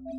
อ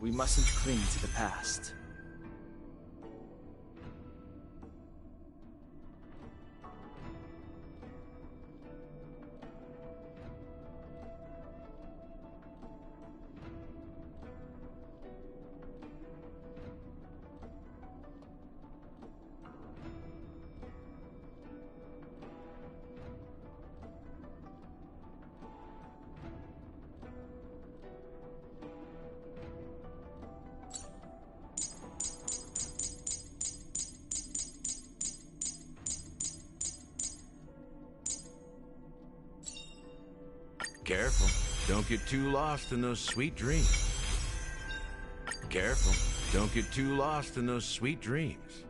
We mustn't cling to the past. Careful. Don't get too lost in those sweet dreams. Careful. Don't get too lost in those sweet dreams.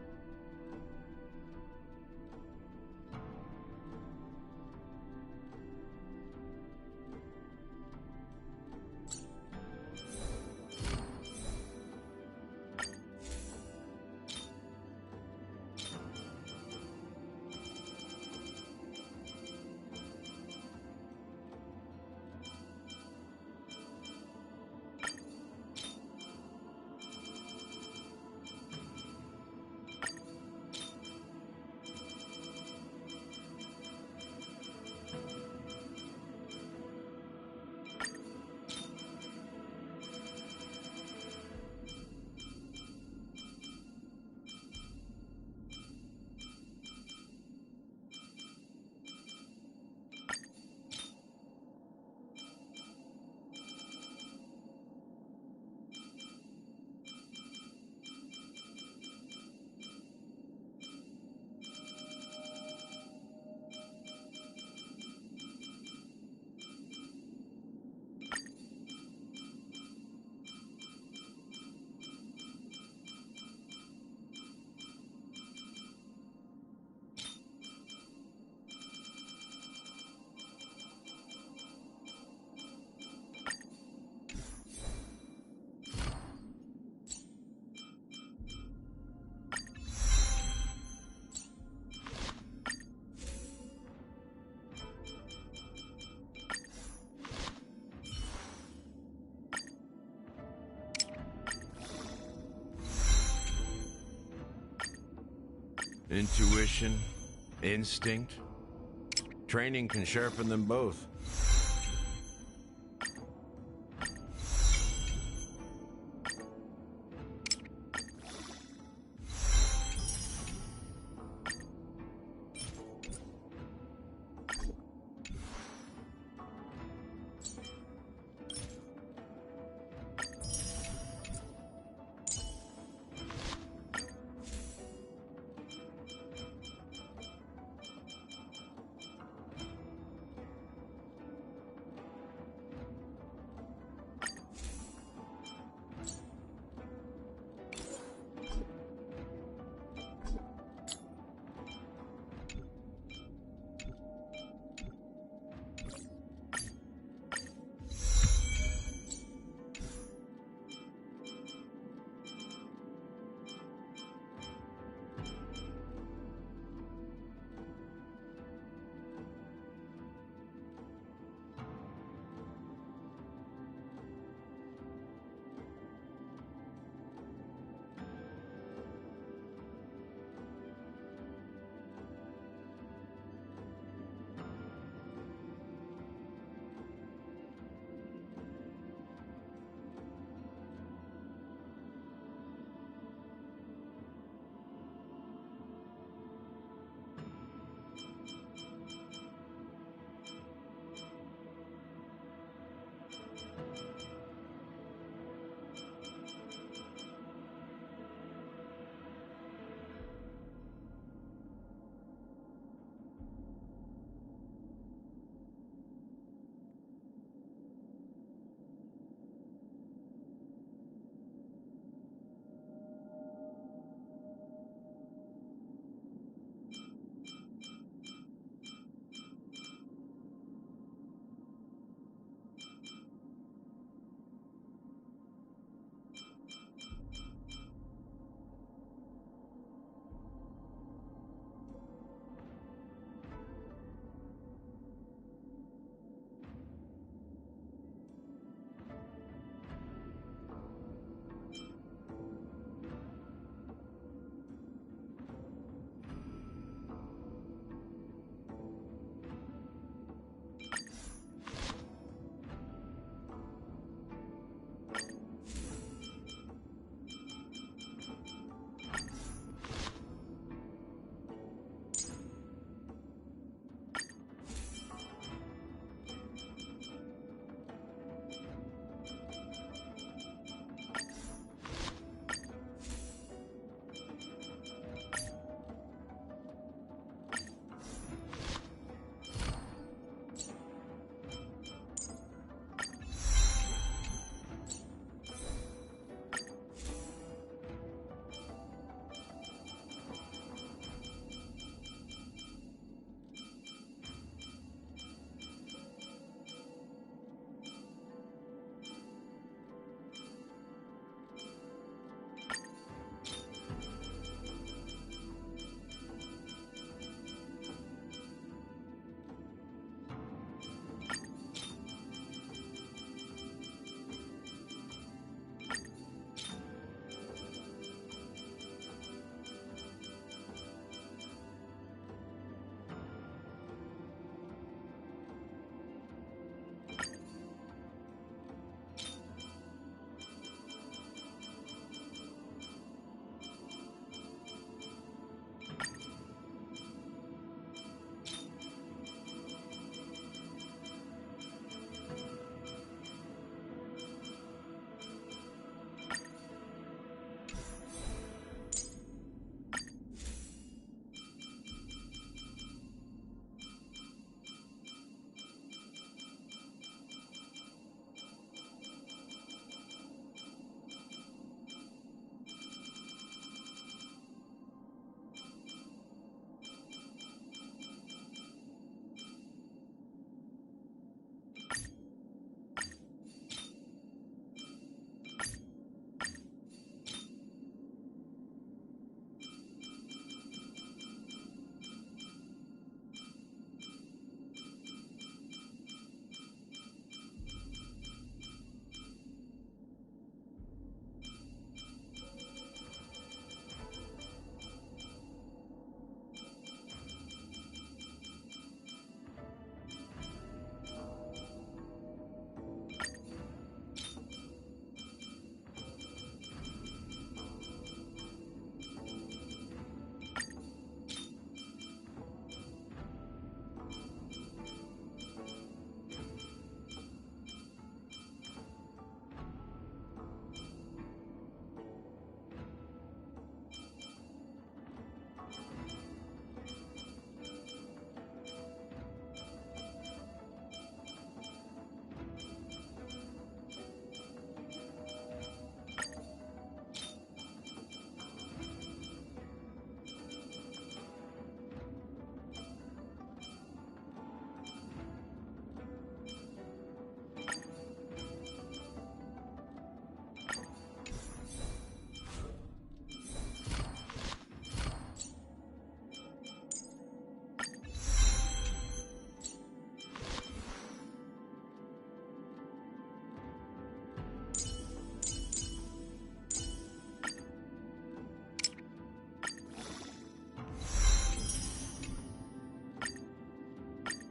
Intuition, instinct. Training can sharpen them both.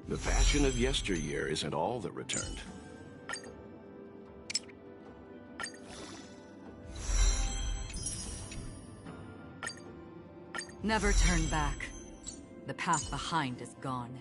The fashion of yesteryear isn't all that returned. Never turn back. The path behind is gone.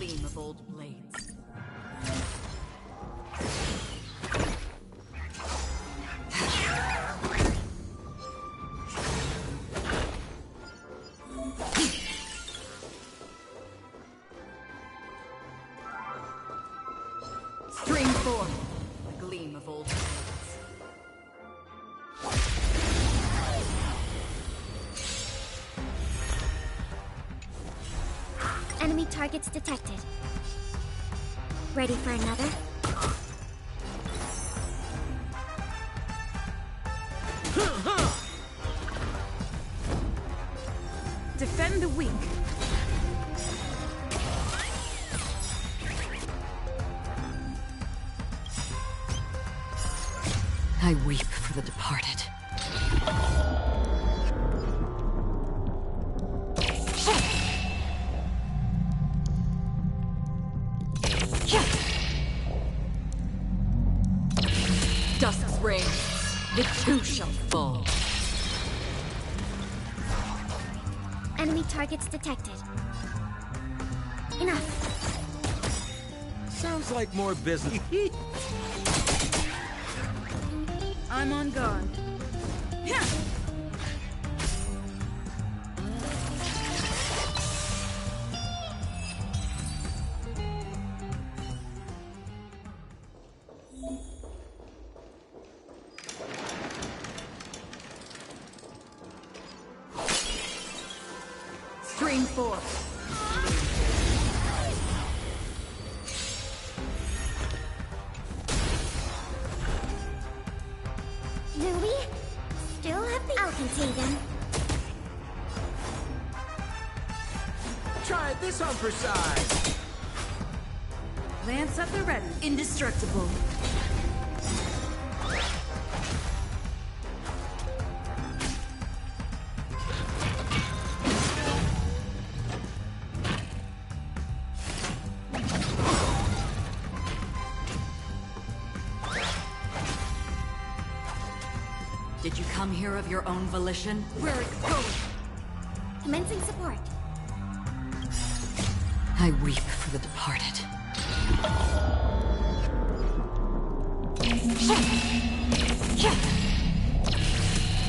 gleam of old blades. Stream forth, the gleam of old blades. Enemy targets detected. Ready for another? Defend the weak. I weep for the departed. Dusk's reign, the two shall fall. Enemy targets detected. Enough. Sounds like more business. I'm on guard. Yeah. Stream forth. Louis? Still have the... I'll contain them. Try this on for size. Lance at the ready. Indestructible. Did you come here of your own volition? We're going. Commencing support. I weep for the departed.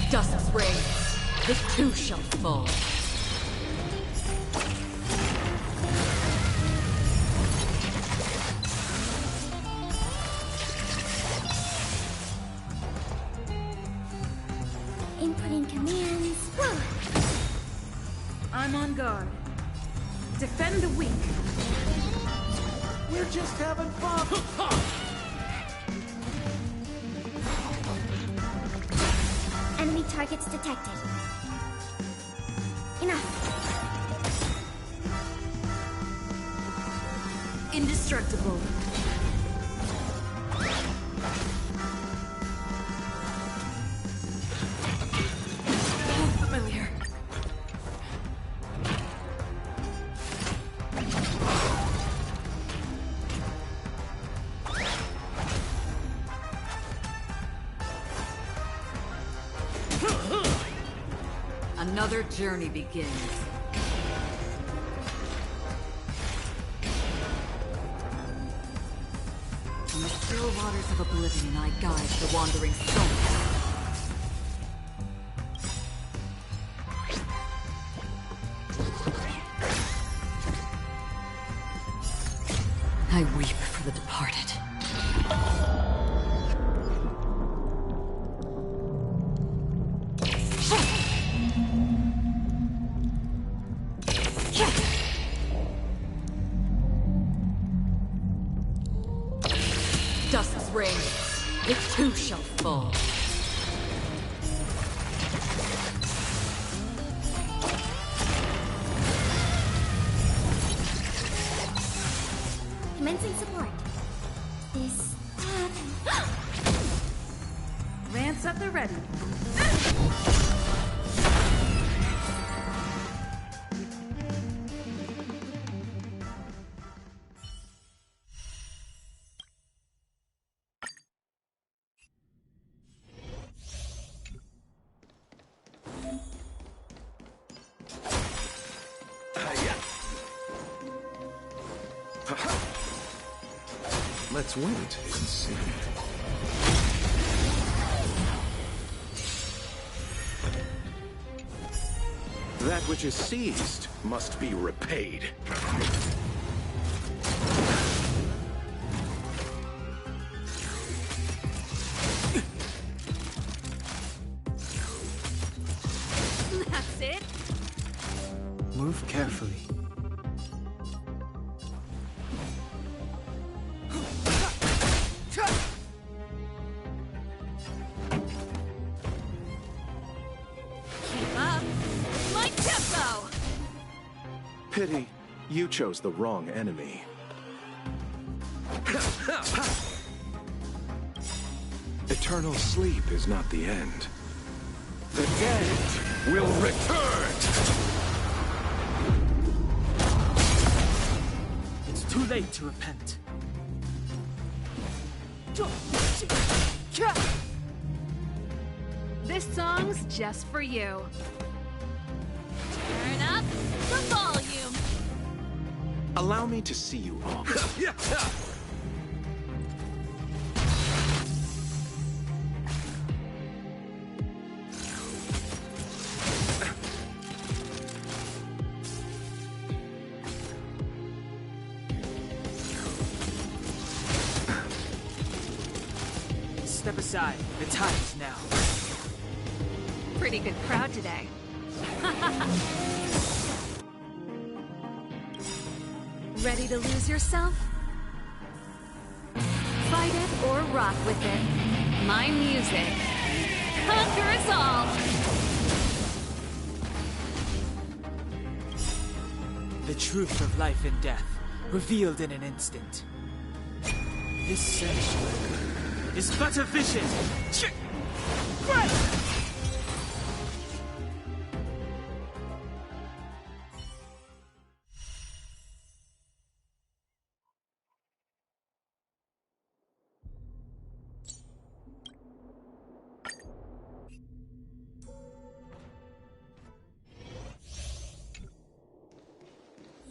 Dusk's reign, the two shall fall. Inputting commands. Whoa. I'm on guard. Defend the weak. We're just having fun. Enemy targets detected. Enough. Indestructible. Familiar. Another journey begins. From the still waters of oblivion, I guide the wandering soul. I weep for the departed. Dusk's reign, the two shall fall. Commencing support. This happened. Lance at the ready. Let's wait and see. That which is seized must be repaid. That's it. Move carefully. Keep up. My tempo. Pity, you chose the wrong enemy. Eternal sleep is not the end. The dead will return! It's too late to repent. This song's just for you. Turn up the volume. Allow me to see you all. Step aside. The time is now. Pretty good crowd today. Ready to lose yourself? Fight it or rock with it. My music conquers all. The truth of life and death, revealed in an instant. This sanctuary is but a vision.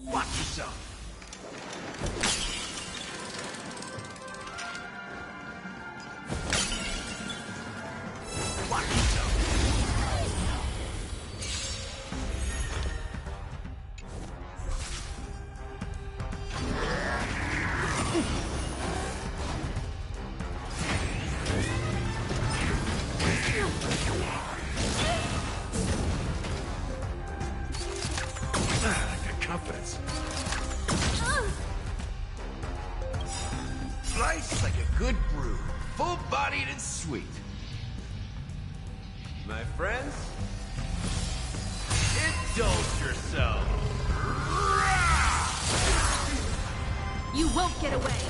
Watch yourself. Watch yourself. Good confidence. Slice like a good brew, full-bodied and sweet. My friends, indulge yourself. You won't get away.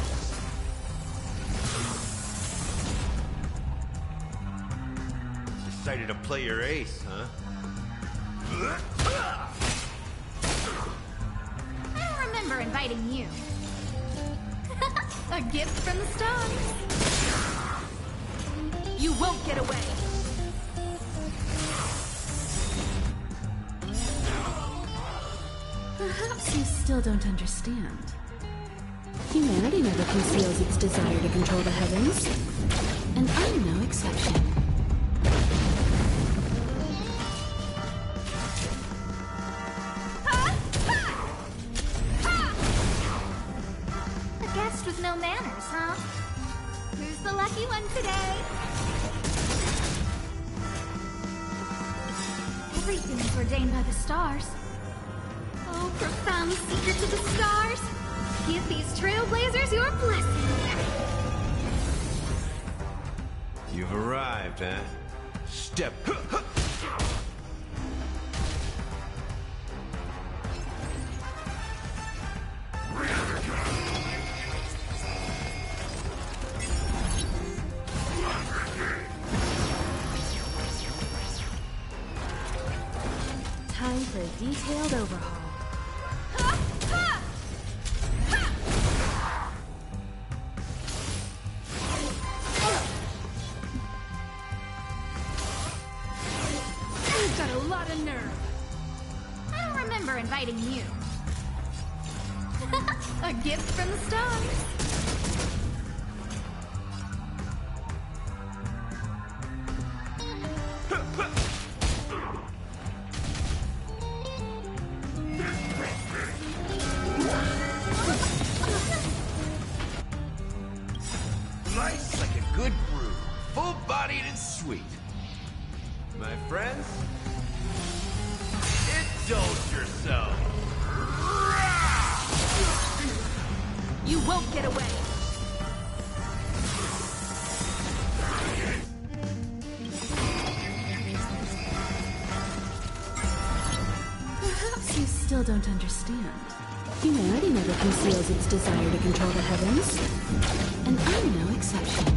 Decided to play your ace, huh? I don't remember inviting you. A gift from the stars. You won't get away. Perhaps you still don't understand. Humanity never conceals its desire to control the heavens, and I'm no exception. A guest with no manners, huh? Who's the lucky one today? Everything's ordained by the stars. Oh, profound secrets of the stars. Give these trailblazers your blessing. You've arrived, huh? Step. Time for a detailed overhaul. You've got a lot of nerve. I don't remember inviting you. A gift from the stars. embodied and sweet. My friends, indulge yourself. You won't get away. Perhaps you still don't understand. Humanity never conceals its desire to control the heavens, and I'm no exception.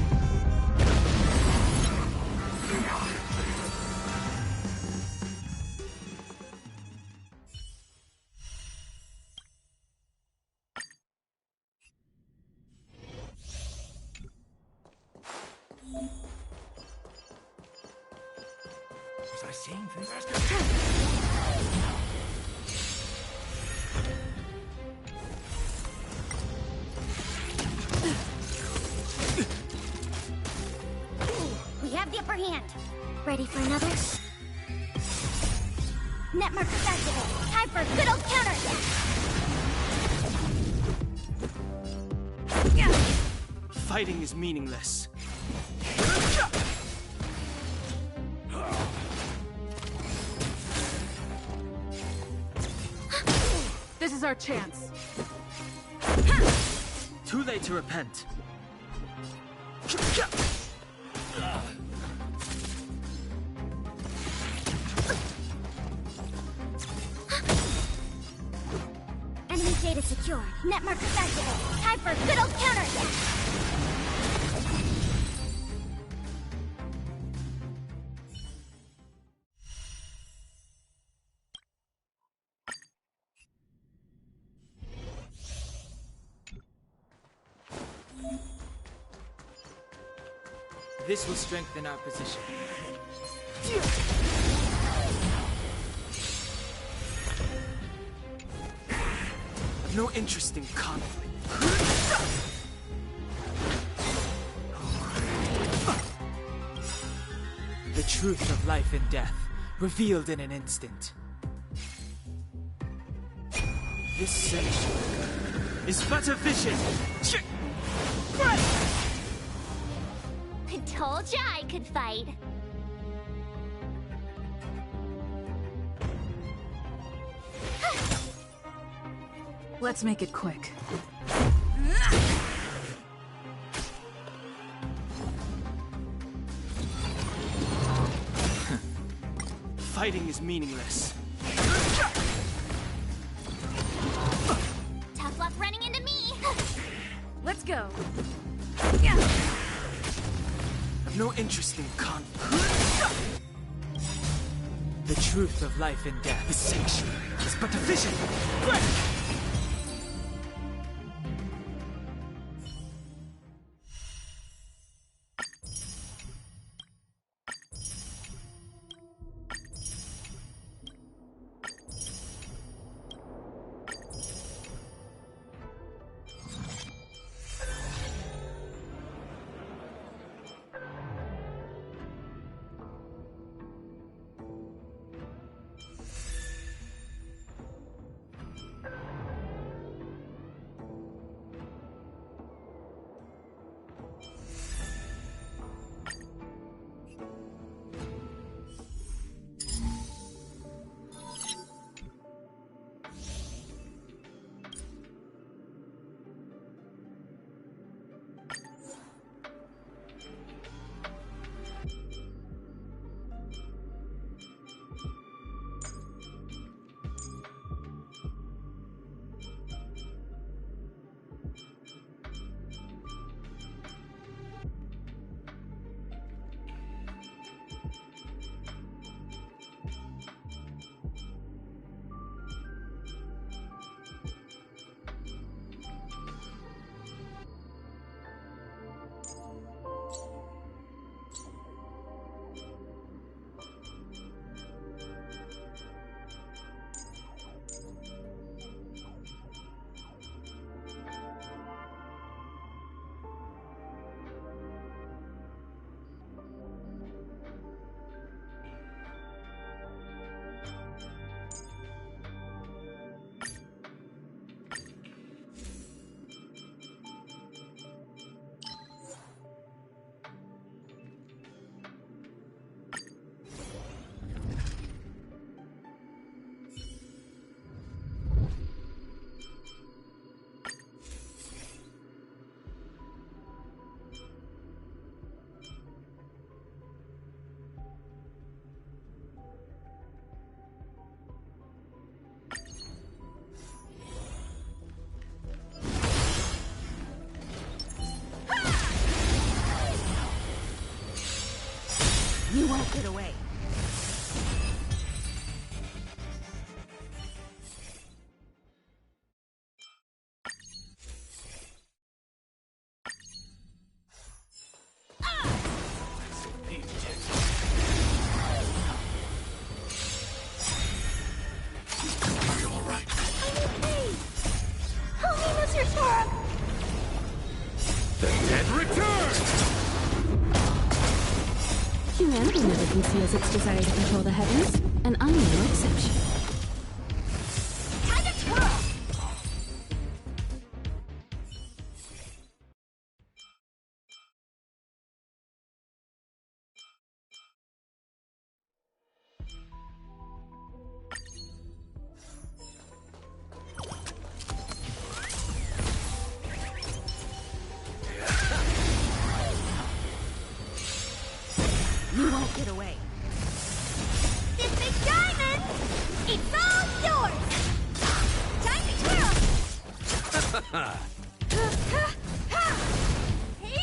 Was I seeing things? We have the upper hand. Ready for another? Net markers activate. Time for a good old counter. Fighting is meaningless. This is our chance. Too late to repent. Enemy data secured. Net markers activate. Time for a good old counter. This will strengthen our position. No interest in conflict. The truth of life and death, revealed in an instant. This sanctuary is but a vision. I told ya I could fight. Let's make it quick. Fighting is meaningless. Tough luck running into me. Let's go. No interest in conflict. The truth of life and death, the sanctuary, is but a vision. You won't get away. Humanity never conceals its desire to control the heavens, and I'm no exception. Time to twirl! You won't get away. This big diamond! It's all yours! Time to twirl! Hey!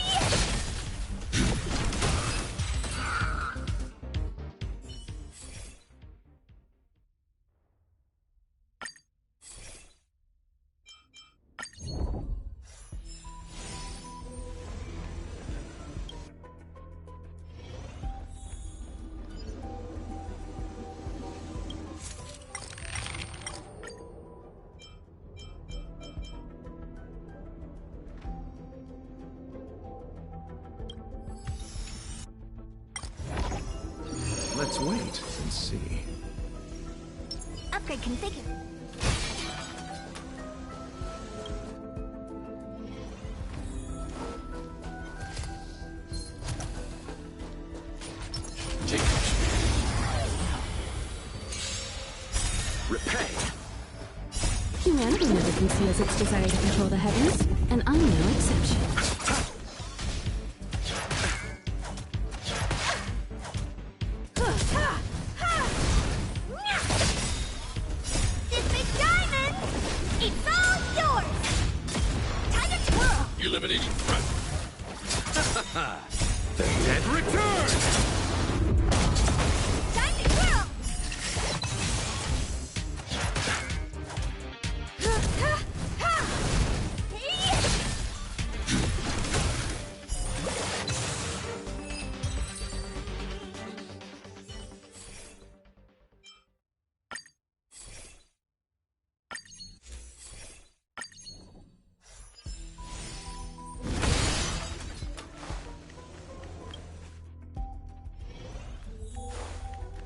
Let's wait and see. Upgrade configured. Repay. Humanity never conceals its desire to control the heavens, and I'm no exception. This big diamond! It's all yours! Time to twirl! Eliminating threat. The dead return! Time to twirl! Hey!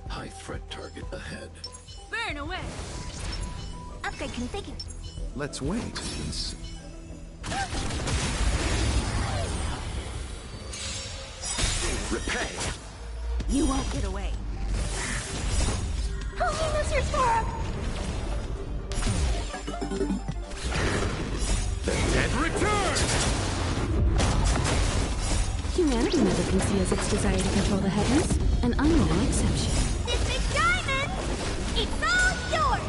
High threat target ahead. Burn away. Upgrade configured. Let's wait and see. Repay. You won't get away. Only losers work! The dead return! Humanity never conceals its desire to control the heavens, and I'm no exception. This big diamond! It's all yours!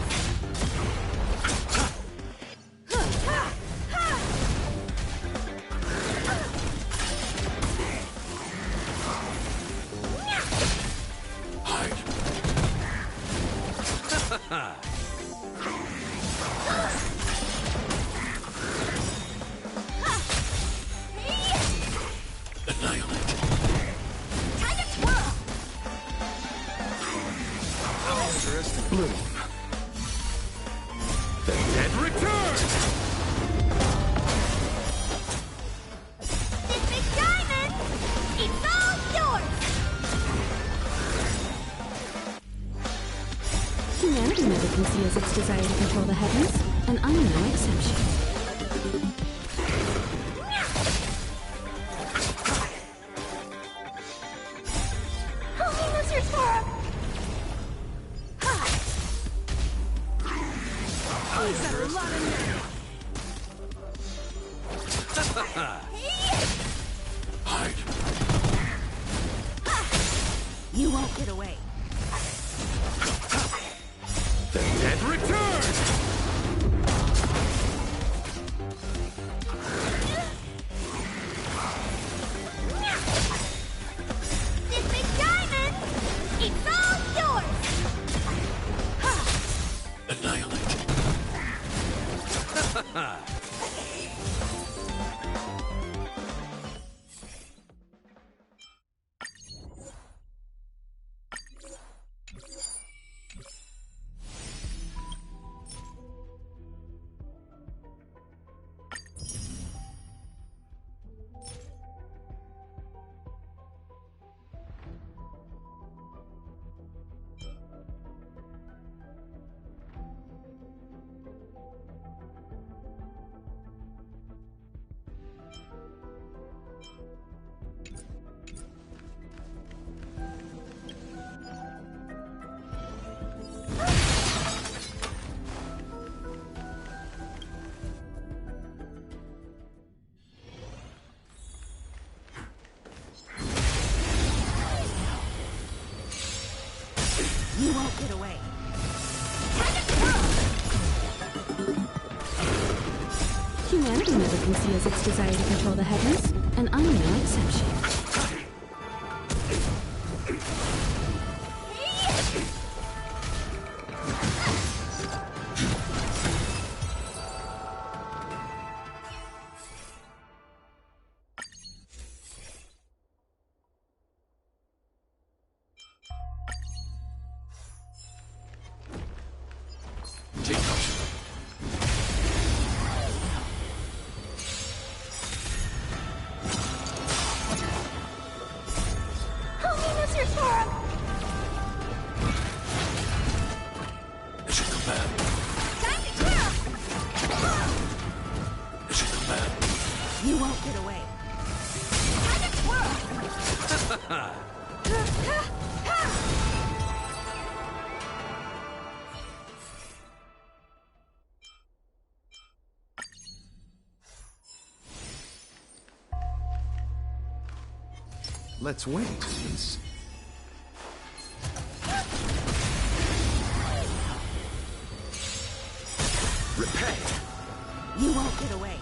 Hide. Annihilate. Time to twirl! Bloom. The dead return! This big diamond! It's all yours! Humanity never conceals its desire to control the heavens, and I'm no exception. Only losers work! He's got a lot of nerve. Hide. You won't get away. The dead return! This big diamond! Humanity never conceals its desire to control the heavens, and I'm no exception. You won't get away. Let's wait and see. Repay. You won't get away.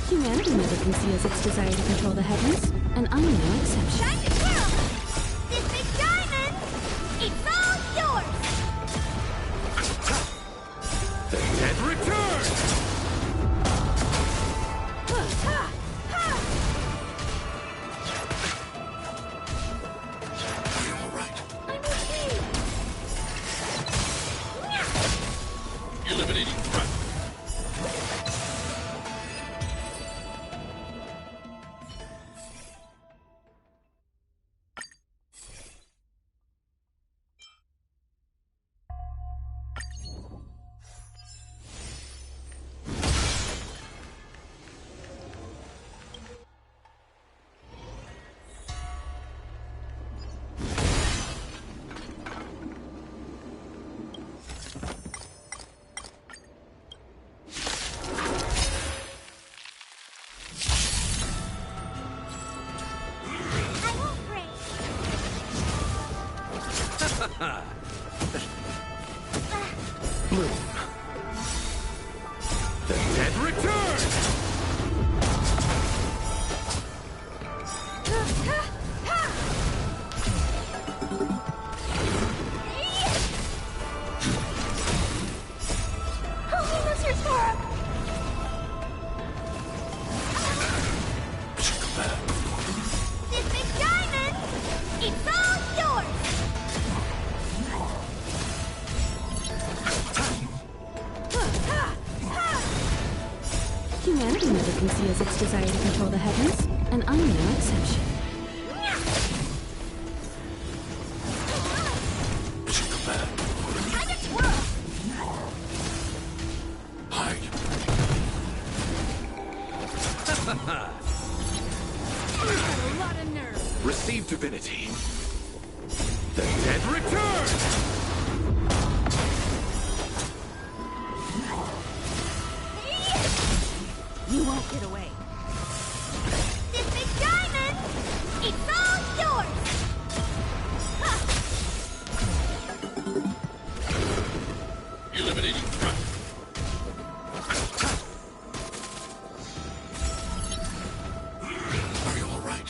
Humanity never conceals its desire to control the heavens, and I'm no exception. Time to kill! This big diamond! It's all yours! The dead return! Are you all right? I'm okay! Eliminating threat. I won't break! Bloom. The dead return! Holiness Restorer! This big diamond! It's all yours! Humanity never conceals its desire to control the heavens, and I'm no exception. Time to twirl! Hide. A lot of nerve. Receive divinity. The dead return! You won't get away. This big diamond! It's all yours! Eliminating threat. Are you all right?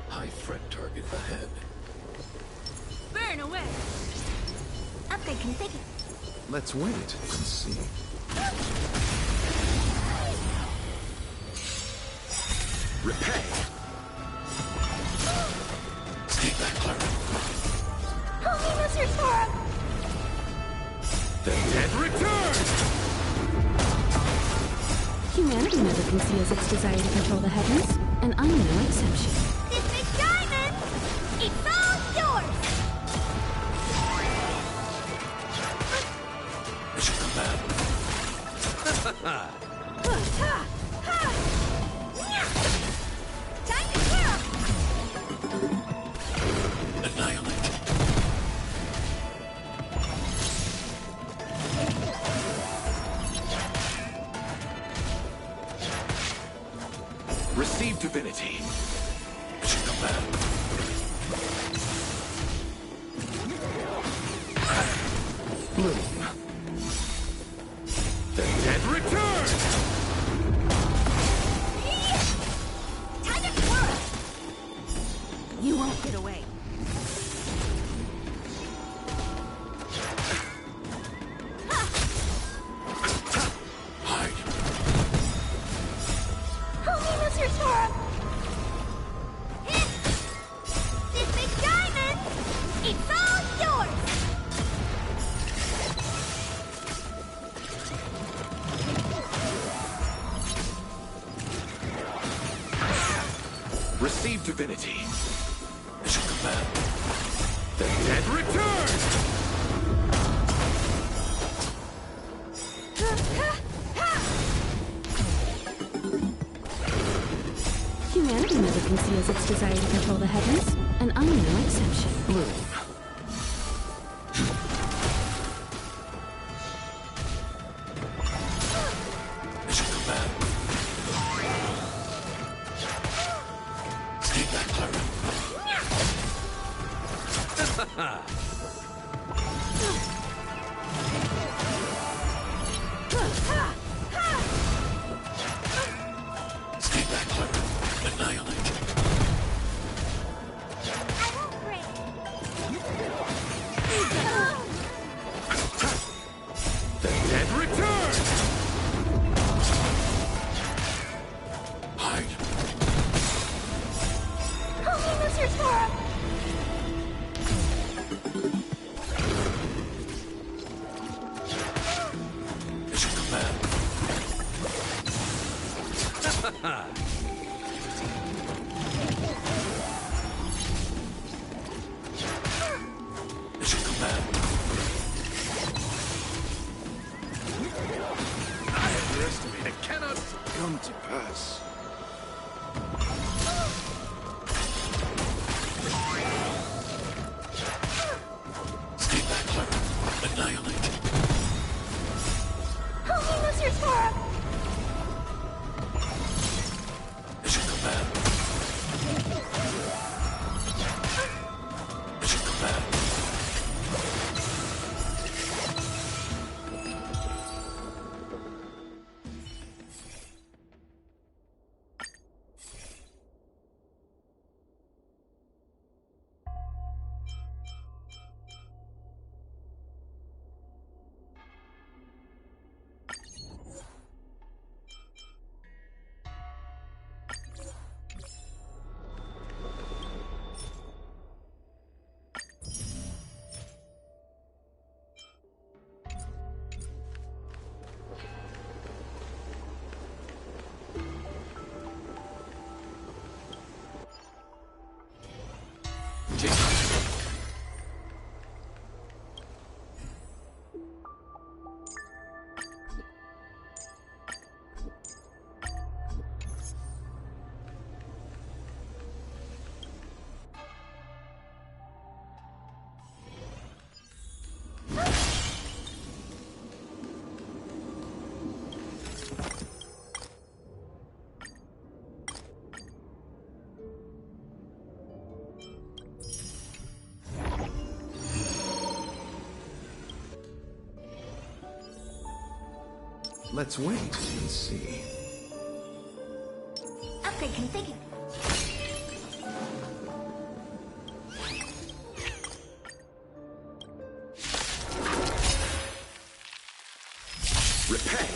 High threat target ahead. Burn away. Upgrade configured. Let's wait and see. Repay. Stay back, Clara. Holiness Restorer! The dead return! Humanity never conceals its desire to control the heavens, and I'm no exception. This big diamond! It's all yours! Mission command. Time to twirl! And now Receive divinity. Bloom. The dead return! Time to twirl! You won't get away. Hide. Homie, Mr. Torb! This big diamond! It's all yours! Receive divinity. The dead return! Humanity never conceals its desire to control the heavens, and I'm no exception. Bloom. Stay back, Clara. Stay back, Clara. Annihilate. I won't break. The dead return! Hide. Homie, Mr. Torb! It's your command. It's your command. I underestimate. It cannot come to pass. Stay back, Clara. Annihilate. Homie, Mr. Torb! It's your command. It's your command. Let's wait and see. Upgrade configured. Repay.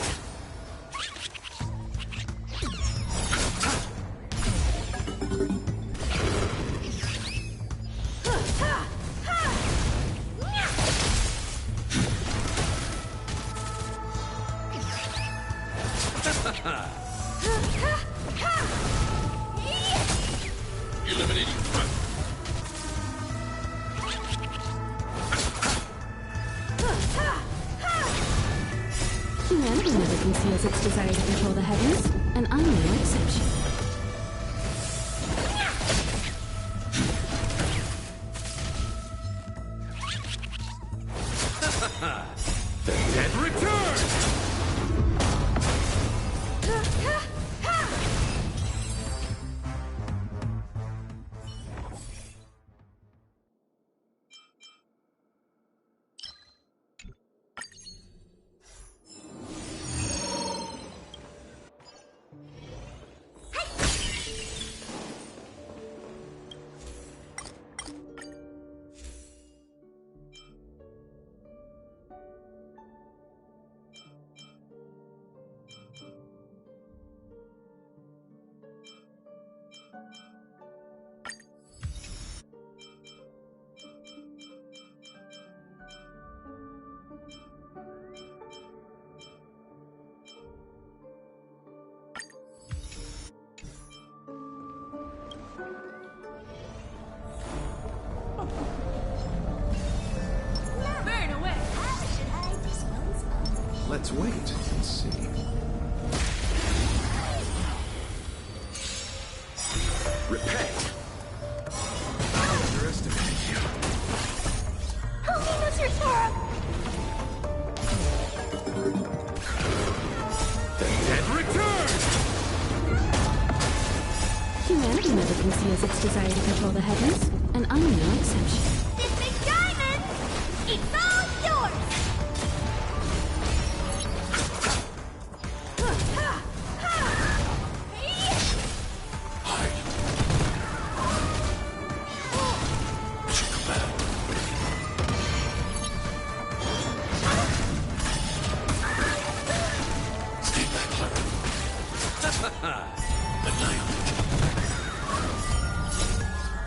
Eliminating threat. Humanity never conceals its desire to control the heavens, and I'm no exception. The dead return! Let's wait and see. Repent. I underestimated you. Help me, Mr. Sora! The dead return! Humanity never conceals its desire to control the heavens, and I'm no exception. This big diamond! It's all yours!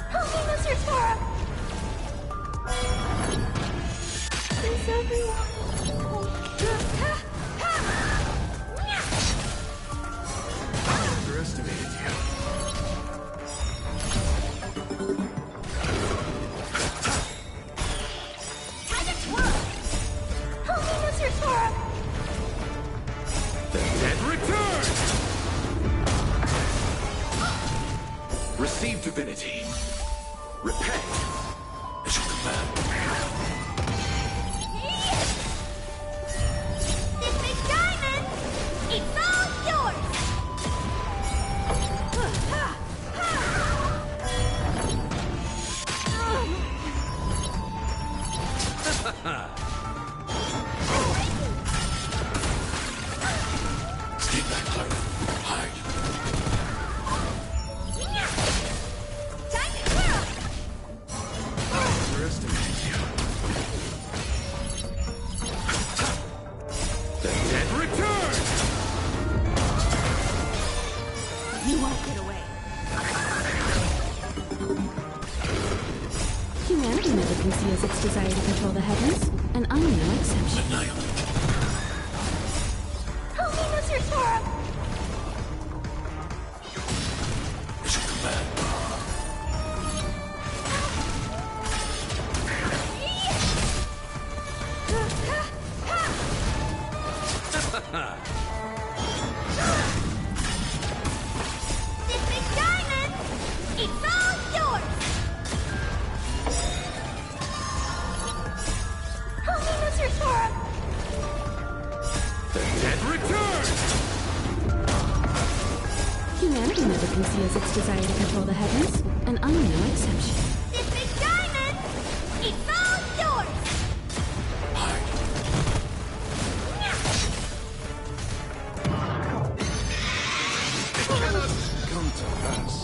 Help me, Mr. Sora! Is everyone I underestimated you. Time to twirl! Help me, Mr. Sora! The dead return! Receive divinity. Repent. As you command. This big diamond! It's all yours! Stay back, Clara. Hide. Time to twirl! Underestimated you. The dead return! You won't get away. Humanity never conceals its desire to control the heavens, and I'm no exception. Annihilate. Help me, Mr. Sora! As you command. This big diamond! It's all yours! Help me, Mr. Sora! The dead return! Humanity never conceals its desire to control the heavens, and I'm no exception. This big diamond! It's all yours! Hide. It cannot come to pass.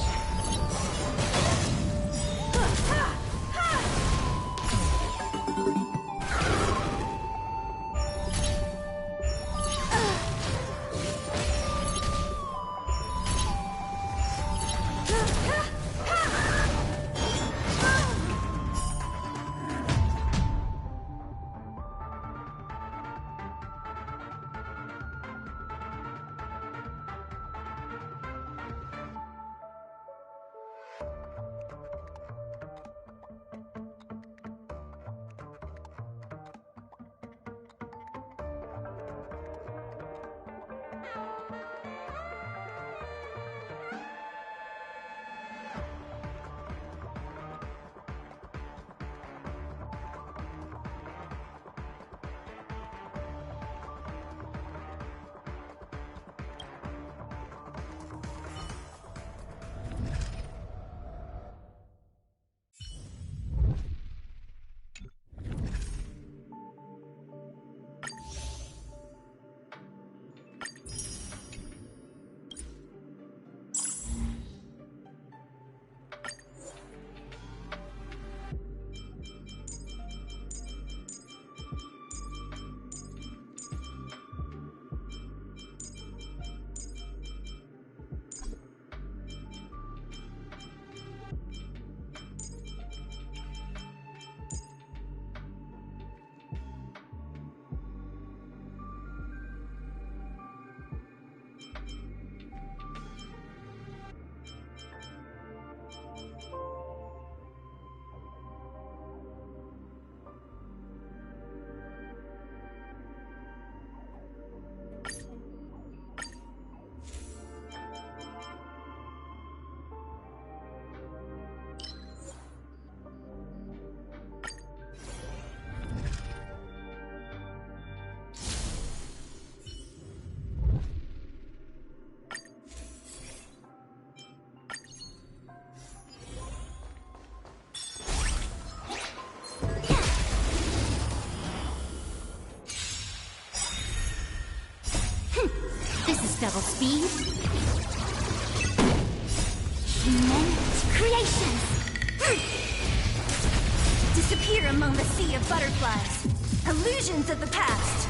double speed. Tremendous creations. Disappear among the sea of butterflies. Illusions of the past.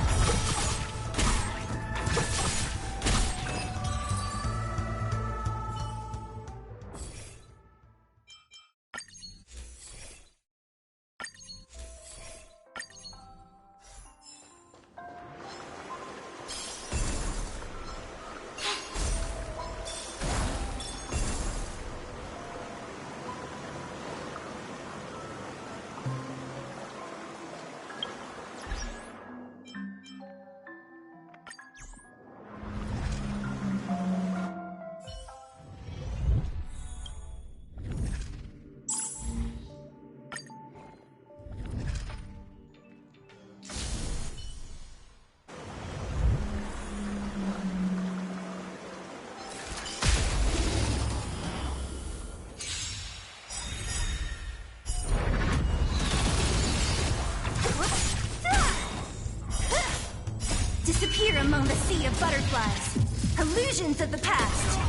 Disappear among the sea of butterflies. Illusions of the past.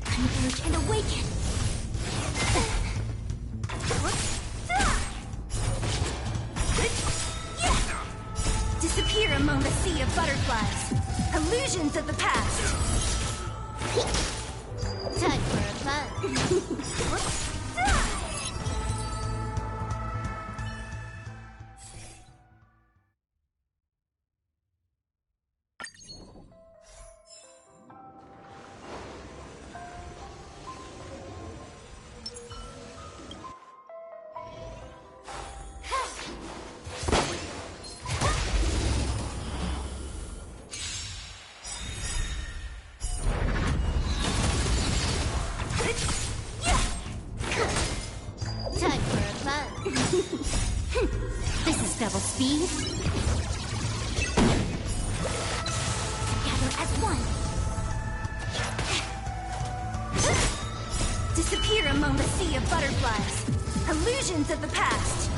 Converge and awaken. Disappear among the sea of butterflies. Illusions of the past. Time for a fun. Time for a fun. This is double speed. Gather as one. Disappear among the sea of butterflies. Illusions of the past.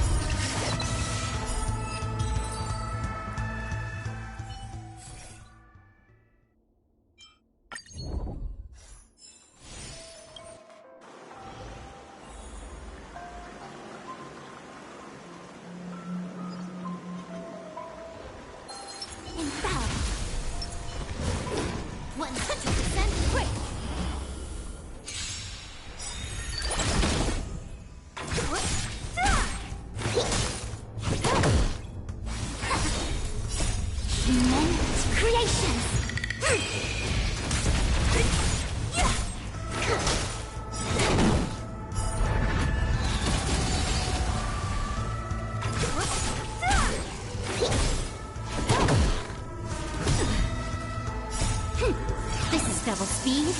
Infallible. 100% quick. Tremendous creations. This is double speed.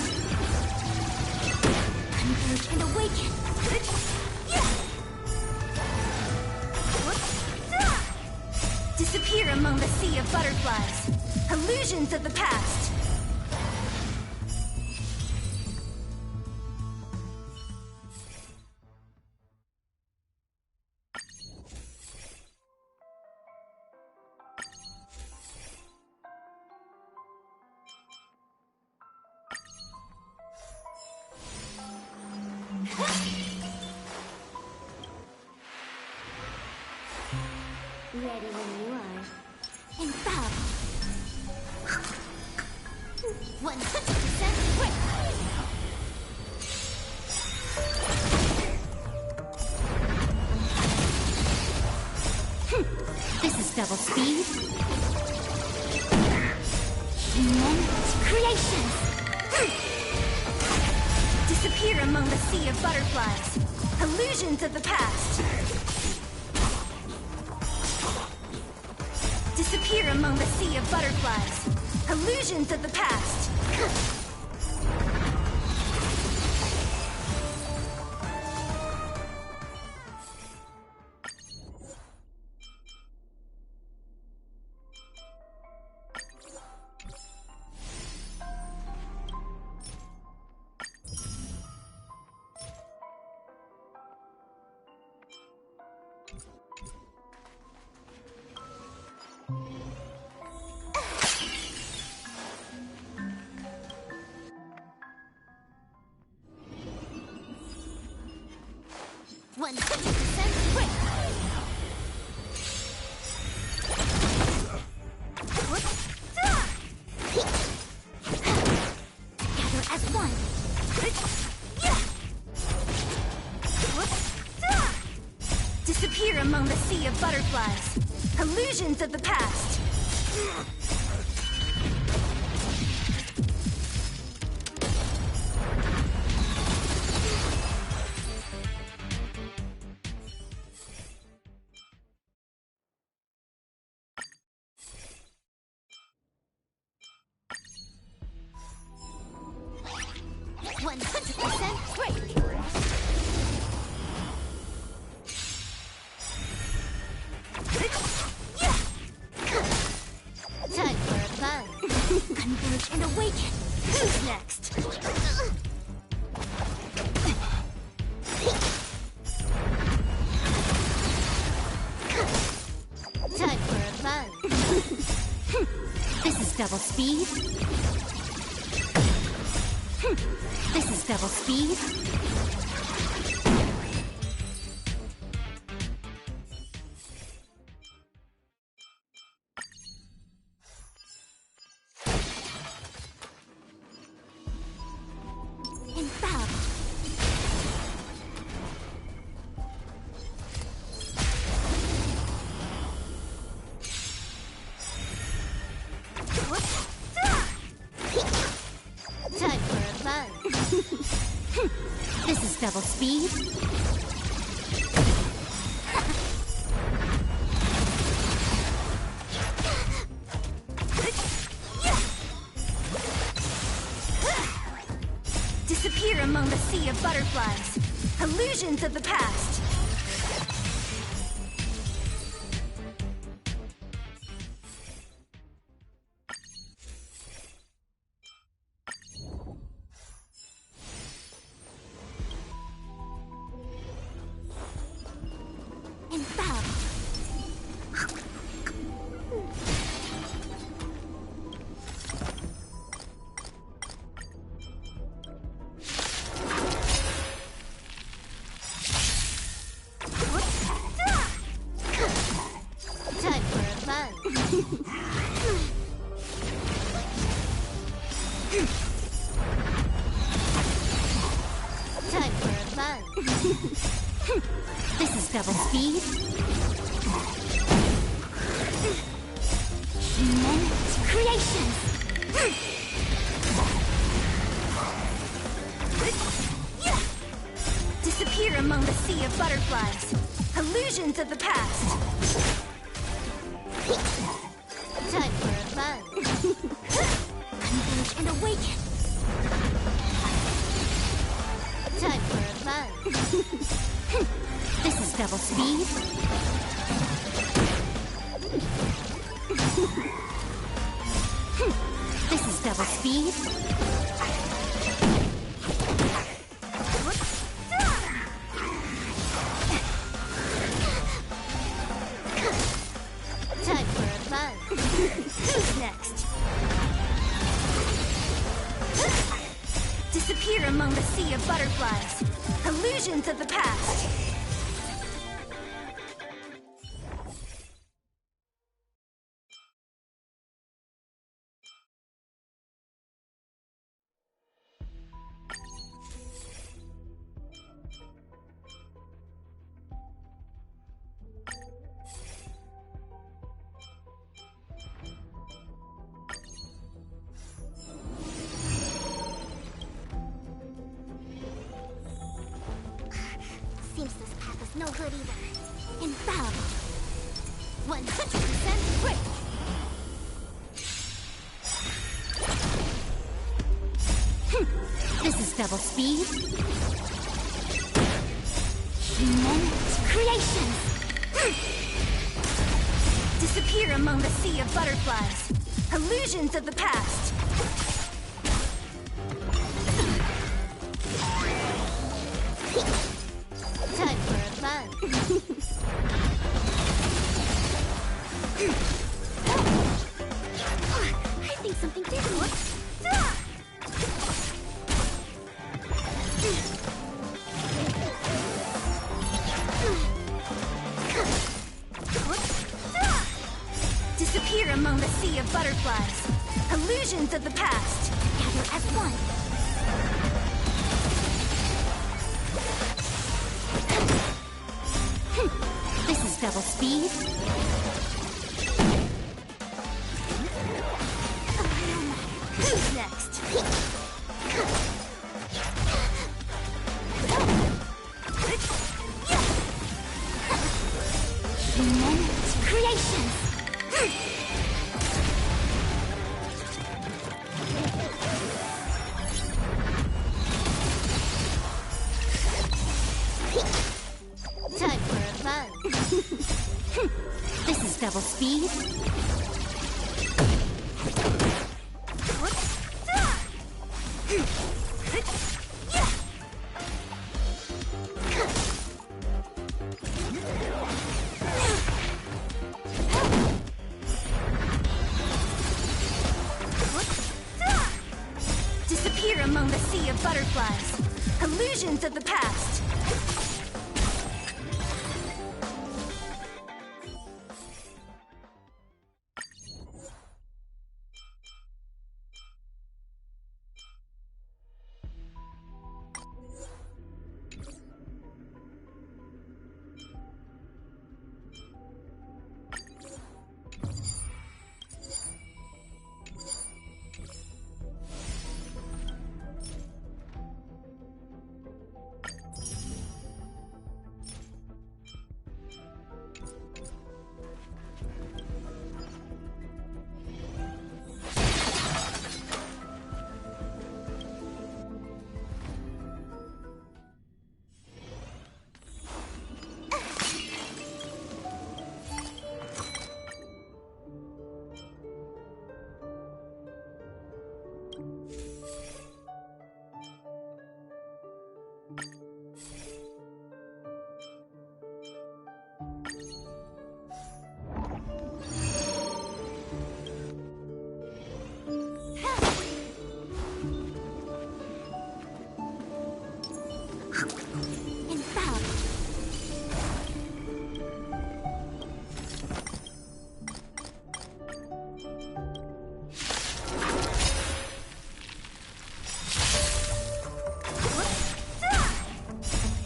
Converge and awaken. Disappear among the sea of butterflies. Illusions of the past. Ready when you are. Infallible. 100% quick. This is double speed. Tremendous creations. Disappear among the sea of butterflies. Illusions of the past. Disappear among the sea of butterflies. Illusions of the past. 100% quick. Together as one. Disappear among the sea of butterflies. Illusions of the past. And awaken. Who's next? Time for a fun. This is double speed. This is double speed. This is double speed. Disappear among the sea of butterflies. Illusions of the past. Time for a fun. This is double speed. Human creations. Disappear among the sea of butterflies. Illusions of the past. Time for a fun. Converge and awaken. Time for a fun. This is double speed. This is double speed. Time for a fun. Who's next? Disappear among the sea of butterflies. Illusions of the past. Seems this path is no good either. Infallible. 100% quick. This is double speed. Human creations. Disappear among the sea of butterflies. Illusions of the past. Time for a fun. I think something different. sea of butterflies. Illusions of the past. Gather as one. This is double speed. Who's next? Immense creations. Time for a fun. This is double speed. Disappear among the sea of butterflies. Illusions of the past.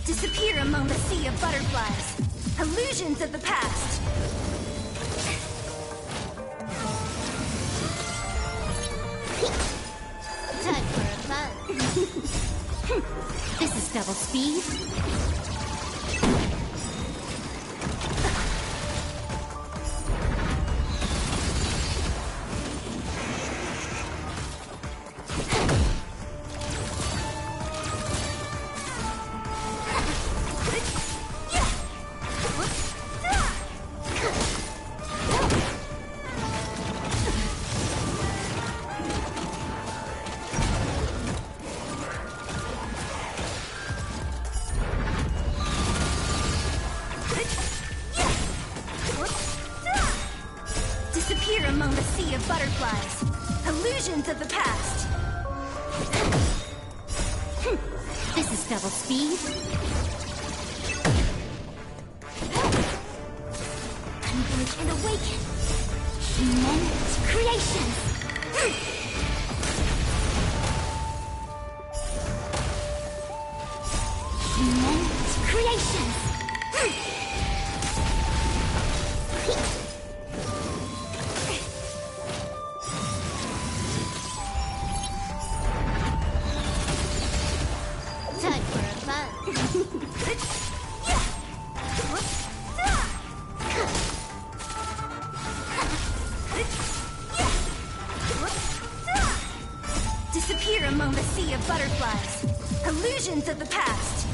Disappear among the sea of butterflies. Illusions of the past. Time for a fun. This is double speed. Disappear among the sea of butterflies. Illusions of the past. This is double speed. Converge and awaken. Immense creations. Immense creations. Time for a fun. Disappear among the sea of butterflies. Illusions of the past.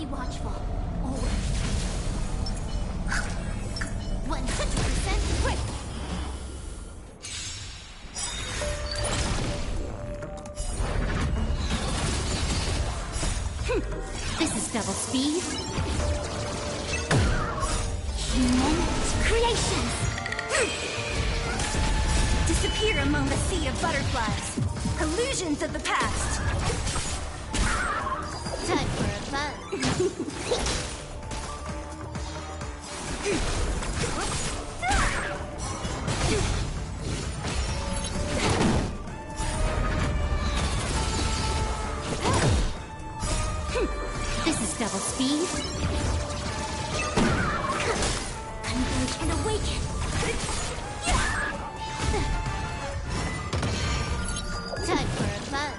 Be watchful. Always. 100% quick. This is double speed. Human creation. Disappear among the sea of butterflies. Illusions of the past. Time for a fun. This is double speed. Converge and awaken. Time for a fun.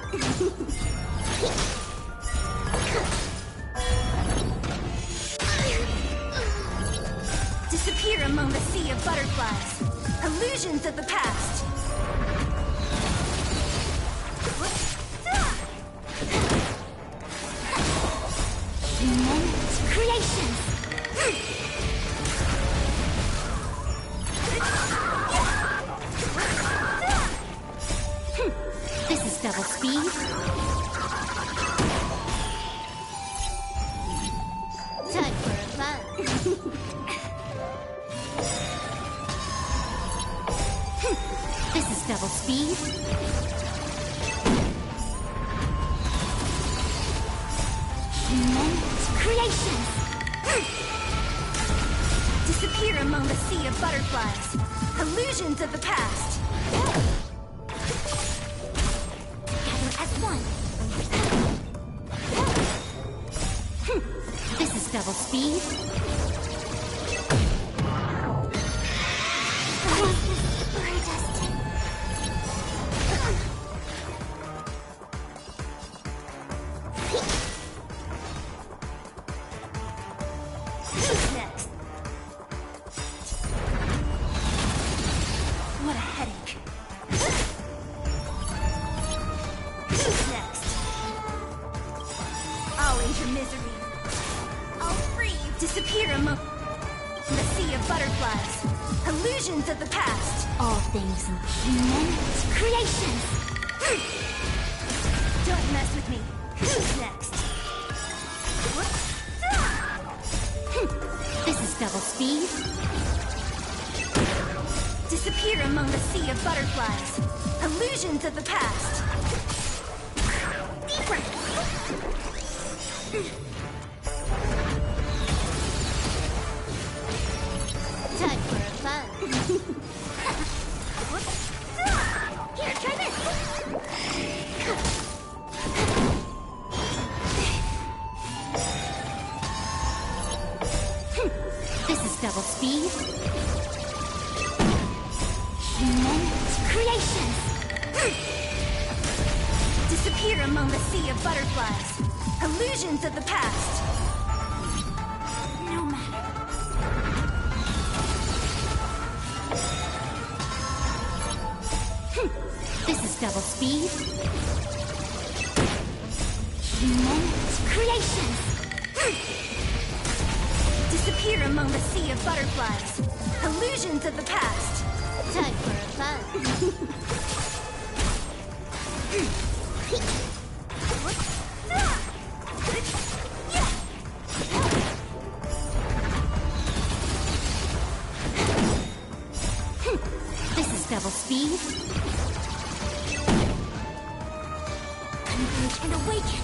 Disappear among the sea of butterflies. Illusions of the past. Human creations. This is double speed. Time for a fun. This is double speed. Human creations. Disappear among the sea of butterflies. Illusions of the past. Gather as one. This is double speed. Was this our destiny? Who's next? What a headache. Who's next? I'll end your misery. I'll free you. Disappear among the sea of butterflies. Illusions of the past. All things in Human creation. Don't mess with me. Who's next? This is double speed. Disappear among the sea of butterflies. Illusions of the past. Deep breath. Time for a fun. Here, try this. This is double speed. Human creations. Disappear among the sea of butterflies. Illusions of the past. No matter. This is double speed. Human creations. Disappear among the sea of butterflies. Illusions of the past. Time for a fun. This is double speed. Converge and awaken.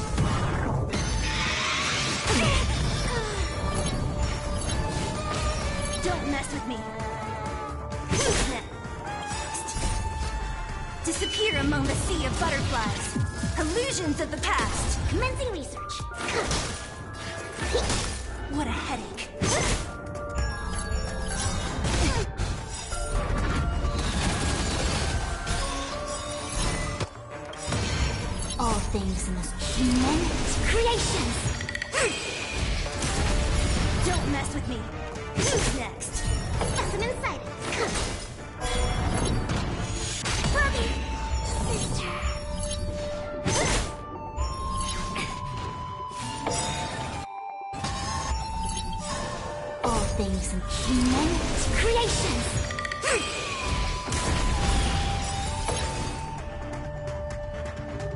Don't mess with me. Who's next? Disappear among the sea of butterflies. Illusions of the past. Commencing research. What a headache. All things in this Human creations. Don't mess with me. Who's next? Nothing inside it. Brother, sister. things and immense creations.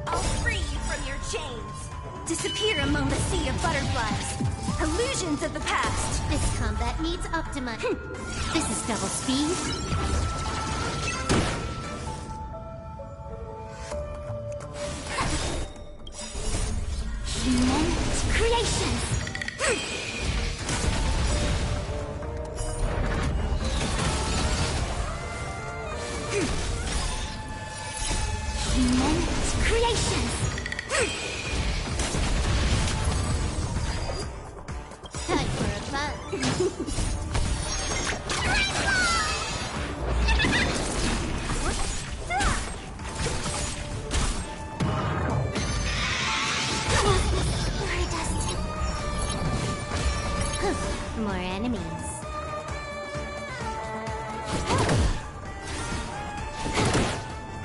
I'll free you from your chains. Disappear among the sea of butterflies. Illusions of the past. This combat needs optimization. This is double speed. Immense creations. Immense creations. Time for a fun. More enemies.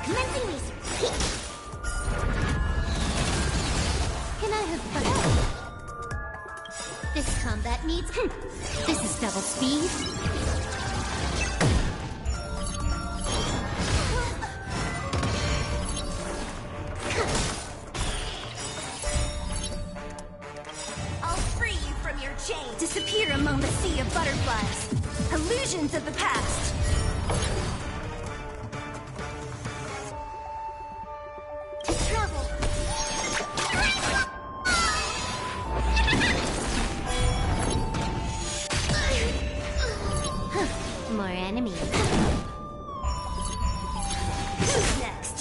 Commencing research. Can I have fun? This combat needs. This is double speed. I'll free you from your chains. Disappear among the sea of butterflies. Illusions of the past. To travel. More enemies. Who's next?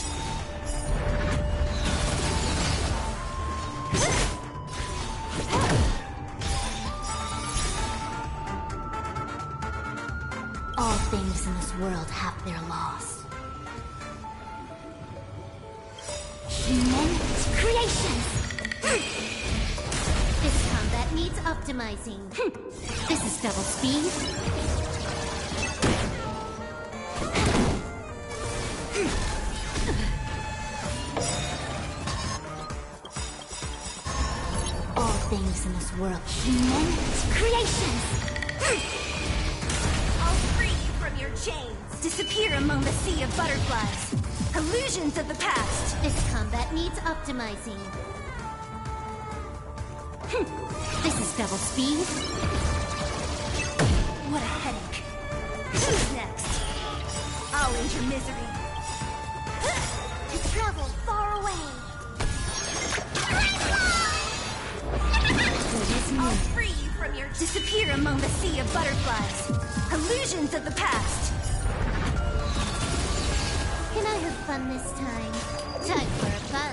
All things in this world have their loss. Immense creations! This combat needs optimizing. This is double speed. All things in this world. Immense creations! I'll free you from your chains. Disappear among the sea of butterflies. Illusions of the past. This combat needs optimizing. This is double speed. What a headache. Who's next? I'll end your misery. To travel far away. I'll free you from your... Disappear among the sea of butterflies. Illusions of the past. Can I have fun this time? Time for a fun.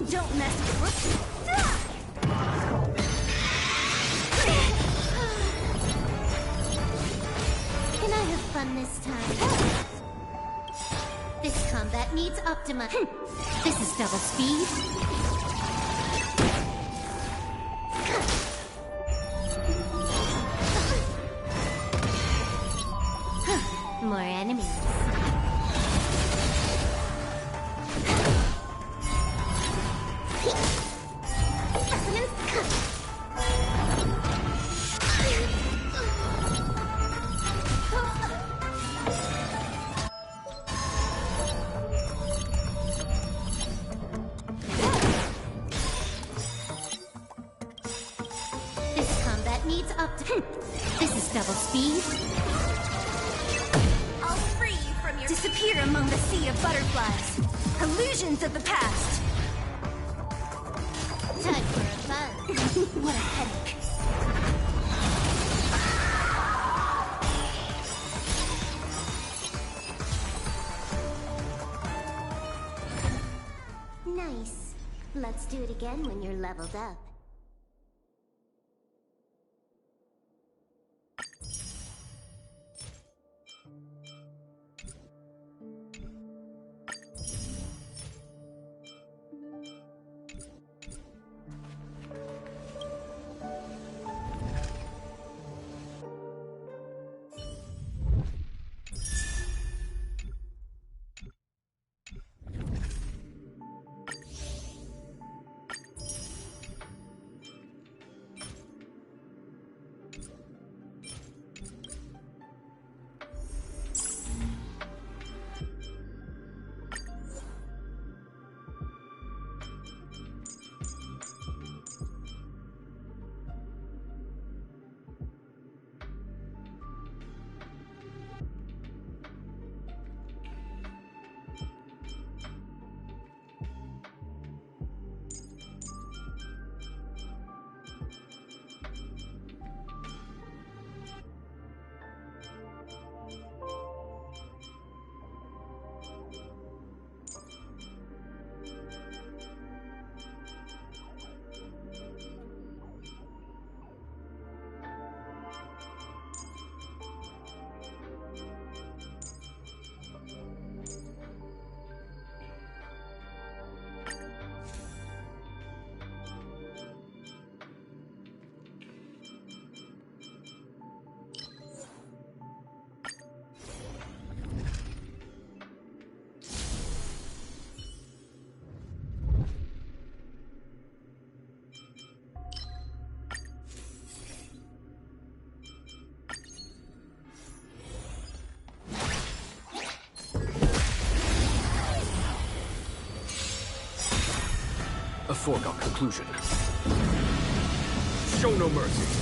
Don't mess with... Can I have fun this time? This combat needs optimization. This is double speed. More enemies. This combat needs This is double speed. I'll free you from your... Disappear among the sea of butterflies. Illusions of the past. Time for a fun. What a headache. Nice. Let's do it again when you're leveled up. A foregone conclusion. Show no mercy.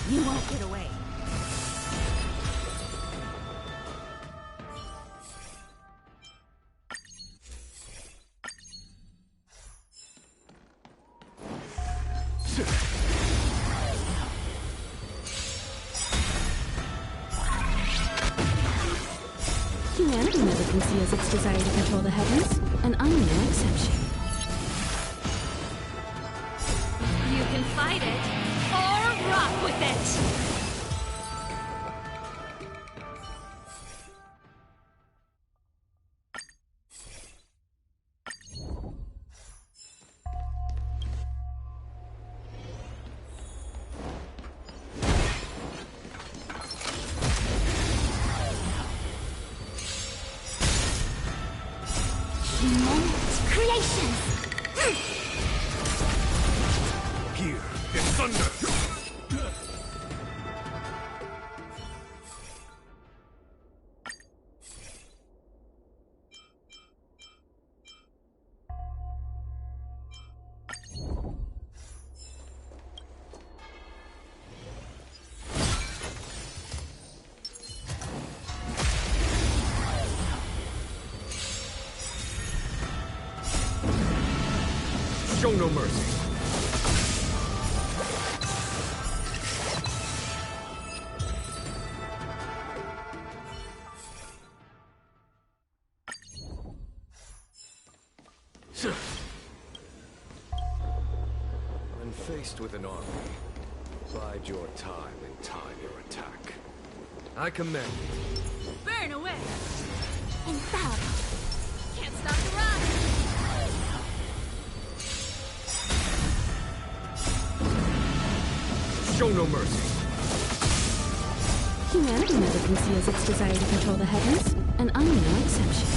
You won't get away. Humanity never conceals its desire to control the heavens, and I'm no exception. You can fight it, or rock with it! Creations! Here is thunder! Show no mercy. When faced with an army, bide your time and time your attack. I command you. Burn away! Infallible. Can't stop the ride! Show no mercy. Humanity never conceals its desire to control the heavens, and I'm no exception.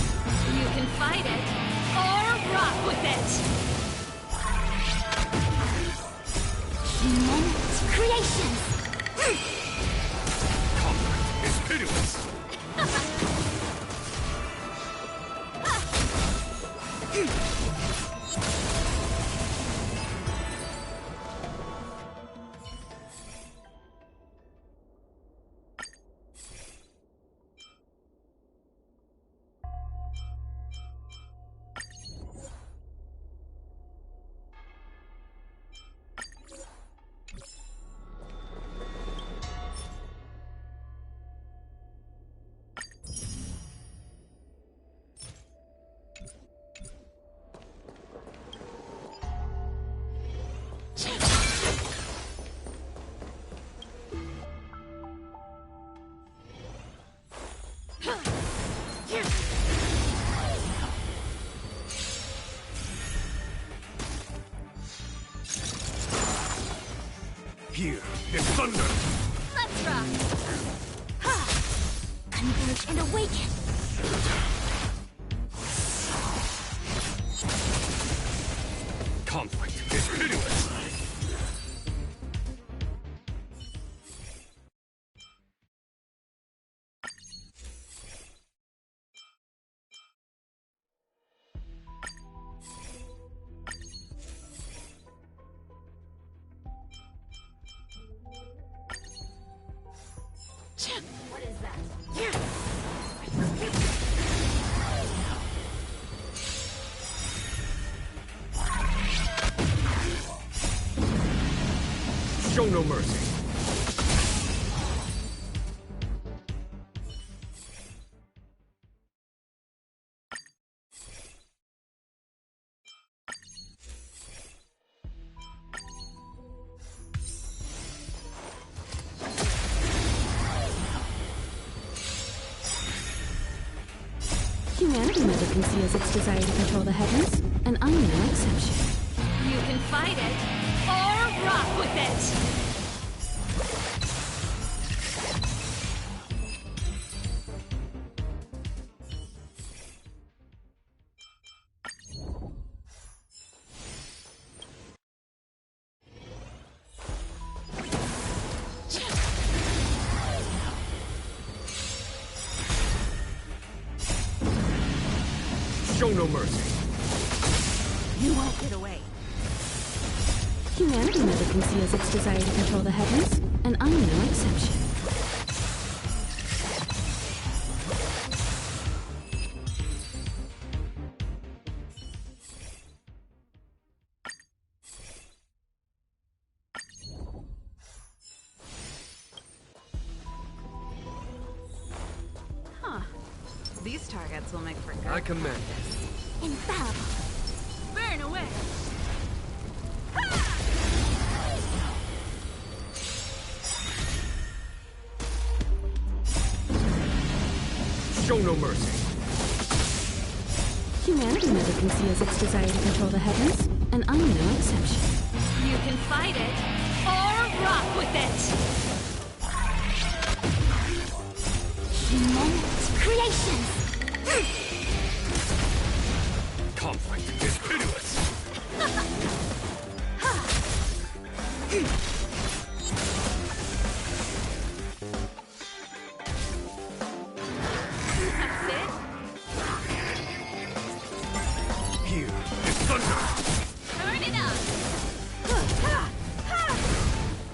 You can fight it, or rock with it! Immense creations! Conflict is pitiless. Here is thunder! Let's rock! Converge and awaken! Conflict is pitiless! What is that? Show no mercy. Humanity never conceals its desire to control the heavens, and I'm no exception. You can fight it, or rock with it! no mercy. You won't get away. Humanity never conceals its desire to control the heavens, and I'm no exception. These targets will make for good. I command. Infallible. Burn away! Show no mercy. Humanity never conceals its desire to control the heavens, and I'm no exception. You can fight it, or rock with it! Humongous creations. Conflict is pitiless. That's it? Here is thunder. Turn it up!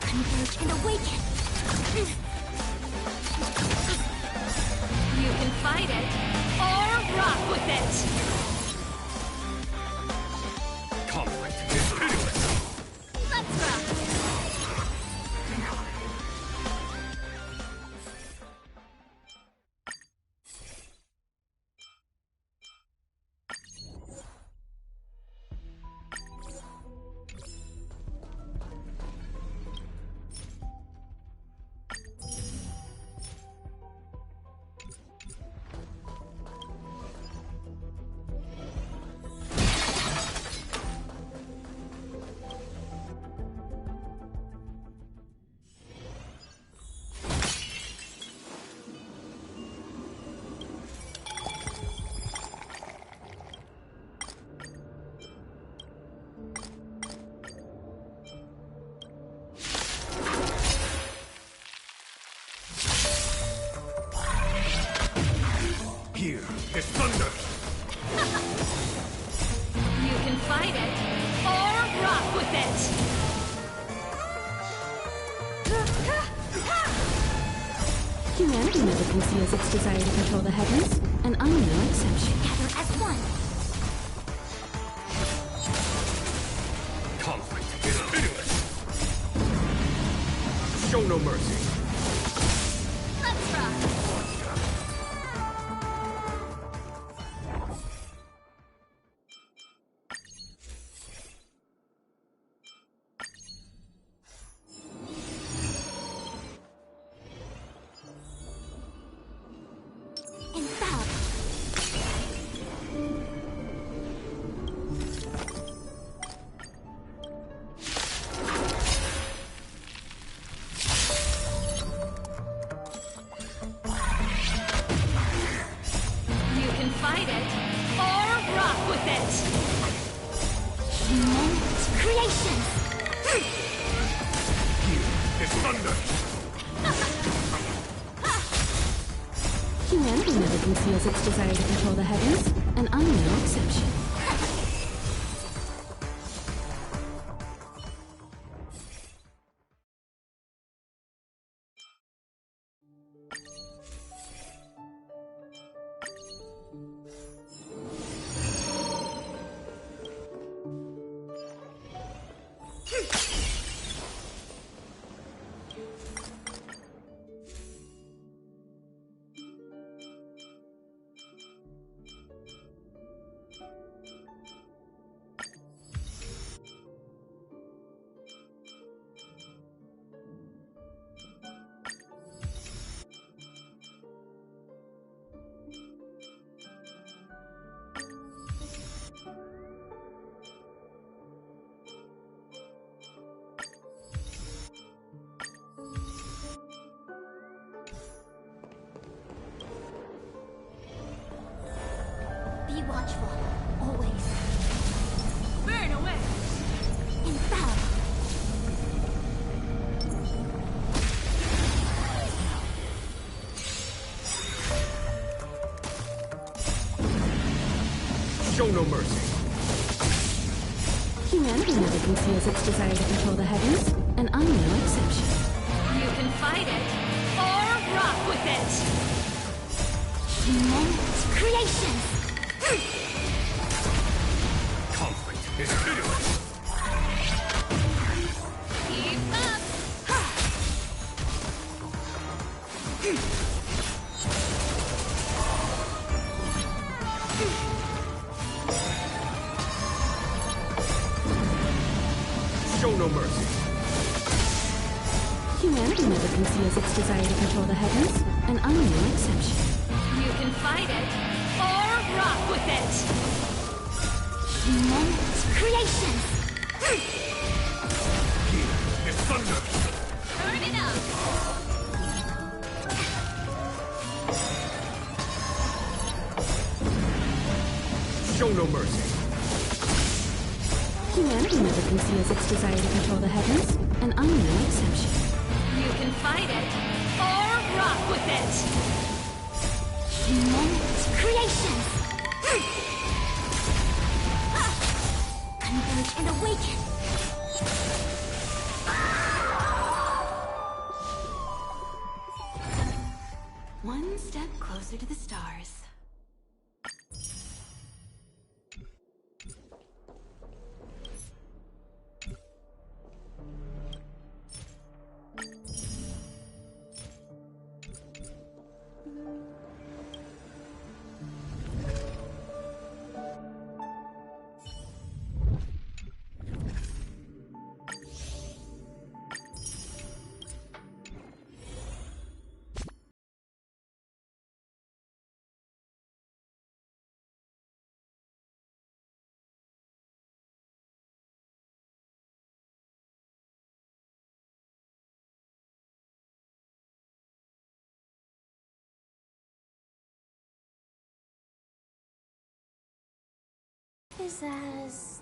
Converge and awaken. You can fight it, or rock with it! Conflict is pitiless. Let's rock! Here is thunder. You can fight it, or rock with it! Humanity never conceals its desire to control the heavens, and I'm no exception. Gather as one. Conflict is pitiless. Show no mercy. Let's rock! Infallible. You can fight it, or rock with it! Humongous creations. Here is thunder. Humanity never conceals its desire to control the heavens, and I'm no exception. Be watchful, always. Burn away! Infallible. Show no mercy. Humanity never conceals its desire to control the heavens, and I'm no exception. You can fight it or rock with it. Moment creation. Conflict is pitiless. Keep up. Show no mercy. Humanity never conceals its desire to control the heavens, and I'm no exception. You can fight it or rock with it. Moment creation. Here is thunder. Turn it up. Show no mercy. Humanity never conceals its desire to control the heavens, and I'm no exception. You can fight it or rock with it. Moment creation. Converge and awaken. One step closer to the stars. Is as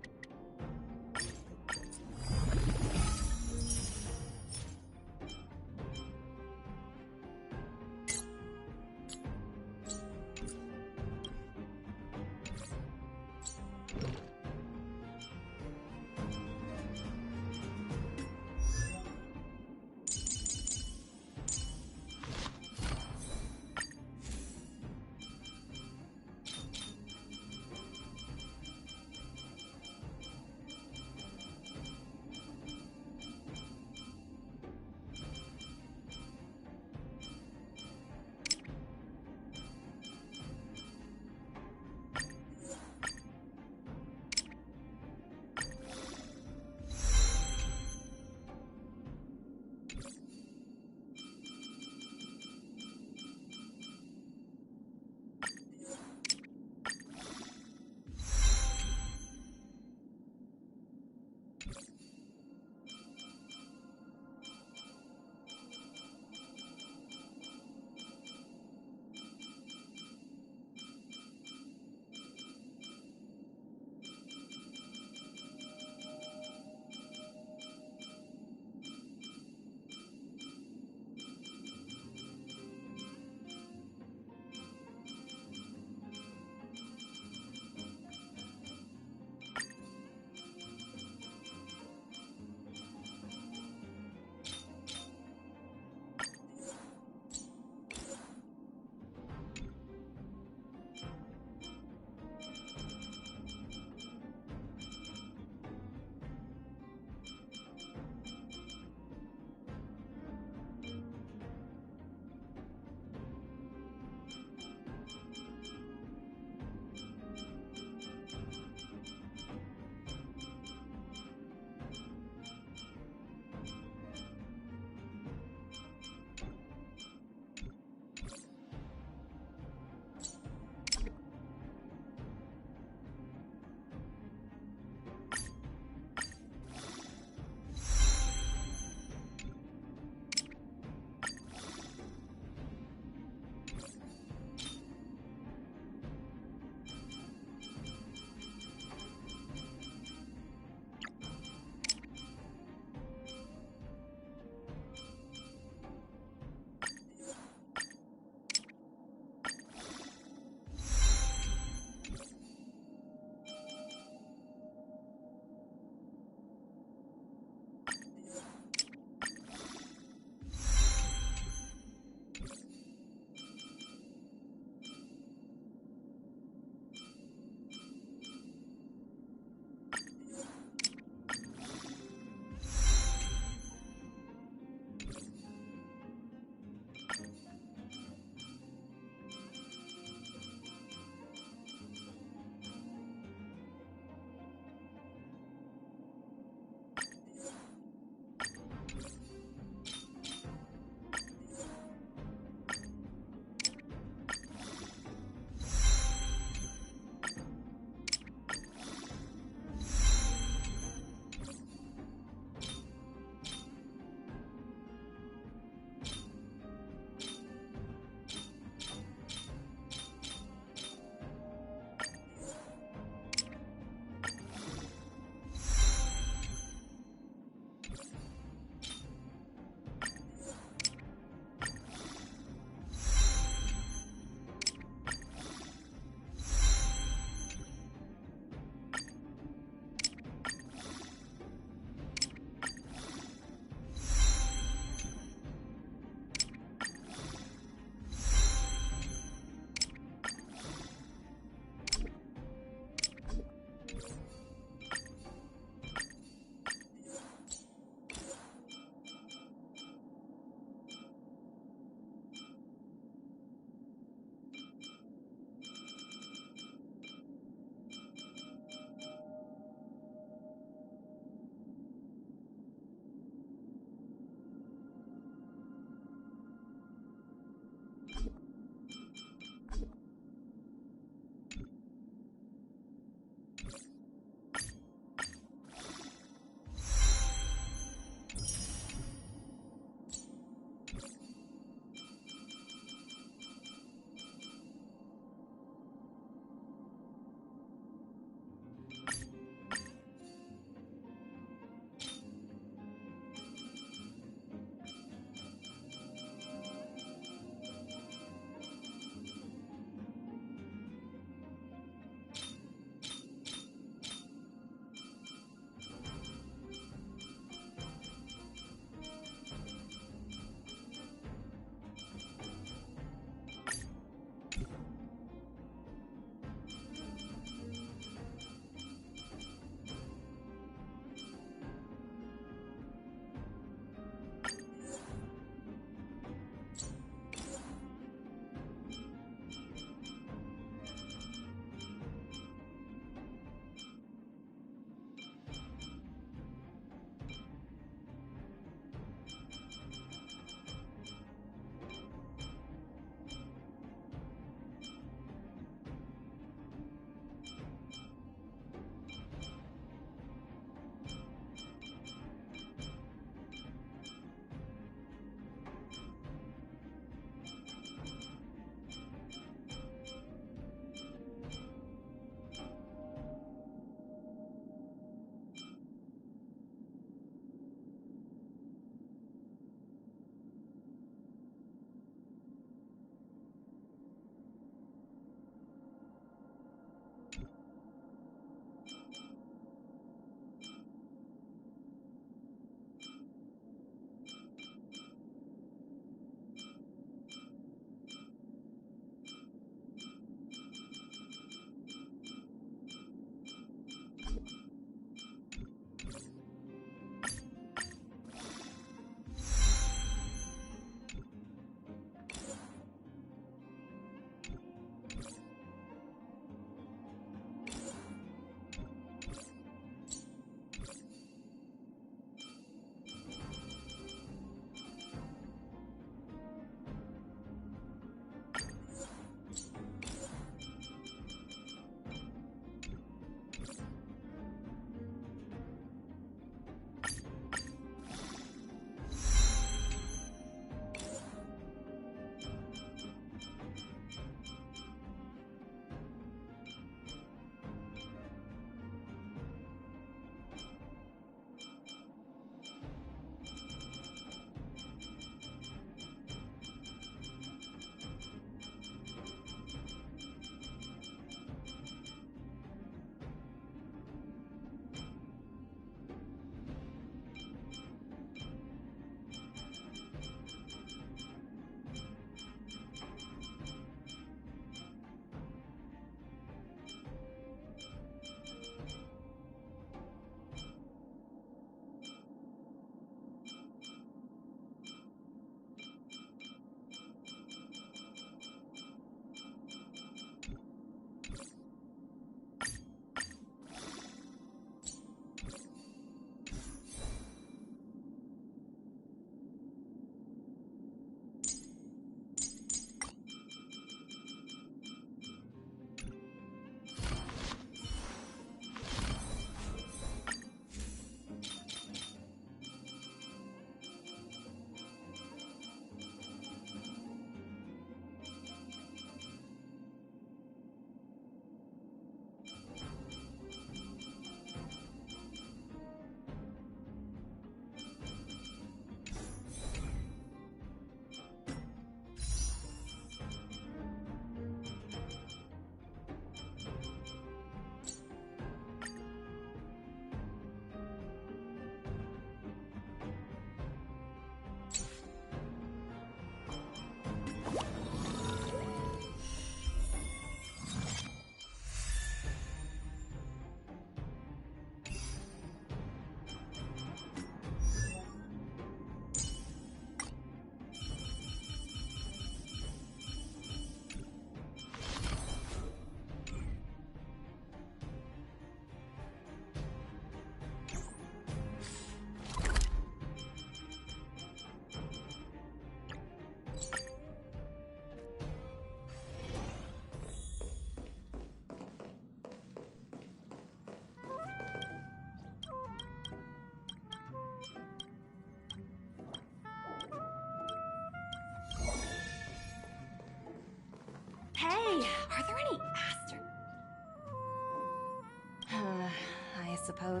suppose.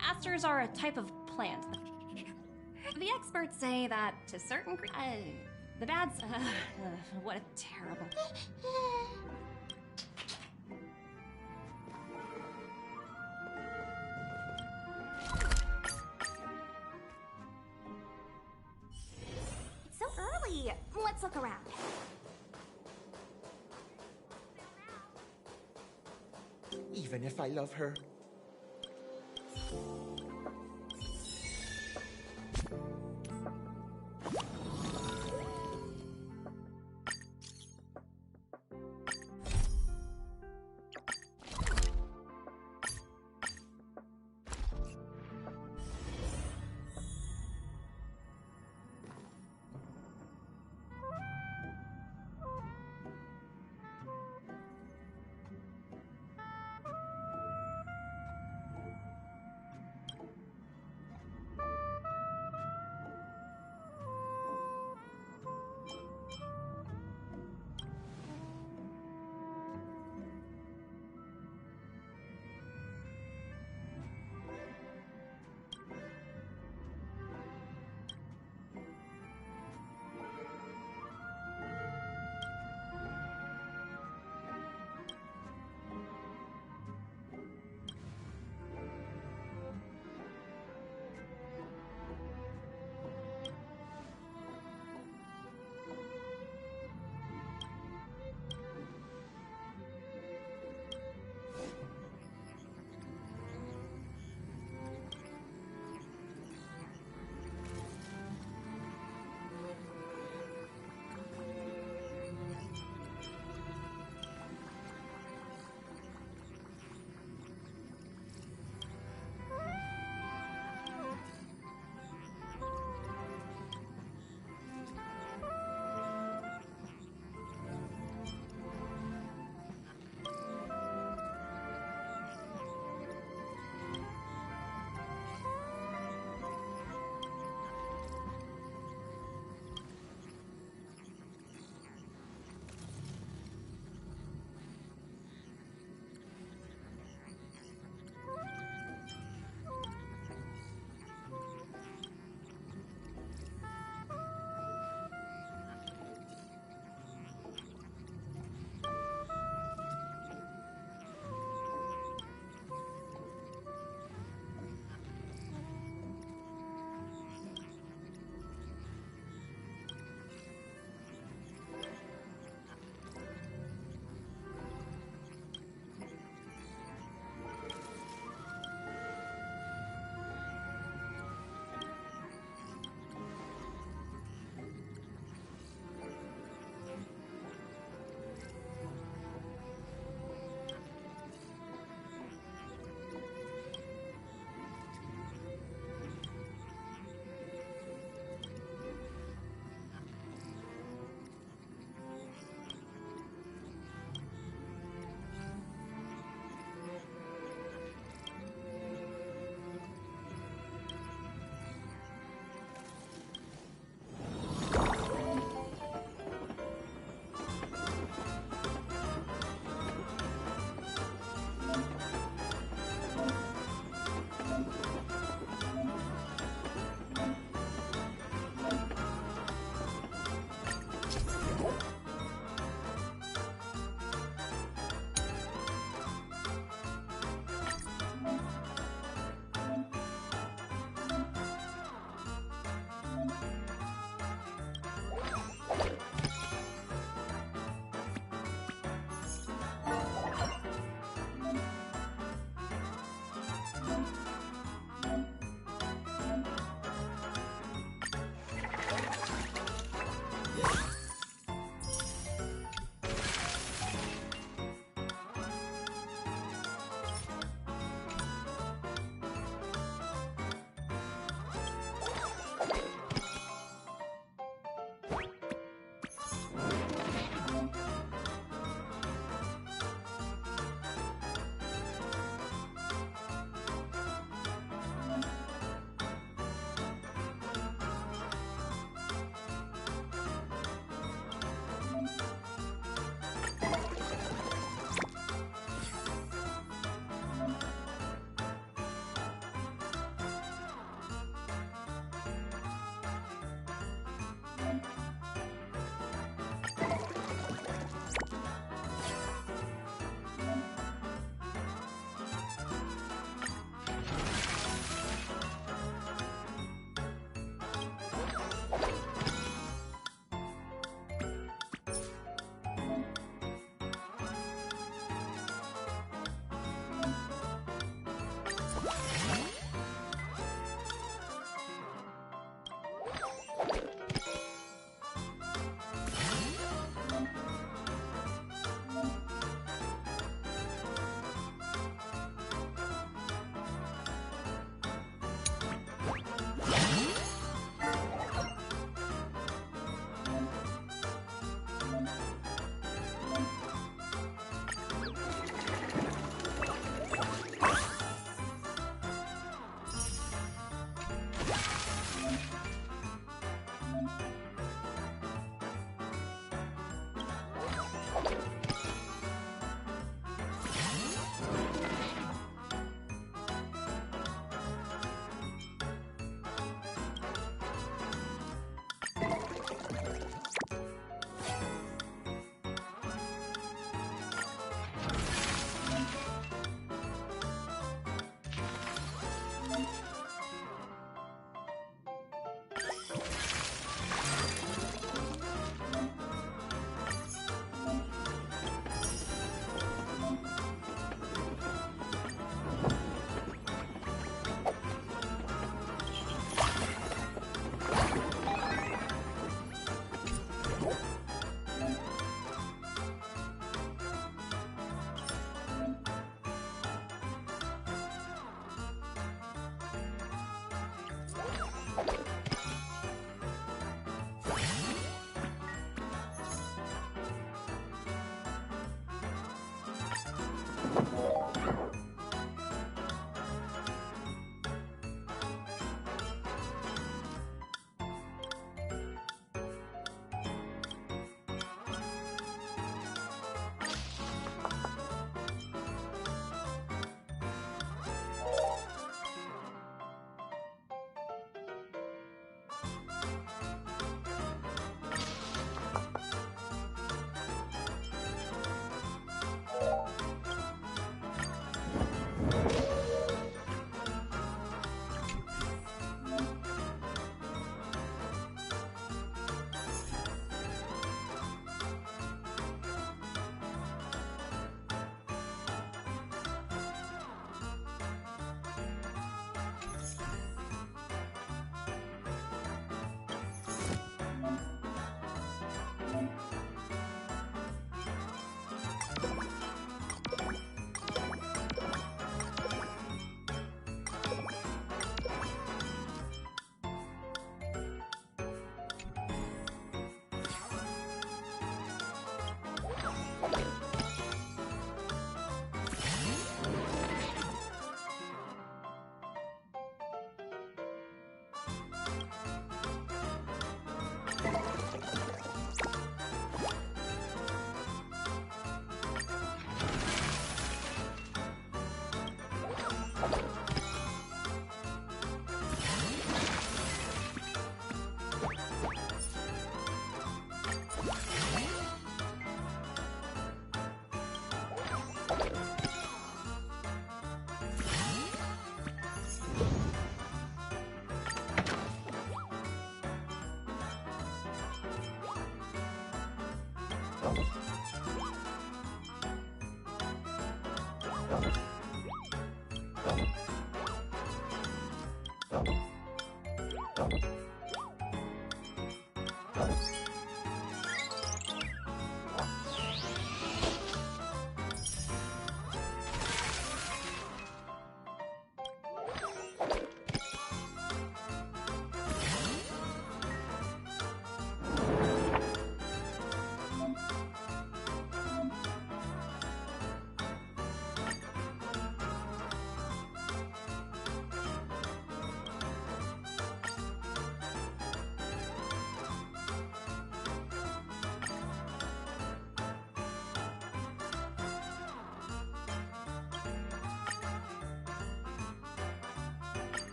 Asters are a type of plant. The experts say that to certain the bads. What a terrible. It's so early. Let's look around. Even if I love her.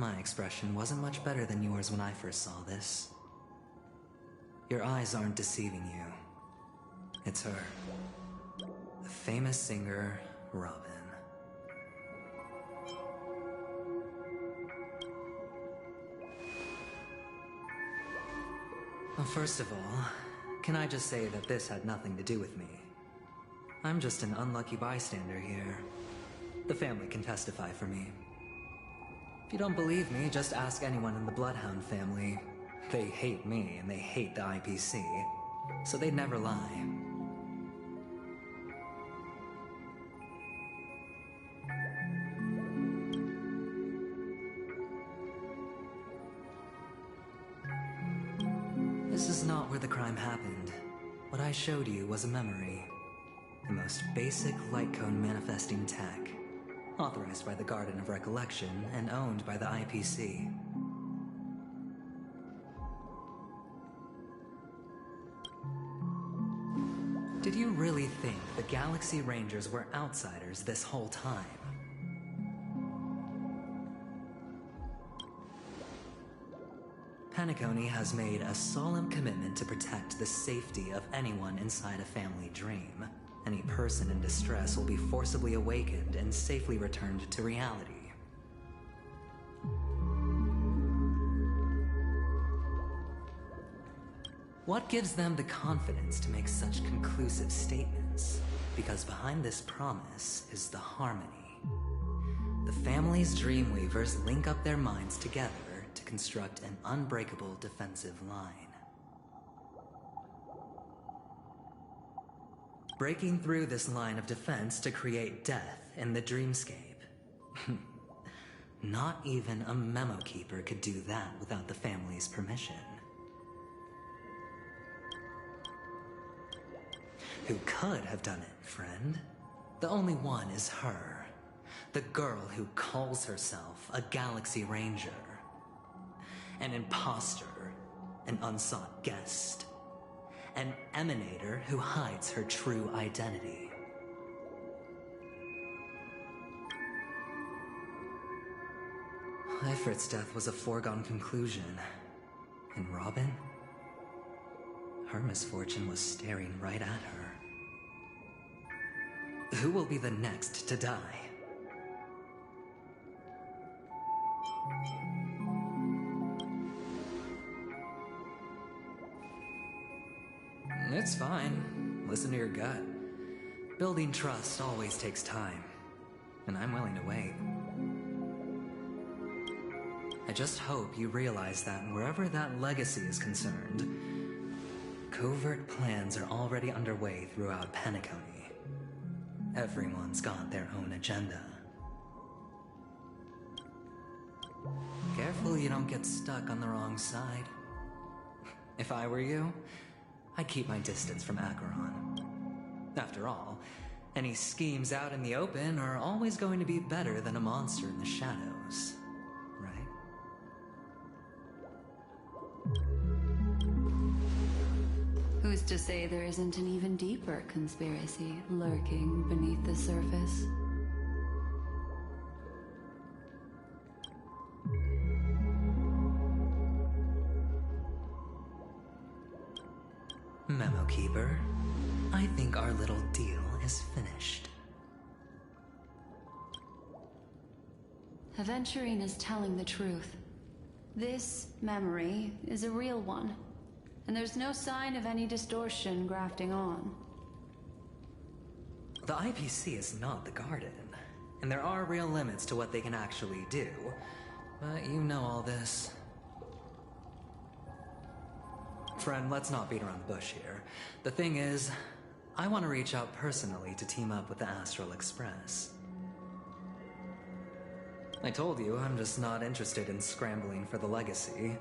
My expression wasn't much better than yours when I first saw this. Your eyes aren't deceiving you. It's her. The famous singer, Robin. Well, first of all, can I just say that this had nothing to do with me? I'm just an unlucky bystander here. The family can testify for me. If you don't believe me, just ask anyone in the Bloodhound family. They hate me and they hate the IPC, so they'd never lie. This is not where the crime happened. What I showed you was a memory. The most basic light cone manifesting tech, authorized by the Garden of Recollection and owned by the IPC. Did you really think the Galaxy Rangers were outsiders this whole time? Penacony has made a solemn commitment to protect the safety of anyone inside a family dream. Any person in distress will be forcibly awakened and safely returned to reality. What gives them the confidence to make such conclusive statements? Because behind this promise is the harmony. The family's Dreamweavers link up their minds together to construct an unbreakable defensive line. Breaking through this line of defense to create death in the dreamscape. Not even a memo keeper could do that without the family's permission. Who could have done it, friend? The only one is her. The girl who calls herself a Galaxy Ranger. An imposter, an unsought guest. An emanator who hides her true identity. Ifrit's death was a foregone conclusion. And Robin? Her misfortune was staring right at her. Who will be the next to die? It's fine. Listen to your gut. Building trust always takes time, and I'm willing to wait. I just hope you realize that wherever that legacy is concerned, covert plans are already underway throughout Penacony. Everyone's got their own agenda. Careful you don't get stuck on the wrong side. If I were you, I'd keep my distance from Acheron. After all, any schemes out in the open are always going to be better than a monster in the shadows, right? Who's to say there isn't an even deeper conspiracy lurking beneath the surface? Memo Keeper, I think our little deal is finished. Aventurine is telling the truth. This memory is a real one, and there's no sign of any distortion grafting on. The IPC is not the Garden, and there are real limits to what they can actually do, but you know all this. Friend, let's not beat around the bush here. The thing is, I want to reach out personally to team up with the Astral Express. I told you I'm just not interested in scrambling for the legacy.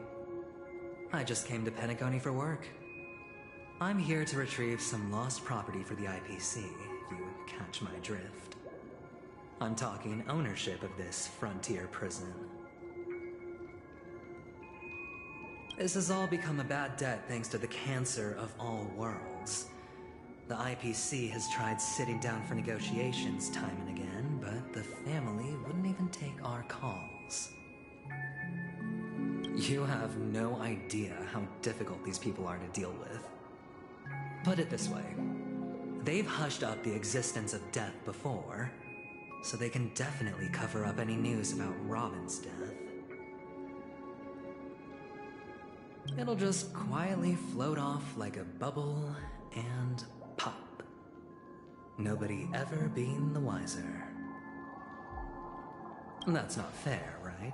I just came to Penacony for work. I'm here to retrieve some lost property for the IPC, if you catch my drift. I'm talking ownership of this frontier prison. This has all become a bad debt thanks to the cancer of all worlds. The IPC has tried sitting down for negotiations time and again, but the family wouldn't even take our calls. You have no idea how difficult these people are to deal with. Put it this way. They've hushed up the existence of death before, so they can definitely cover up any news about Robin's death. It'll just quietly float off like a bubble and pop. Nobody ever being the wiser. That's not fair, right?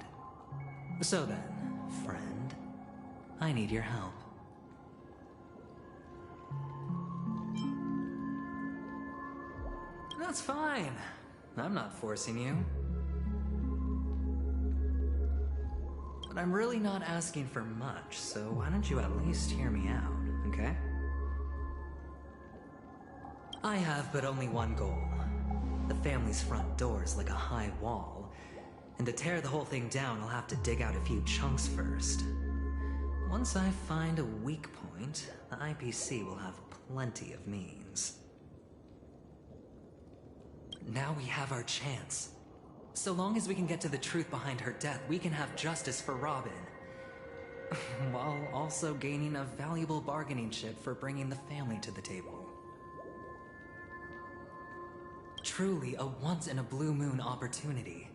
So then, friend, I need your help. That's fine. I'm not forcing you. But I'm really not asking for much, so why don't you at least hear me out, okay? I have but only one goal. The family's front door is like a high wall, and to tear the whole thing down, I'll have to dig out a few chunks first. Once I find a weak point, the IPC will have plenty of means. Now we have our chance. So long as we can get to the truth behind her death, we can have justice for Robin. While also gaining a valuable bargaining chip for bringing the family to the table. Truly a once-in-a-blue-moon opportunity.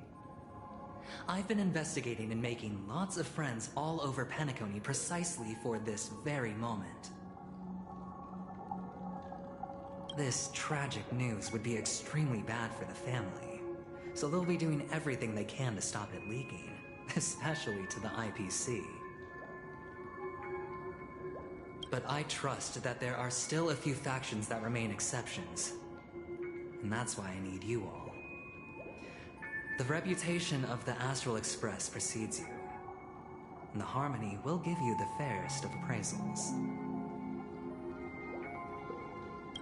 I've been investigating and making lots of friends all over Penacony precisely for this very moment. This tragic news would be extremely bad for the family, so they'll be doing everything they can to stop it leaking, especially to the IPC. But I trust that there are still a few factions that remain exceptions, and that's why I need you all. The reputation of the Astral Express precedes you, and the Harmony will give you the fairest of appraisals.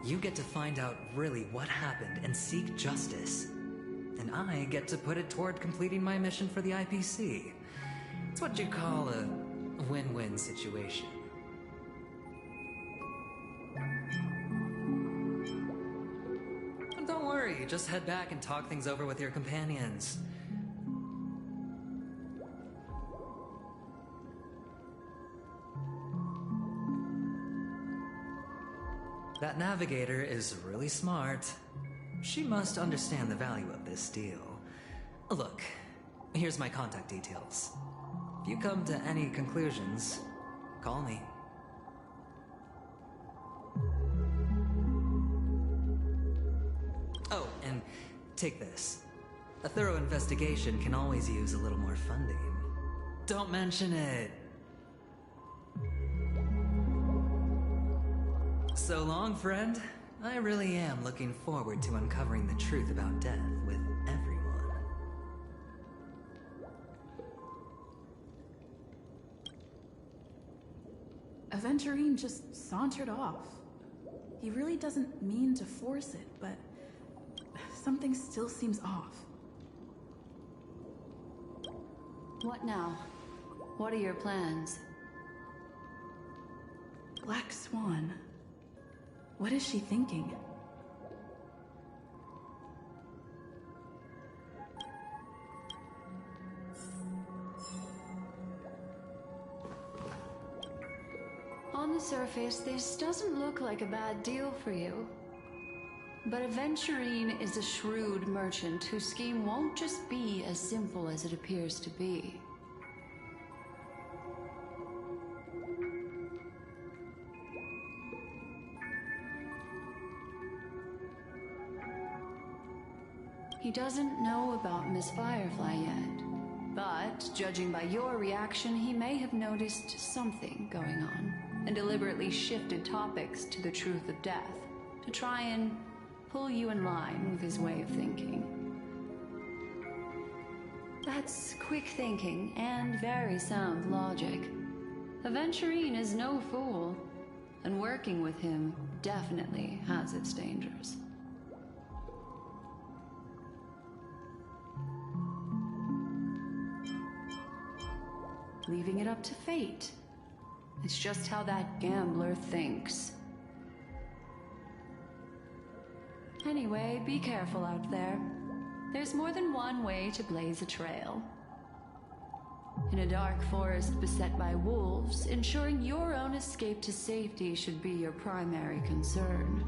You get to find out really what happened and seek justice, and I get to put it toward completing my mission for the IPC. It's what you call a win-win situation. Don't worry, just head back and talk things over with your companions. That navigator is really smart. She must understand the value of this deal. Look, here's my contact details. If you come to any conclusions, call me. Oh, and take this. A thorough investigation can always use a little more funding. Don't mention it. So long, friend. I really am looking forward to uncovering the truth about death with everyone. Aventurine just sauntered off. He really doesn't mean to force it, but something still seems off. What now? What are your plans? Black Swan. What is she thinking? On the surface, this doesn't look like a bad deal for you. But Aventurine is a shrewd merchant whose scheme won't just be as simple as it appears to be. He doesn't know about Miss Firefly yet, but judging by your reaction, he may have noticed something going on and deliberately shifted topics to the truth of death to try and pull you in line with his way of thinking. That's quick thinking and very sound logic. Aventurine is no fool, and working with him definitely has its dangers. Leaving it up to fate. It's just how that gambler thinks. Anyway, be careful out there. There's more than one way to blaze a trail. In a dark forest beset by wolves, ensuring your own escape to safety should be your primary concern.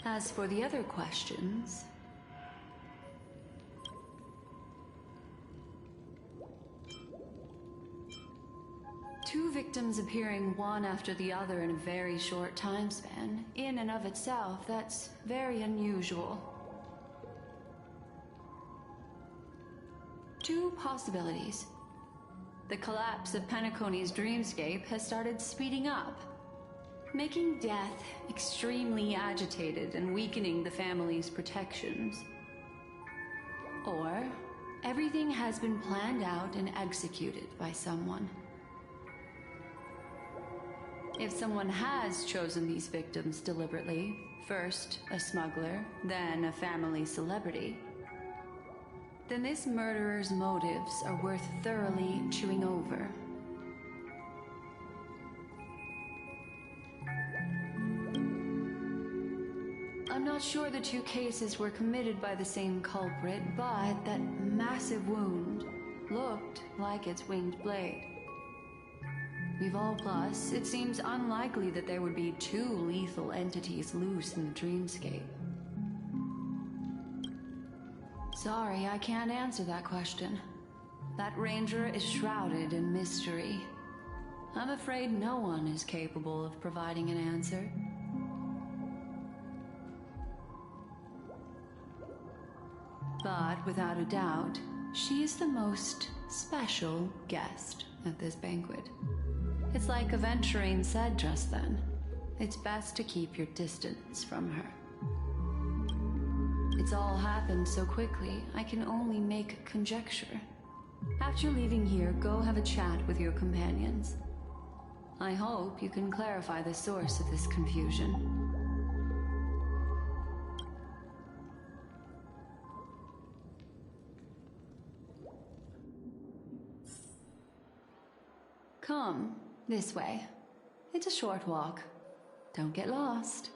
As for the other questions, two victims appearing one after the other in a very short time span, in and of itself, that's very unusual. Two possibilities. The collapse of Penacony's dreamscape has started speeding up, making death extremely agitated and weakening the family's protections. Or everything has been planned out and executed by someone. If someone has chosen these victims deliberately, first a smuggler, then a family celebrity, then this murderer's motives are worth thoroughly chewing over. I'm not sure the two cases were committed by the same culprit, but that massive wound looked like its winged blade. We've plus, it seems unlikely that there would be two lethal entities loose in the dreamscape. Sorry, I can't answer that question. That ranger is shrouded in mystery. I'm afraid no one is capable of providing an answer. But without a doubt, she is the most special guest at this banquet. It's like Aventurine said just then. It's best to keep your distance from her. It's all happened so quickly, I can only make conjecture. After leaving here, go have a chat with your companions. I hope you can clarify the source of this confusion. Come, this way. It's a short walk. Don't get lost.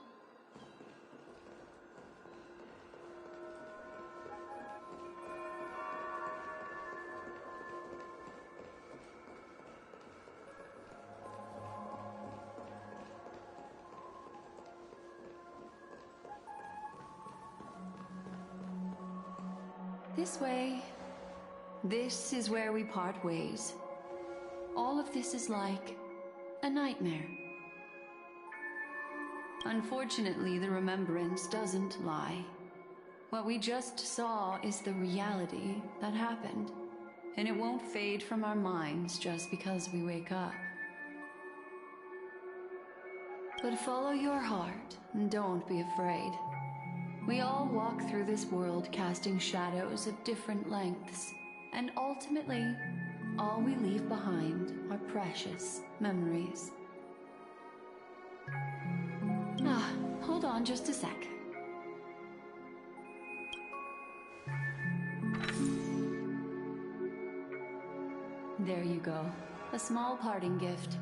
This way. This is where we part ways. All of this is like a nightmare. Unfortunately, the remembrance doesn't lie. What we just saw is the reality that happened, and it won't fade from our minds just because we wake up. But follow your heart and don't be afraid. We all walk through this world casting shadows of different lengths, and ultimately, all we leave behind are precious memories. Hold on just a sec. There you go. A small parting gift.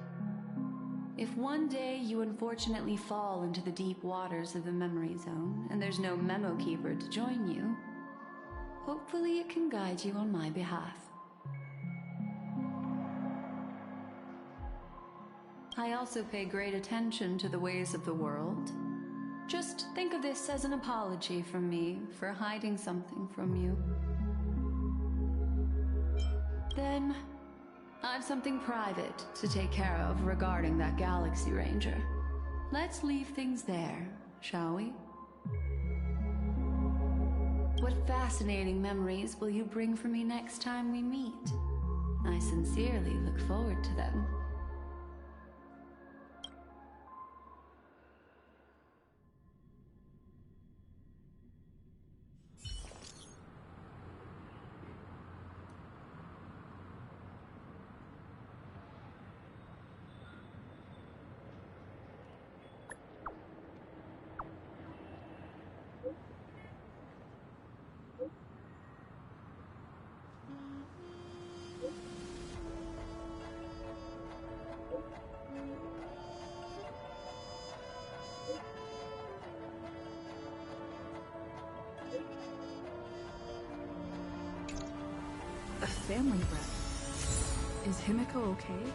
If one day you unfortunately fall into the deep waters of the memory zone and there's no memo keeper to join you, hopefully it can guide you on my behalf. I also pay great attention to the ways of the world. Just think of this as an apology from me for hiding something from you. Then, I've something private to take care of regarding that Galaxy Ranger. Let's leave things there, shall we? What fascinating memories will you bring for me next time we meet? I sincerely look forward to them. A family bread. Is Himiko okay?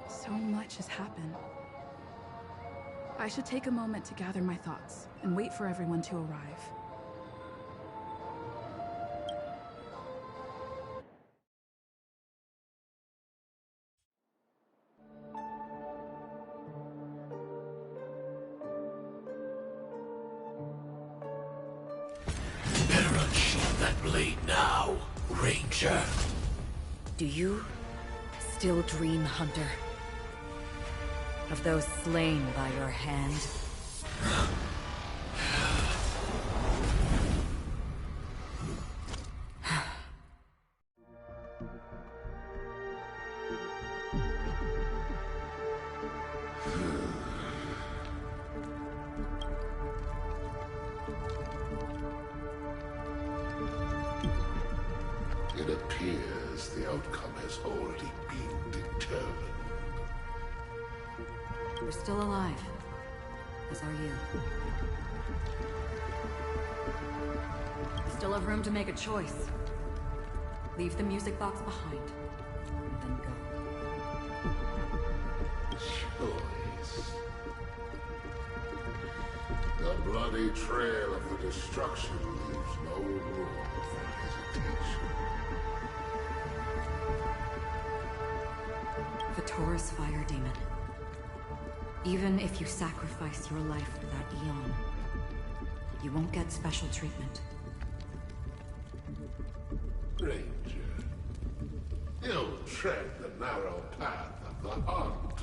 So much has happened. I should take a moment to gather my thoughts and wait for everyone to arrive. Better unsheath that blade now, Ranger. Do you still dream, Hunter? Of those slain by your hand? It appears the outcome has already been determined. We're still alive, as are you. We still have room to make a choice. Leave the music box behind, and then go. Choice. The bloody trail of the destruction leaves no room for hesitation. The Taurus Fire Demon. Even if you sacrifice your life for that Eon, you won't get special treatment. Ranger, you'll tread the narrow path of the hunt.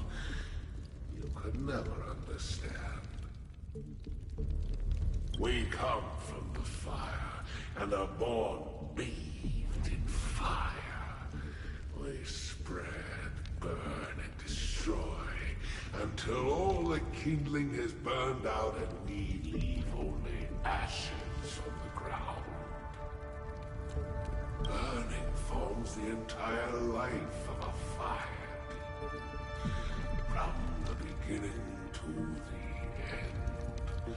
You could never understand. We come from the fire and are born bathed in fire. We spread, burn, and destroy until all the kindling has burned out and we leave only ashes on the ground. Burning forms the entire life of a fire demon, from the beginning to the end.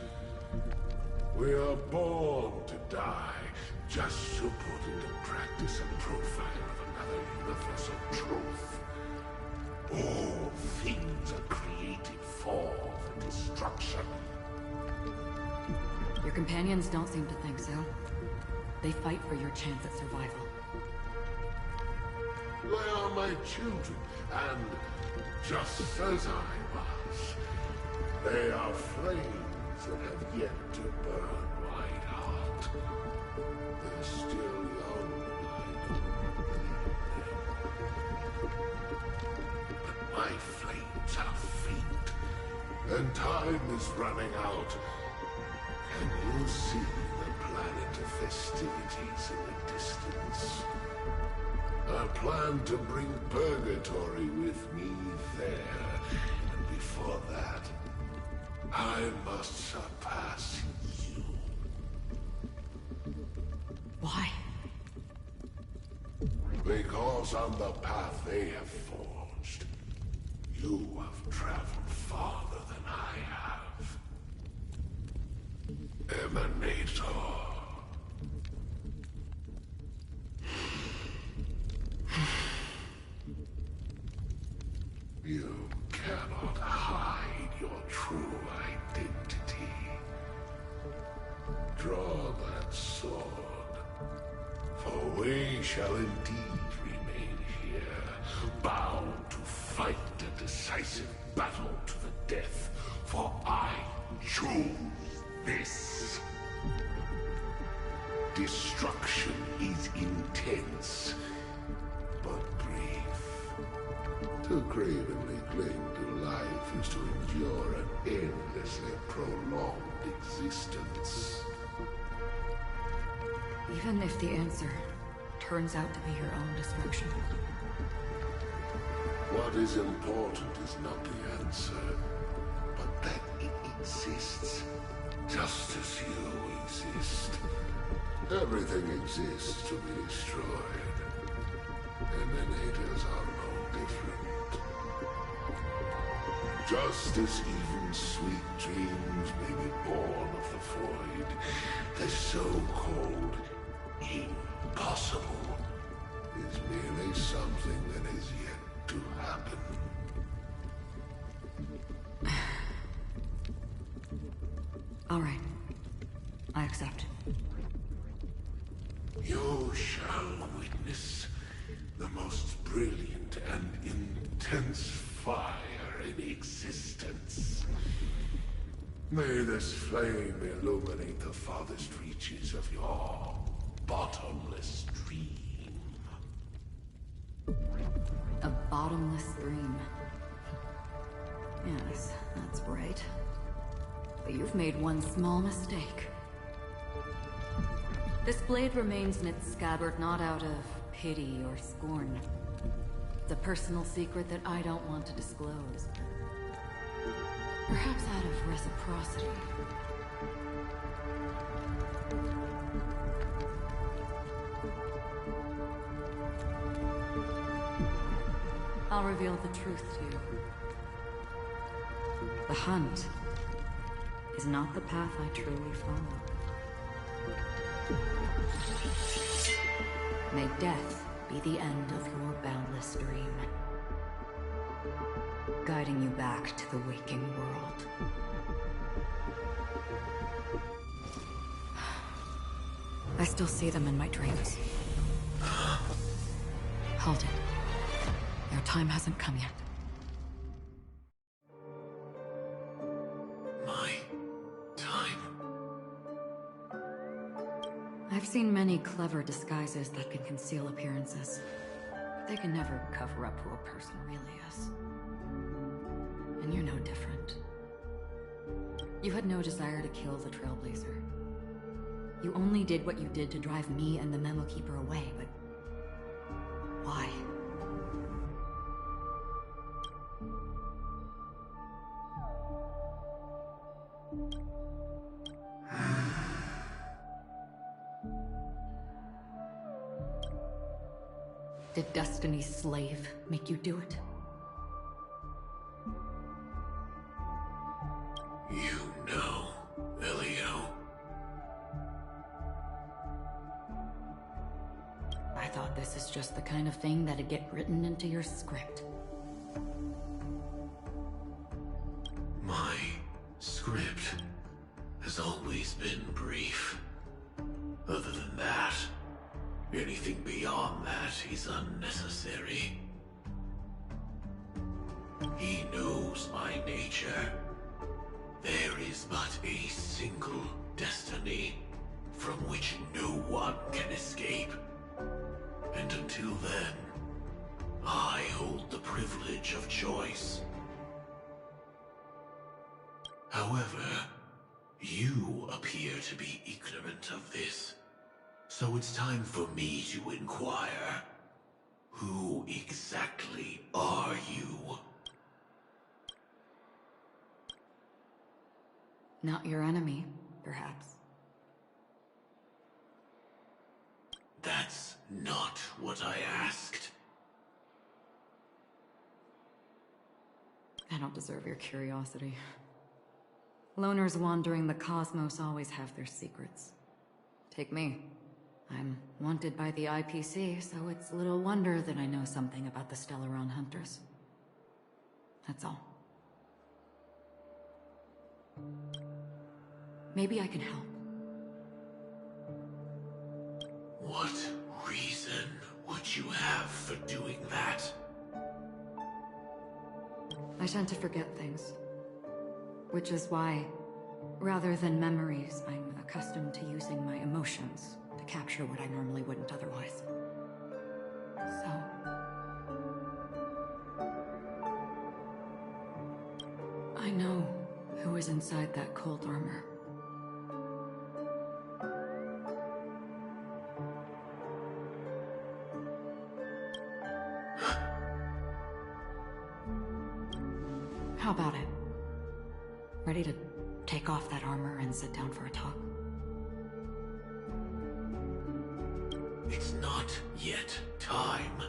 We are born to die just to put into practice a profile of another universal truth. All things are created for the destruction. Your companions don't seem to think so. They fight for your chance at survival. They are my children, and just as I was, they are flames that have yet to burn white hot. They're still young, I don't believe them. But my flames are faint, and time is running out. Can you see the planet of festivities in the distance? I plan to bring purgatory with me there, and before that, I must surpass you. Why? Because on the path they have forged, you have traveled farther than I have. Emanator. You cannot hide your true identity. Draw that sword, for we shall indeed remain here, bound to fight a decisive battle to the death, for I choose this. Destruction is intense, but brief. To cravenly cling to life is to endure an endlessly prolonged existence. Even if the answer turns out to be your own destruction. What is important is not the answer, but that it exists, just as you exist. Everything exists to be destroyed. Emanators are no different. Just as even sweet dreams may be born of the void, the so-called impossible is merely something that is yet to happen. All right. I accept. You shall witness the most brilliant and intense fire in existence. May this flame illuminate the farthest reaches of your bottomless dream. A bottomless dream. Yes, that's right. But you've made one small mistake. This blade remains in its scabbard not out of pity or scorn. It's a personal secret that I don't want to disclose. Perhaps out of reciprocity. I'll reveal the truth to you. The hunt is not the path I truly follow. May death be the end of your boundless dream, guiding you back to the waking world. I still see them in my dreams. Hold it. Your time hasn't come yet. My time? I've seen many clever disguises that can conceal appearances, but they can never cover up who a person really is. And you're no different. You had no desire to kill the Trailblazer. You only did what you did to drive me and the Memo Keeper away, but why? Did Destiny's slave make you do it? You know, Elio. I thought this is just the kind of thing that'd get written into your script. My script has always been brief. Other than that, anything beyond that is unnecessary. He knows my nature. There is but a single destiny from which no one can escape. And until then, I hold the privilege of choice. However, you appear to be ignorant of this. So it's time for me to inquire. Who exactly are you? Not your enemy, perhaps. That's not what I asked. I don't deserve your curiosity. Loners wandering the cosmos always have their secrets. Take me. I'm wanted by the IPC, so it's little wonder that I know something about the Stellaron Hunters. That's all. Maybe I can help. What reason would you have for doing that? I tend to forget things. Which is why, rather than memories, I'm accustomed to using my emotions to capture what I normally wouldn't otherwise. So, I know who was inside that cold armor. How about it? Ready to take off that armor and sit down for a talk? It's not yet time.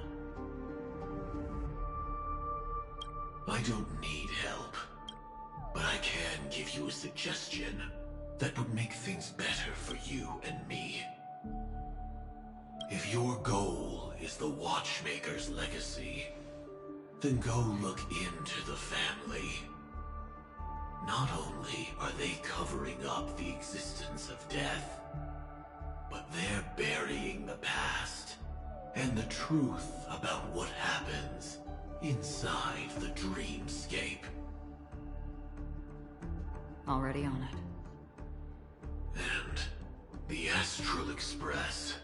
I don't need help, but I can give you a suggestion that would make things better for you and me. If your goal is the Watchmaker's legacy, then go look into the family. Not only are they covering up the existence of death, but they're burying the past and the truth about what happens inside the dreamscape. Already on it. And the Astral Express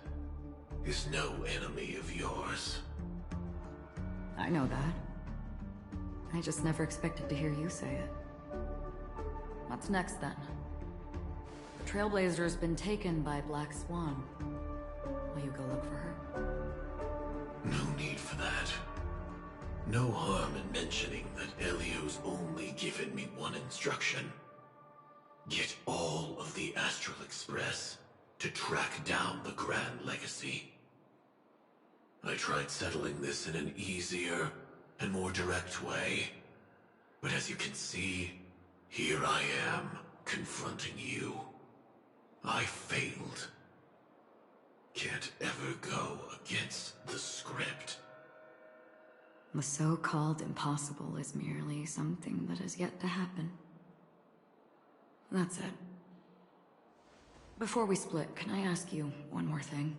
is no enemy of yours. I know that. I just never expected to hear you say it. What's next then? The Trailblazer's been taken by Black Swan. Will you go look for her? No need for that. No harm in mentioning that Elio's only given me one instruction. Get all of the Astral Express to track down the Grand Legacy. I tried settling this in an easier and more direct way, but as you can see, here I am, confronting you. I failed. Can't ever go against the script. The so-called impossible is merely something that has yet to happen. That's it. Before we split, can I ask you one more thing?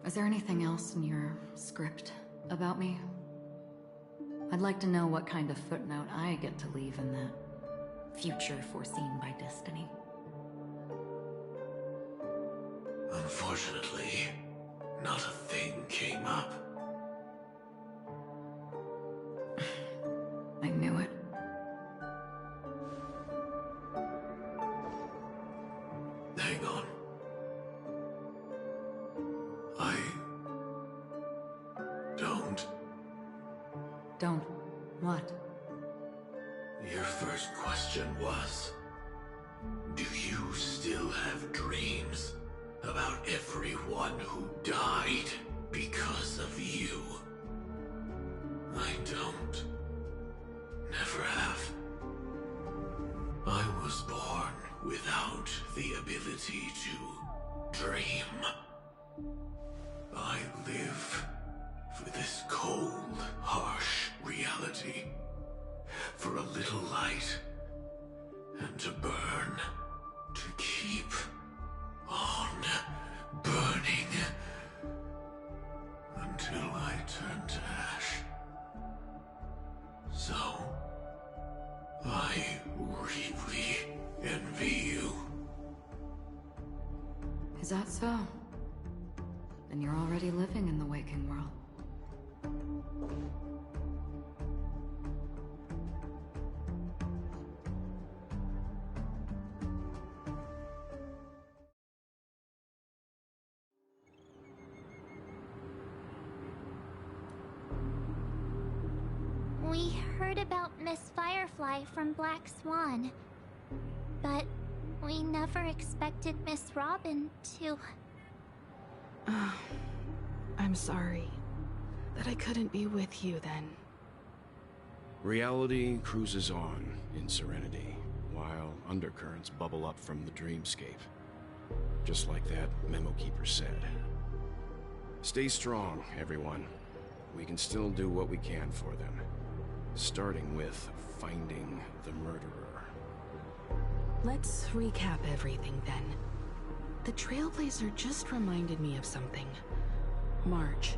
Is there anything else in your script about me? I'd like to know what kind of footnote I get to leave in that future foreseen by destiny. Unfortunately, not a thing came up. I knew it. Hang on. Don't what? Your first question was, do you still have dreams about everyone who died because of you? I don't. Never have. I was born without the ability to dream. I live for this cold, harsh reality. For a little light, and to burn, to keep on burning, until I turn to ash. So, I really envy you. Is that so? Then you're already living in the waking world. We heard about Miss Firefly from Black Swan, but we never expected Miss Robin to... I'm sorry that I couldn't be with you then. Reality cruises on in serenity, while undercurrents bubble up from the dreamscape. Just like that memo keeper said. Stay strong, everyone. We can still do what we can for them. Starting with finding the murderer. Let's recap everything then. The Trailblazer just reminded me of something. March,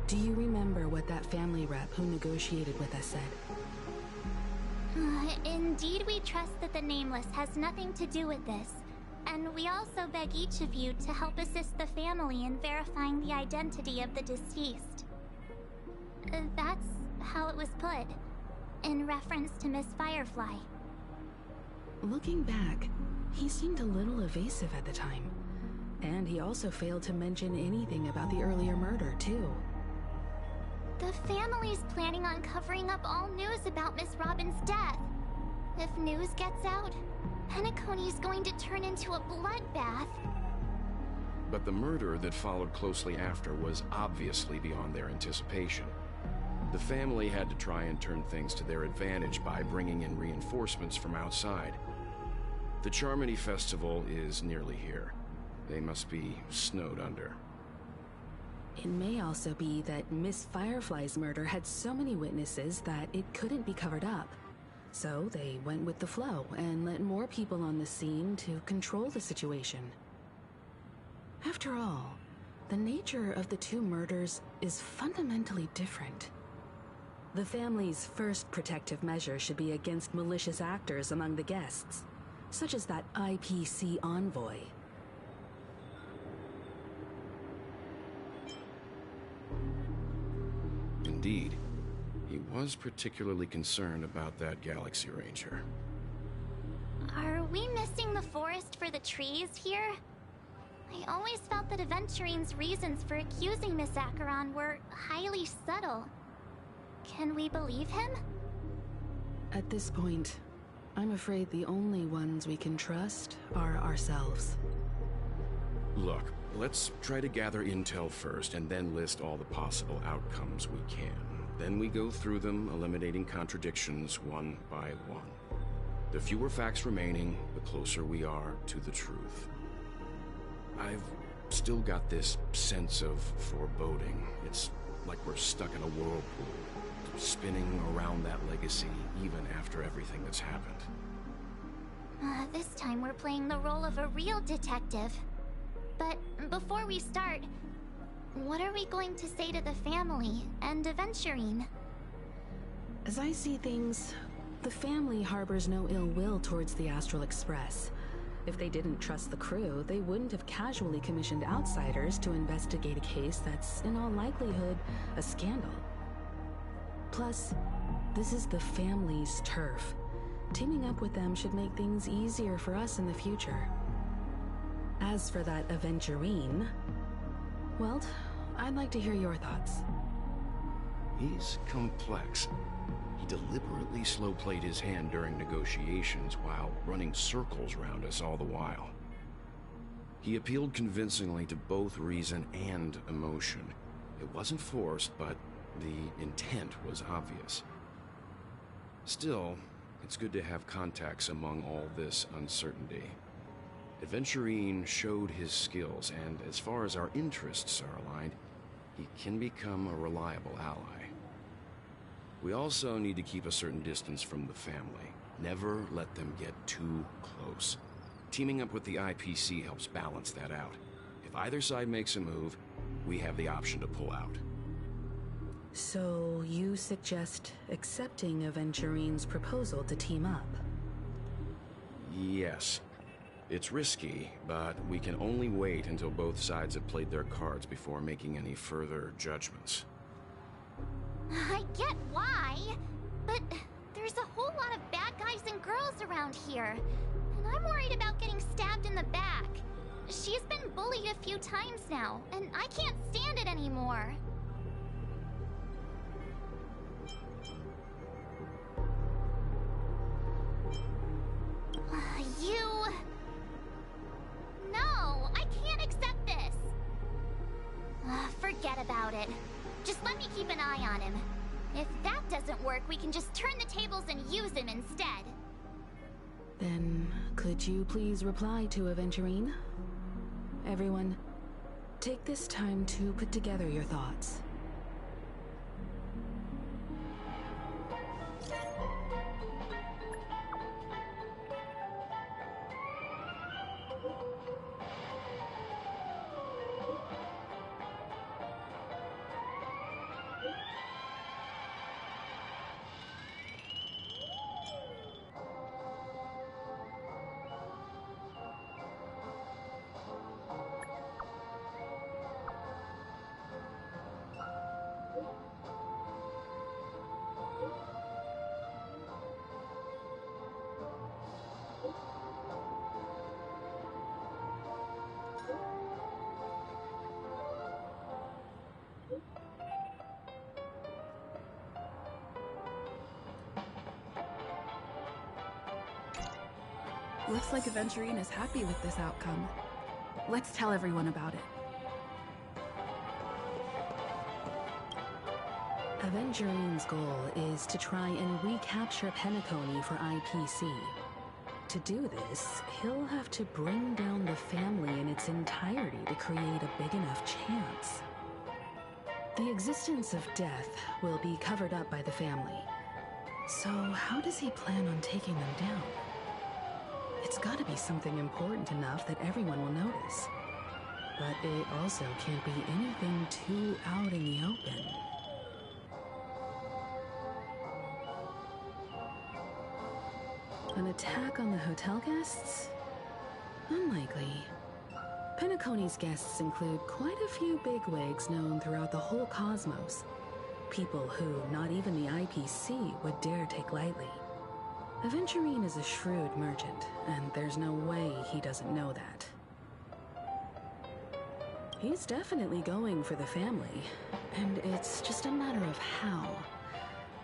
do you remember what that family rep who negotiated with us said? Indeed, we trust that the Nameless has nothing to do with this. And we also beg each of you to help assist the family in verifying the identity of the deceased. That's how it was put. in reference to Miss Firefly. Looking back, he seemed a little evasive at the time. And he also failed to mention anything about the earlier murder, too. The family's planning on covering up all news about Miss Robin's death. If news gets out, Penacony's going to turn into a bloodbath. But the murder that followed closely after was obviously beyond their anticipation. The family had to try and turn things to their advantage by bringing in reinforcements from outside. The Charmony Festival is nearly here. They must be snowed under. It may also be that Miss Firefly's murder had so many witnesses that it couldn't be covered up. So they went with the flow and let more people on the scene to control the situation. After all, the nature of the two murders is fundamentally different. The family's first protective measure should be against malicious actors among the guests, such as that IPC envoy. Indeed. He was particularly concerned about that Galaxy Ranger. Are we missing the forest for the trees here? I always felt that Aventurine's reasons for accusing Miss Acheron were highly subtle. Can we believe him? At this point, I'm afraid the only ones we can trust are ourselves. Look, let's try to gather intel first and then list all the possible outcomes we can. Then we go through them, eliminating contradictions one by one. The fewer facts remaining, the closer we are to the truth. I've still got this sense of foreboding. It's like we're stuck in a whirlpool, spinning around that legacy even after everything that's happened. This time we're playing the role of a real detective. But before we start, what are we going to say to the family and Aventurine? As I see things, the family harbors no ill will towards the Astral Express. If they didn't trust the crew, they wouldn't have casually commissioned outsiders to investigate a case that's, in all likelihood, a scandal. Plus, this is the family's turf. Teaming up with them should make things easier for us in the future. As for that Aventurine, well, I'd like to hear your thoughts. He's complex. He deliberately slow-played his hand during negotiations while running circles around us all the while. He appealed convincingly to both reason and emotion. It wasn't forced, but the intent was obvious. Still, it's good to have contacts among all this uncertainty. Aventurine showed his skills, and as far as our interests are aligned, he can become a reliable ally. We also need to keep a certain distance from the family. Never let them get too close. Teaming up with the IPC helps balance that out. If either side makes a move, we have the option to pull out. So you suggest accepting Aventurine's proposal to team up? Yes. It's risky, but we can only wait until both sides have played their cards before making any further judgments. I get why, but there's a whole lot of bad guys and girls around here, and I'm worried about getting stabbed in the back. She's been bullied a few times now, and I can't stand it anymore. No, I can't accept this. Forget about it. Just let me keep an eye on him. If that doesn't work, we can just turn the tables and use him instead. Then, could you please reply to Aventurine? Everyone, take this time to put together your thoughts. Looks like Aventurine is happy with this outcome. Let's tell everyone about it. Aventurine's goal is to try and recapture Penacony for IPC. To do this, he'll have to bring down the family in its entirety to create a big enough chance. The existence of death will be covered up by the family. So how does he plan on taking them down? It's gotta be something important enough that everyone will notice. But it also can't be anything too out in the open. An attack on the hotel guests? Unlikely. Penacony's guests include quite a few bigwigs known throughout the whole cosmos. People who not even the IPC would dare take lightly. Aventurine is a shrewd merchant, and there's no way he doesn't know that. He's definitely going for the family, and it's just a matter of how.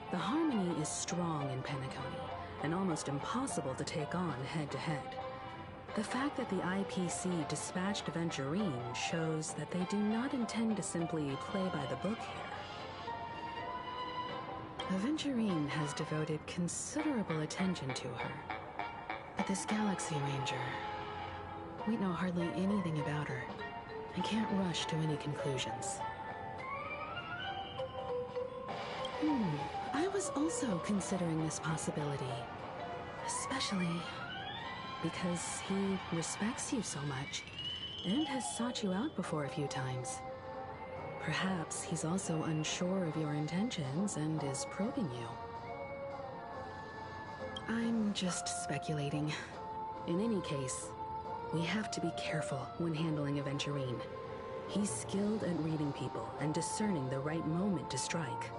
The harmony is strong in Penacony, and almost impossible to take on head-to-head. The fact that the IPC dispatched Aventurine shows that they do not intend to simply play by the book here. Aventurine has devoted considerable attention to her. But this Galaxy Ranger, we know hardly anything about her and can't rush to any conclusions. I was also considering this possibility, especially because he respects you so much and has sought you out before a few times. Perhaps he's also unsure of your intentions and is probing you. I'm just speculating. In any case, we have to be careful when handling Aventurine. He's skilled at reading people and discerning the right moment to strike.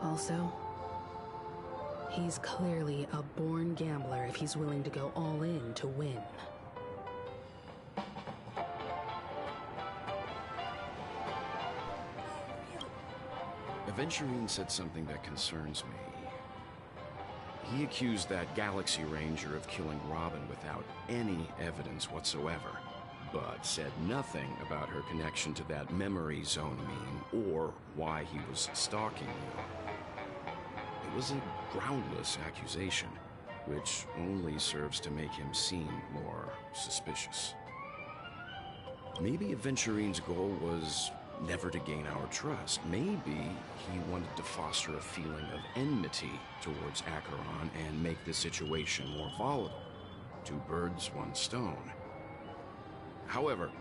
Also, he's clearly a born gambler if he's willing to go all in to win. Aventurine said something that concerns me. He accused that Galaxy Ranger of killing Robin without any evidence whatsoever, but said nothing about her connection to that memory zone meme or why he was stalking you. It was a groundless accusation, which only serves to make him seem more suspicious. Maybe Aventurine's goal was never to gain our trust. Maybe he wanted to foster a feeling of enmity towards Acheron and make the situation more volatile. Two birds, one stone. However,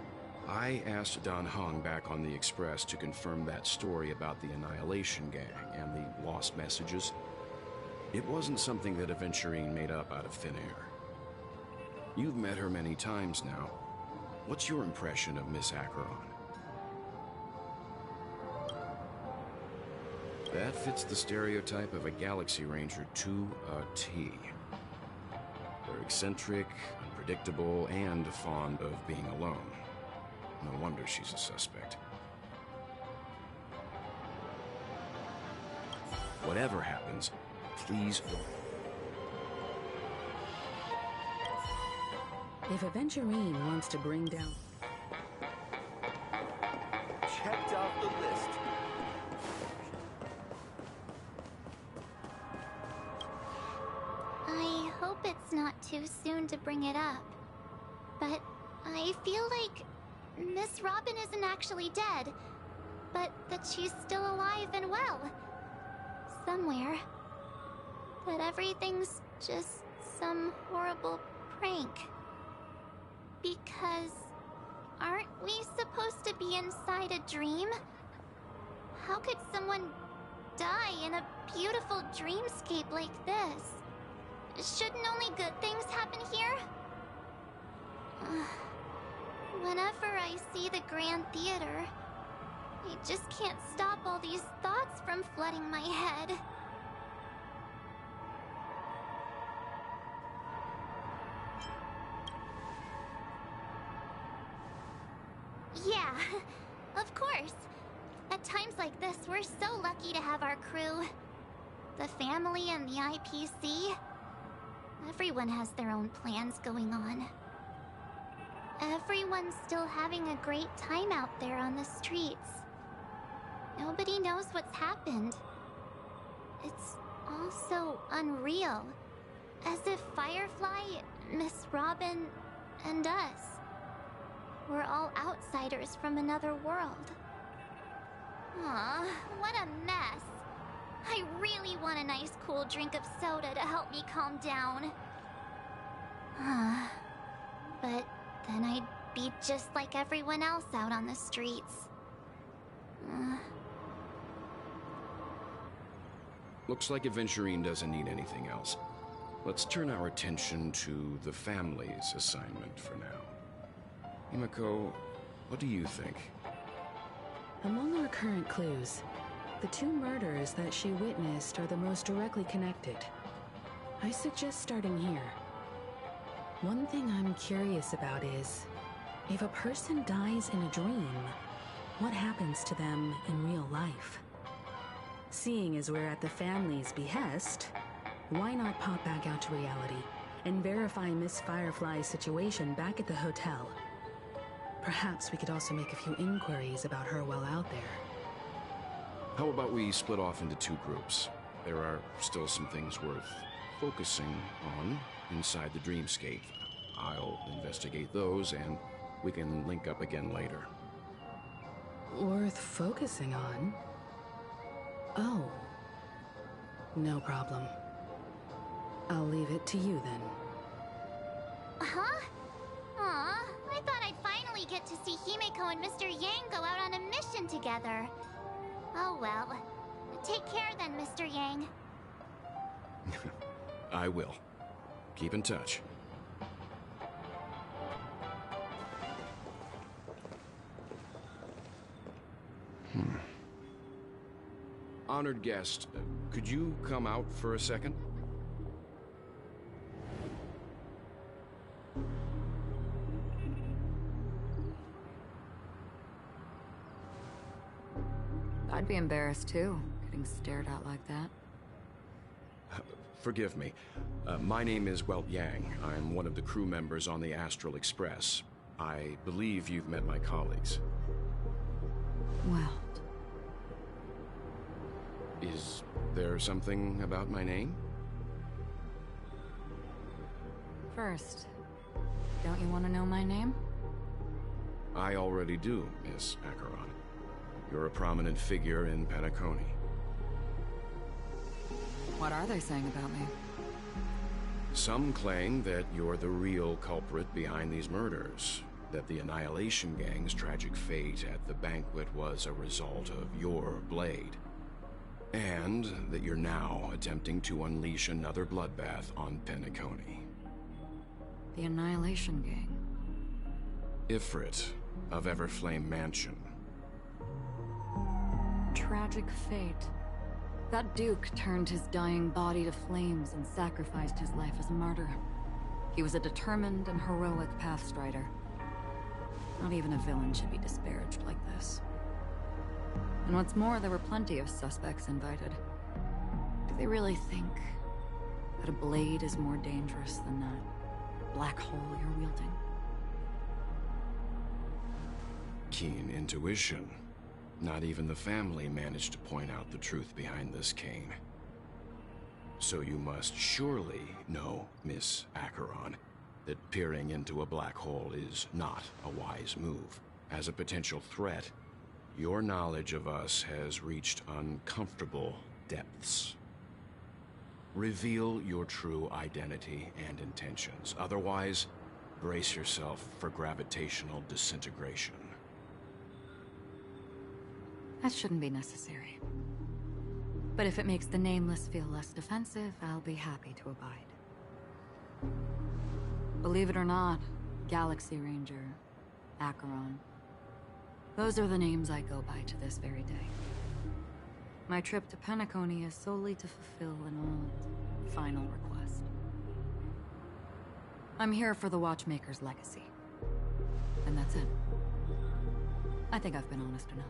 I asked Dan Heng back on the Express to confirm that story about the Annihilation Gang and the lost messages. It wasn't something that Aventurine made up out of thin air. You've met her many times now. What's your impression of Miss Acheron? That fits the stereotype of a Galaxy Ranger to a T. They're eccentric, unpredictable, and fond of being alone. No wonder she's a suspect. Whatever happens, please don't. If Aventurine wants to bring down... Checked off the list. I hope it's not too soon to bring it up. But I feel like Miss Robin isn't actually dead, but that she's still alive and well. Somewhere. That everything's just some horrible prank. Because aren't we supposed to be inside a dream? How could someone die in a beautiful dreamscape like this? Shouldn't only good things happen here? Whenever I see the Grand Theater, I just can't stop all these thoughts from flooding my head. Yeah, of course. At times like this, we're so lucky to have our crew. The family and the IPC. Everyone has their own plans going on. Everyone's still having a great time out there on the streets. Nobody knows what's happened. It's all so unreal. As if Firefly, Miss Robin, and us were all outsiders from another world. Aw, what a mess. I really want a nice cool drink of soda to help me calm down. But then I'd be just like everyone else out on the streets. Looks like Aventurine doesn't need anything else. Let's turn our attention to the family's assignment for now. Himiko, what do you think? Among our current clues, the two murders that she witnessed are the most directly connected. I suggest starting here. One thing I'm curious about is, if a person dies in a dream, what happens to them in real life? Seeing as we're at the family's behest, why not pop back out to reality and verify Miss Firefly's situation back at the hotel? Perhaps we could also make a few inquiries about her while out there. How about we split off into two groups? There are still some things worth focusing on inside the dreamscape. I'll investigate those and we can link up again later. Worth focusing on? Oh. No problem. I'll leave it to you then. Huh? Aw, I thought I'd finally get to see Himiko and Mr. Yang go out on a mission together. Oh well. Take care then, Mr. Yang. I will. Keep in touch. Honored guest, could you come out for a second? I'd be embarrassed too, getting stared at like that. Forgive me. My name is Welt Yang. I'm one of the crew members on the Astral Express. I believe you've met my colleagues. Well. Is there something about my name? First, don't you want to know my name? I already do, Miss Acheron. You're a prominent figure in Penacony. What are they saying about me? Some claim that you're the real culprit behind these murders, that the Annihilation Gang's tragic fate at the banquet was a result of your blade, and that you're now attempting to unleash another bloodbath on Penacony. The Annihilation Gang? Ifrit of Everflame Mansion. Tragic fate. That Duke turned his dying body to flames and sacrificed his life as a martyr. He was a determined and heroic pathstrider. Not even a villain should be disparaged like this. And what's more, there were plenty of suspects invited. Do they really think that a blade is more dangerous than that black hole you're wielding? Keen intuition. Not even the family managed to point out the truth behind this cane. So you must surely know, Miss Acheron, that peering into a black hole is not a wise move. As a potential threat, your knowledge of us has reached uncomfortable depths. Reveal your true identity and intentions. Otherwise, brace yourself for gravitational disintegration. That shouldn't be necessary. But if it makes the Nameless feel less defensive, I'll be happy to abide. Believe it or not, Galaxy Ranger, Acheron, those are the names I go by to this very day. My trip to Penacony is solely to fulfill an old, final request. I'm here for the Watchmaker's legacy. And that's it. I think I've been honest enough.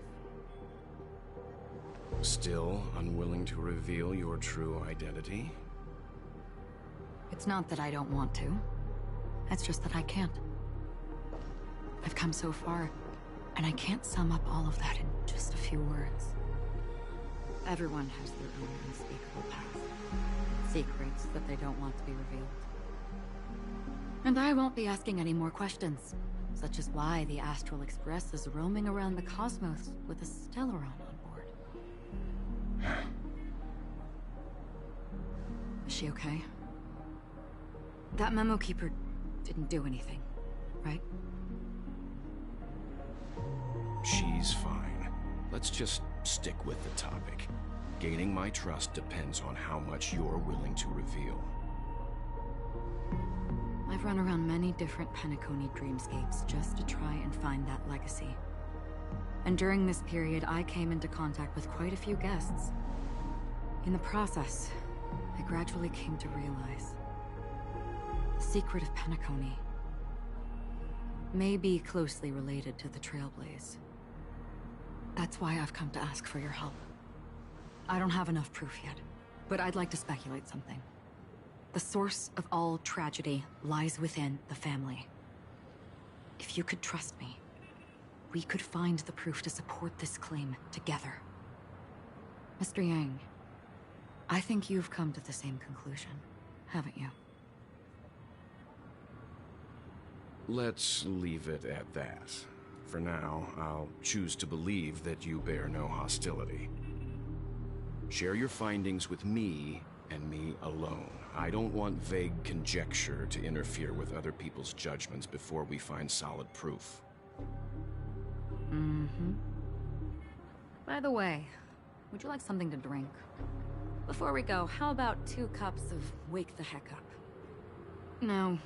Still unwilling to reveal your true identity? It's not that I don't want to. It's just that I can't. I've come so far, and I can't sum up all of that in just a few words. Everyone has their own unspeakable path. Secrets that they don't want to be revealed. And I won't be asking any more questions, such as why the Astral Express is roaming around the cosmos with a Stellaron on board. Is she okay? That memo keeper didn't do anything, right? She's fine. Let's just stick with the topic. Gaining my trust depends on how much you're willing to reveal. I've run around many different Penacony dreamscapes just to try and find that legacy. And during this period, I came into contact with quite a few guests. In the process, I gradually came to realize the secret of Penacony may be closely related to the Trailblaze. That's why I've come to ask for your help. I don't have enough proof yet, but I'd like to speculate something. The source of all tragedy lies within the family. If you could trust me, we could find the proof to support this claim together. Mr. Yang, I think you've come to the same conclusion, haven't you? Let's leave it at that. For now, I'll choose to believe that you bear no hostility. Share your findings with me and me alone. I don't want vague conjecture to interfere with other people's judgments before we find solid proof. Mm-hmm. By the way, would you like something to drink? Before we go, how about 2 cups of Wake the Heck Up? No,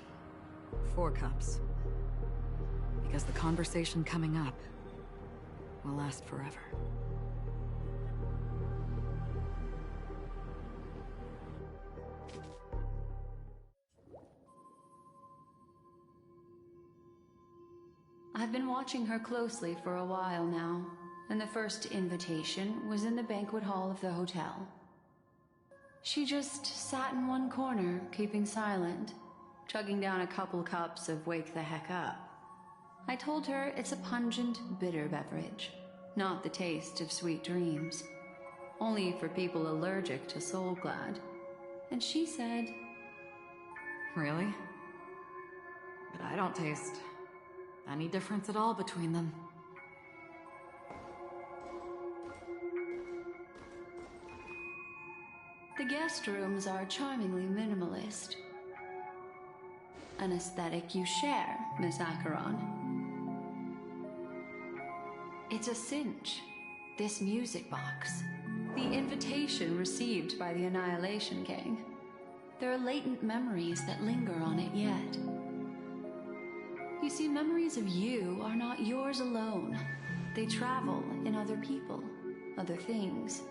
4 cups. Because the conversation coming up will last forever. I've been watching her closely for a while now, and the first invitation was in the banquet hall of the hotel. She just sat in one corner, keeping silent, chugging down a couple cups of Wake the Heck Up. I told her it's a pungent, bitter beverage, not the taste of sweet dreams. Only for people allergic to Soul Glad. And she said, Really? But I don't taste any difference at all between them. The guest rooms are charmingly minimalist. An aesthetic you share, Miss Acheron. It's a cinch. This music box. The invitation received by the Annihilation Gang. There are latent memories that linger on it yet. You see, memories of you are not yours alone. They travel in other people, other things.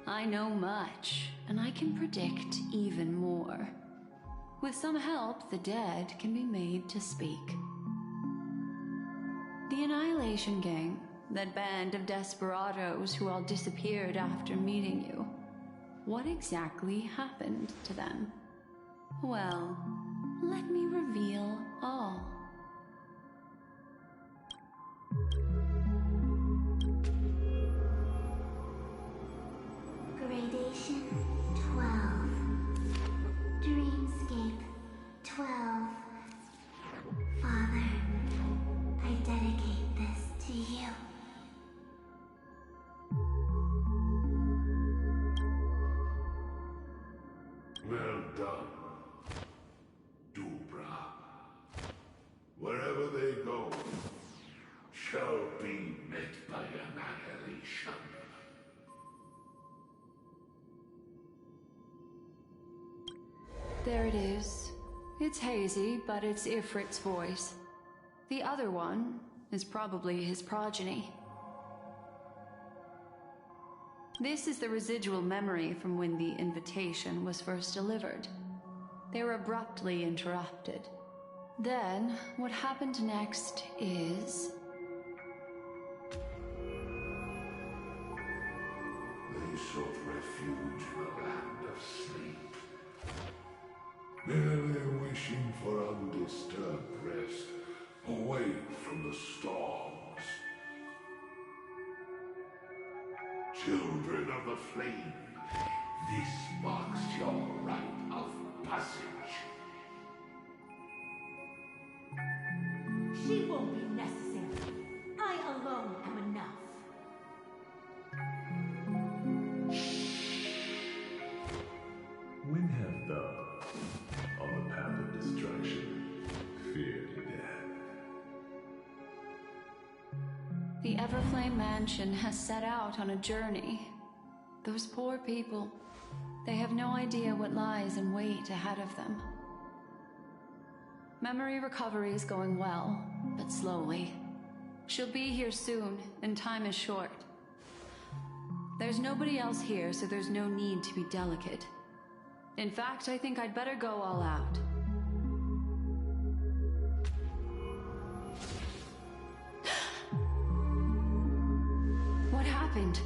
I know much, and I can predict even more. With some help, the dead can be made to speak. The Annihilation Gang, that band of desperados who all disappeared after meeting you. What exactly happened to them? Well, let me reveal all. Gradation 12. Dreamscape 12. Father, I dedicate this to you. Well done, Dubra. Wherever they go, shall be met by annihilation. There it is. It's hazy, but it's Ifrit's voice. The other one is probably his progeny. This is the residual memory from when the invitation was first delivered. They were abruptly interrupted. Then, what happened next is... They sought refuge in a land of sleep. merely wishing for undisturbed rest, away from the storms. Children of the flame, this marks your rite of passage. She won't be necessary. I alone am enough. When have thou, on the path of destruction, feared death? The Everflame Mansion has set out on a journey. Those poor people, they have no idea what lies in wait ahead of them. Memory recovery is going well, but slowly. She'll be here soon, and time is short. There's nobody else here, so there's no need to be delicate. In fact, I think I'd better go all out. What happened?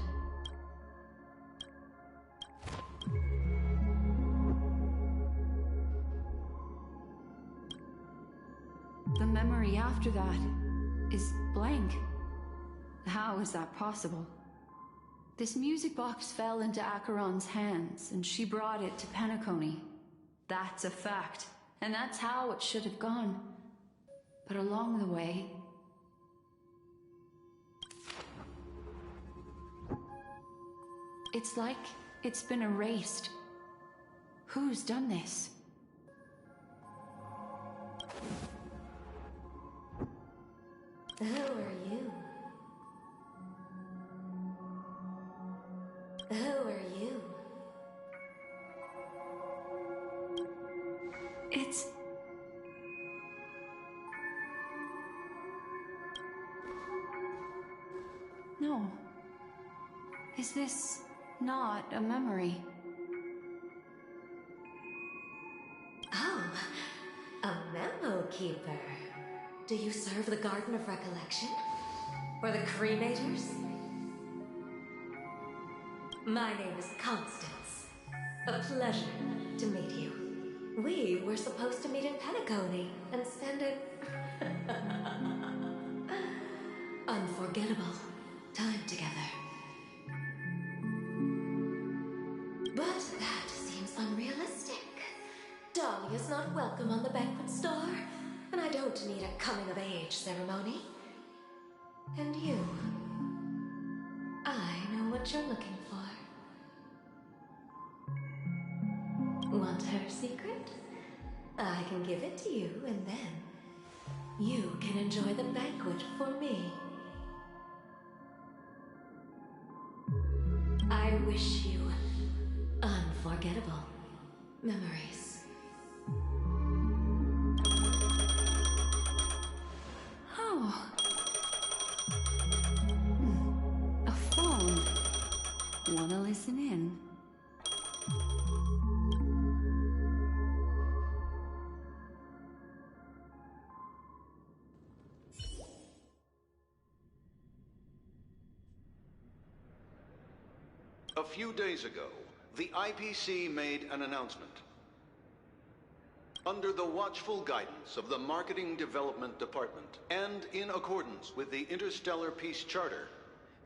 The memory after that is blank. How is that possible? This music box fell into Acheron's hands, and she brought it to Penacony. That's a fact, and that's how it should have gone. But along the way... it's like it's been erased. Who's done this? Who are you? Who are you? It's... no. Is this not a memory? Oh, a memo keeper. Do you serve the Garden of Recollection? Or the Cremators? My name is Constance. A pleasure to meet you. We were supposed to meet in Penacony and spend an unforgettable time together. But that seems unrealistic. Dolly is not welcome on the banquet store, and I don't need a coming-of-age ceremony. And you, I know what you're looking for. Want her secret? I can give it to you, and then you can enjoy the banquet for me. I wish you unforgettable memories. Oh. A phone. Wanna listen in? A few days ago, the IPC made an announcement. Under the watchful guidance of the Marketing Development Department, and in accordance with the Interstellar Peace Charter,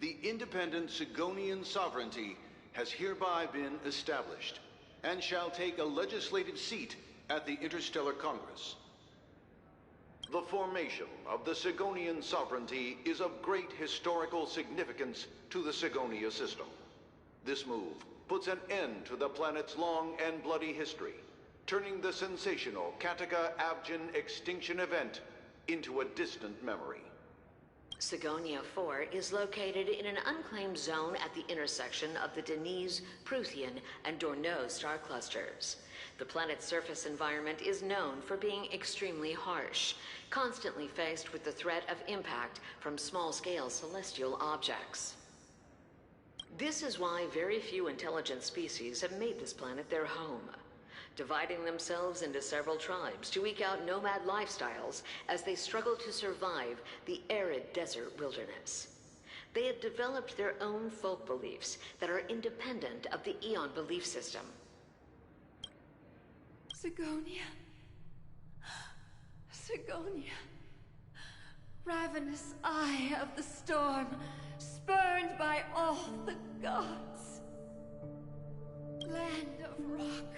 the independent Sigonian sovereignty has hereby been established, and shall take a legislative seat at the Interstellar Congress. The formation of the Sigonian sovereignty is of great historical significance to the Sigonia system. This move puts an end to the planet's long and bloody history, turning the sensational Kataka-Abjin extinction event into a distant memory. Sigonia 4 is located in an unclaimed zone at the intersection of the Denise, Prothean, and Dorneau star clusters. The planet's surface environment is known for being extremely harsh, constantly faced with the threat of impact from small-scale celestial objects. This is why very few intelligent species have made this planet their home, dividing themselves into several tribes to eke out nomad lifestyles as they struggle to survive the arid desert wilderness. They have developed their own folk beliefs that are independent of the Eon belief system. Sigonia. Sigonia. Ravenous eye of the storm, spurned by all the gods. Land of rock,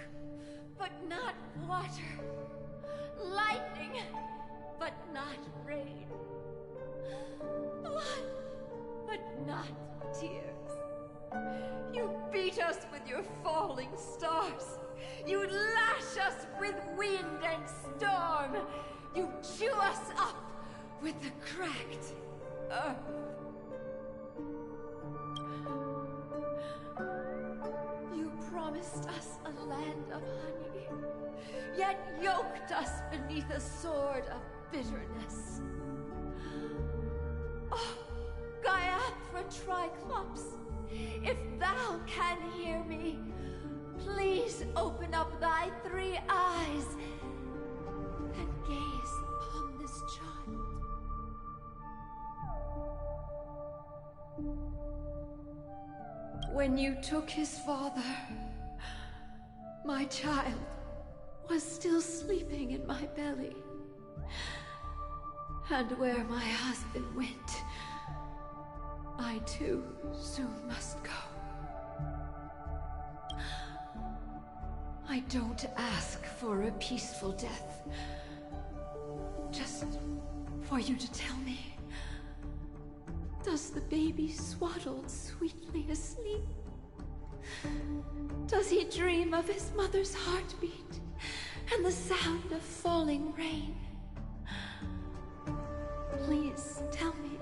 but not water. Lightning, but not rain. Blood, but not tears. You beat us with your falling stars. You lash us with wind and storm. You chew us up with the cracked earth. You promised us a land of honey, yet yoked us beneath a sword of bitterness. Oh, Gaiathra Triclops, if thou can hear me, please open up thy three eyes and gaze upon this child. When you took his father, my child was still sleeping in my belly. And where my husband went, I too soon must go. I don't ask for a peaceful death. Just for you to tell me, does the baby swaddled sweetly asleep? Does he dream of his mother's heartbeat and the sound of falling rain? Please tell me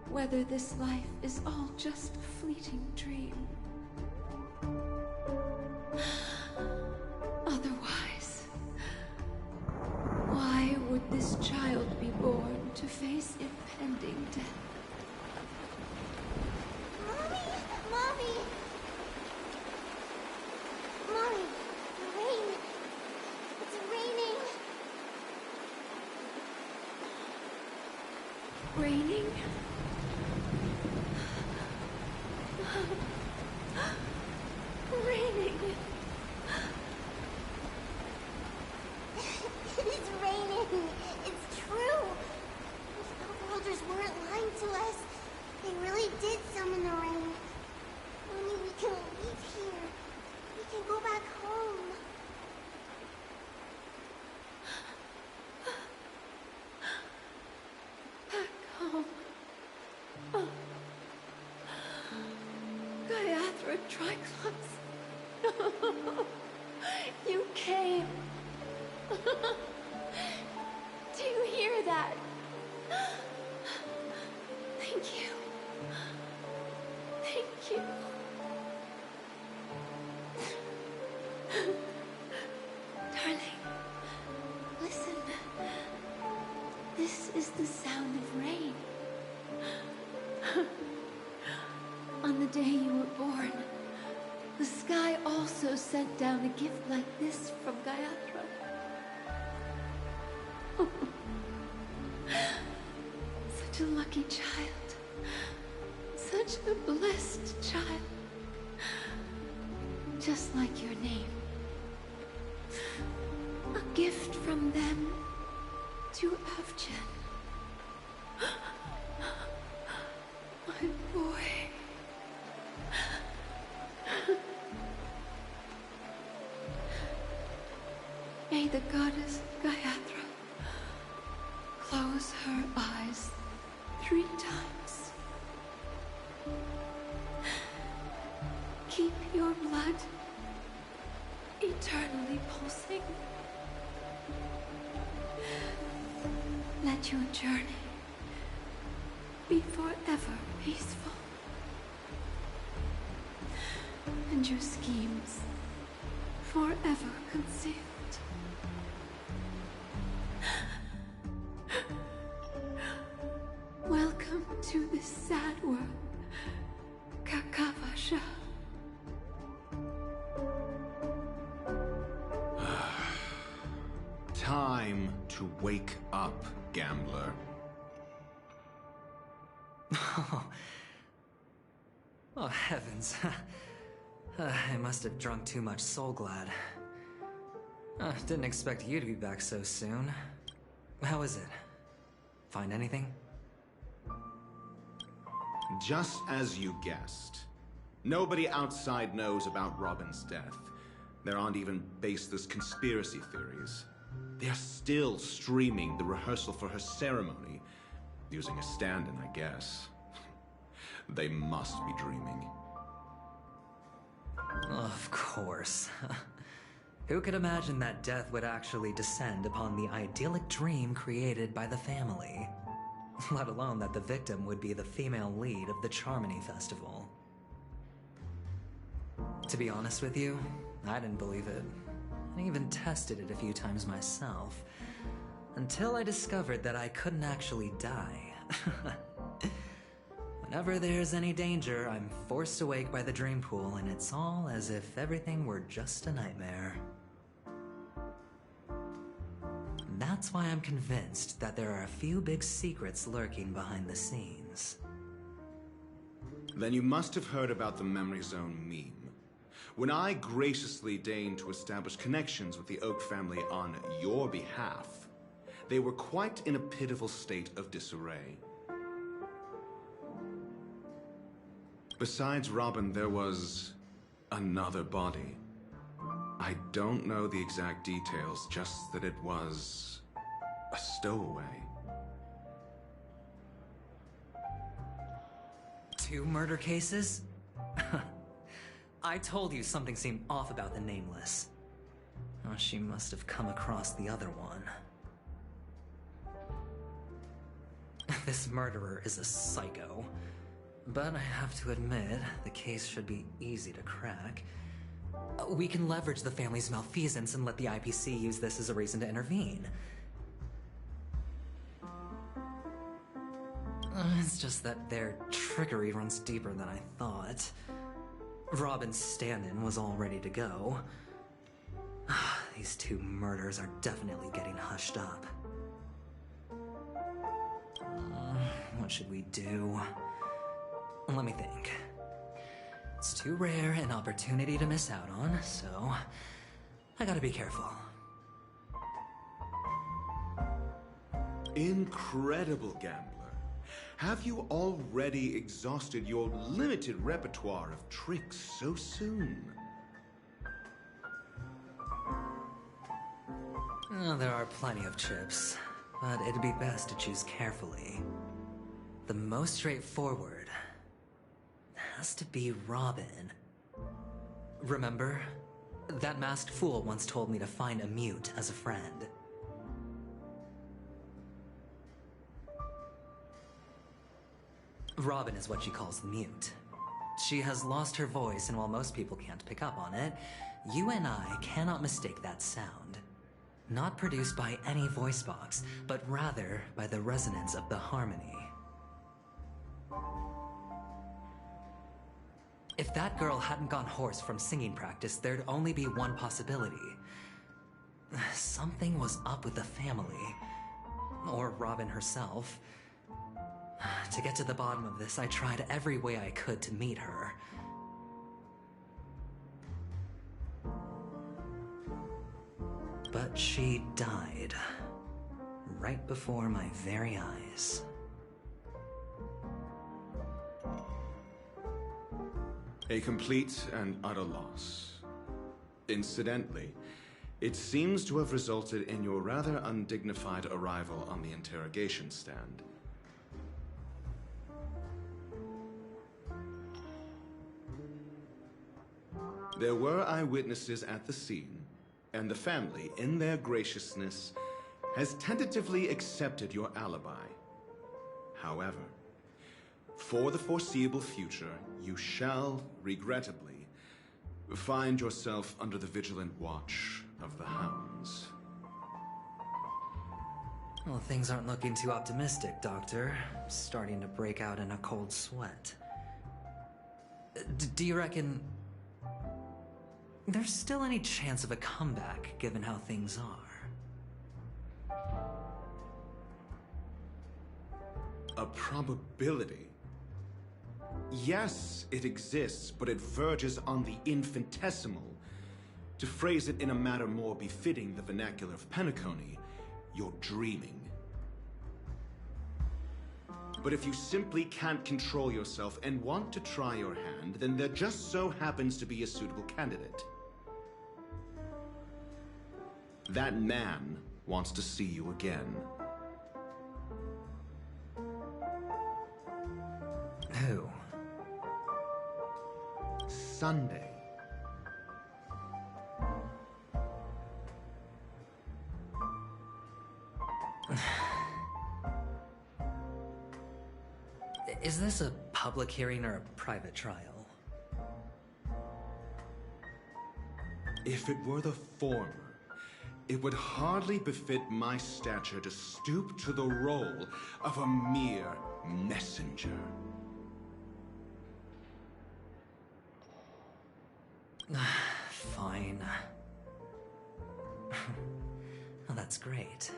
whether this life is all just a fleeting dream. Otherwise, why would this child be born to face impending death? Mommy! Mommy! Mommy! The rain! It's raining! Raining? Raining! It's raining! It's true! Those outworlders weren't lying to us. They really did summon the rain. Mommy, we can leave here. We can go back home. Back home. Oh. Gaiathra Triclops. You came. Do you hear that? Thank you. Thank you. Darling, listen. This is the sound of rain. On the day you were born, the sky also sent down a gift like this from Gaiathra. Such a lucky child. Such a blessed child. Just like your name. A gift from them to Avjen. My boy. May the goddess Gaiathra close her eyes 3 times. Keep your blood eternally pulsing. Let your journey be forever peaceful. And your schemes forever concealed. Welcome to this sad world, Kakavasha. Time to wake up, gambler. Oh, heavens. I must have drunk too much Soul Glad. Didn't expect you to be back so soon. How is it? Find anything? Just as you guessed. Nobody outside knows about Robin's death. There aren't even baseless conspiracy theories. They're still streaming the rehearsal for her ceremony, using a stand-in, I guess. They must be dreaming. Of course. Who could imagine that death would actually descend upon the idyllic dream created by the family? Let alone that the victim would be the female lead of the Charmony Festival. To be honest with you, I didn't believe it. I even tested it a few times myself, until I discovered that I couldn't actually die. Whenever there's any danger, I'm forced awake by the dream pool, and it's all as if everything were just a nightmare. That's why I'm convinced that there are a few big secrets lurking behind the scenes. Then you must have heard about the Memory Zone meme. When I graciously deigned to establish connections with the Oak family on your behalf, they were quite in a pitiful state of disarray. Besides Robin, there was another body. I don't know the exact details, just that it was a stowaway. 2 murder cases? I told you something seemed off about the Nameless. Oh, she must have come across the other one. This murderer is a psycho. But I have to admit, the case should be easy to crack. We can leverage the family's malfeasance and let the IPC use this as a reason to intervene. It's just that their trickery runs deeper than I thought. Robin's stand-in was all ready to go. These 2 murders are definitely getting hushed up. What should we do? Let me think. It's too rare an opportunity to miss out on, so I gotta be careful. Incredible gambler. Have you already exhausted your limited repertoire of tricks so soon? There are plenty of chips, but it'd be best to choose carefully. The most straightforward has to be Robin. Remember? That masked fool once told me to find a mute as a friend. Robin is what she calls the mute. She has lost her voice, and while most people can't pick up on it, you and I cannot mistake that sound. Not produced by any voice box, but rather by the resonance of the harmony. If that girl hadn't gone hoarse from singing practice, there'd only be one possibility. Something was up with the family. Or Robin herself. To get to the bottom of this, I tried every way I could to meet her. But she died. Right before my very eyes. A complete and utter loss. Incidentally, it seems to have resulted in your rather undignified arrival on the interrogation stand. There were eyewitnesses at the scene, and the family, in their graciousness, has tentatively accepted your alibi. However, for the foreseeable future, you shall, regrettably, find yourself under the vigilant watch of the hounds. Well, things aren't looking too optimistic, Doctor. I'm starting to break out in a cold sweat. Do you reckon there's still any chance of a comeback, given how things are? A probability? Yes, it exists, but it verges on the infinitesimal. To phrase it in a manner more befitting the vernacular of Penacony, you're dreaming. But if you simply can't control yourself and want to try your hand, then there just so happens to be a suitable candidate. That man wants to see you again. Who? Sunday. Is this a public hearing or a private trial? If it were the former, it would hardly befit my stature to stoop to the role of a mere messenger. Fine. Oh, that's great.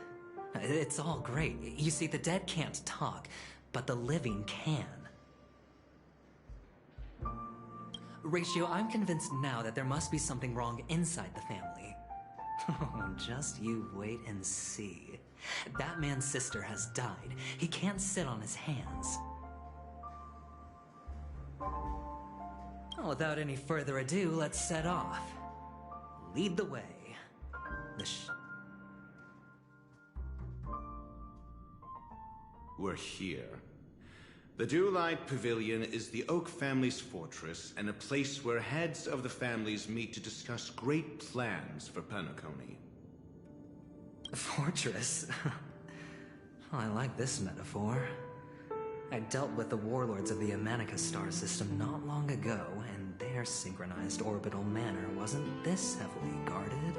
It's all great. You see, the dead can't talk, but the living can. Ratio, I'm convinced now that there must be something wrong inside the family. Oh, just you wait and see. That man's sister has died. He can't sit on his hands. Well, without any further ado, let's set off. Lead the way. We're here. The Dewlight Pavilion is the Oak family's fortress and a place where heads of the families meet to discuss great plans for Penacony. Fortress? I like this metaphor. I dealt with the warlords of the Amanica star system not long ago, and their synchronized orbital manor wasn't this heavily guarded.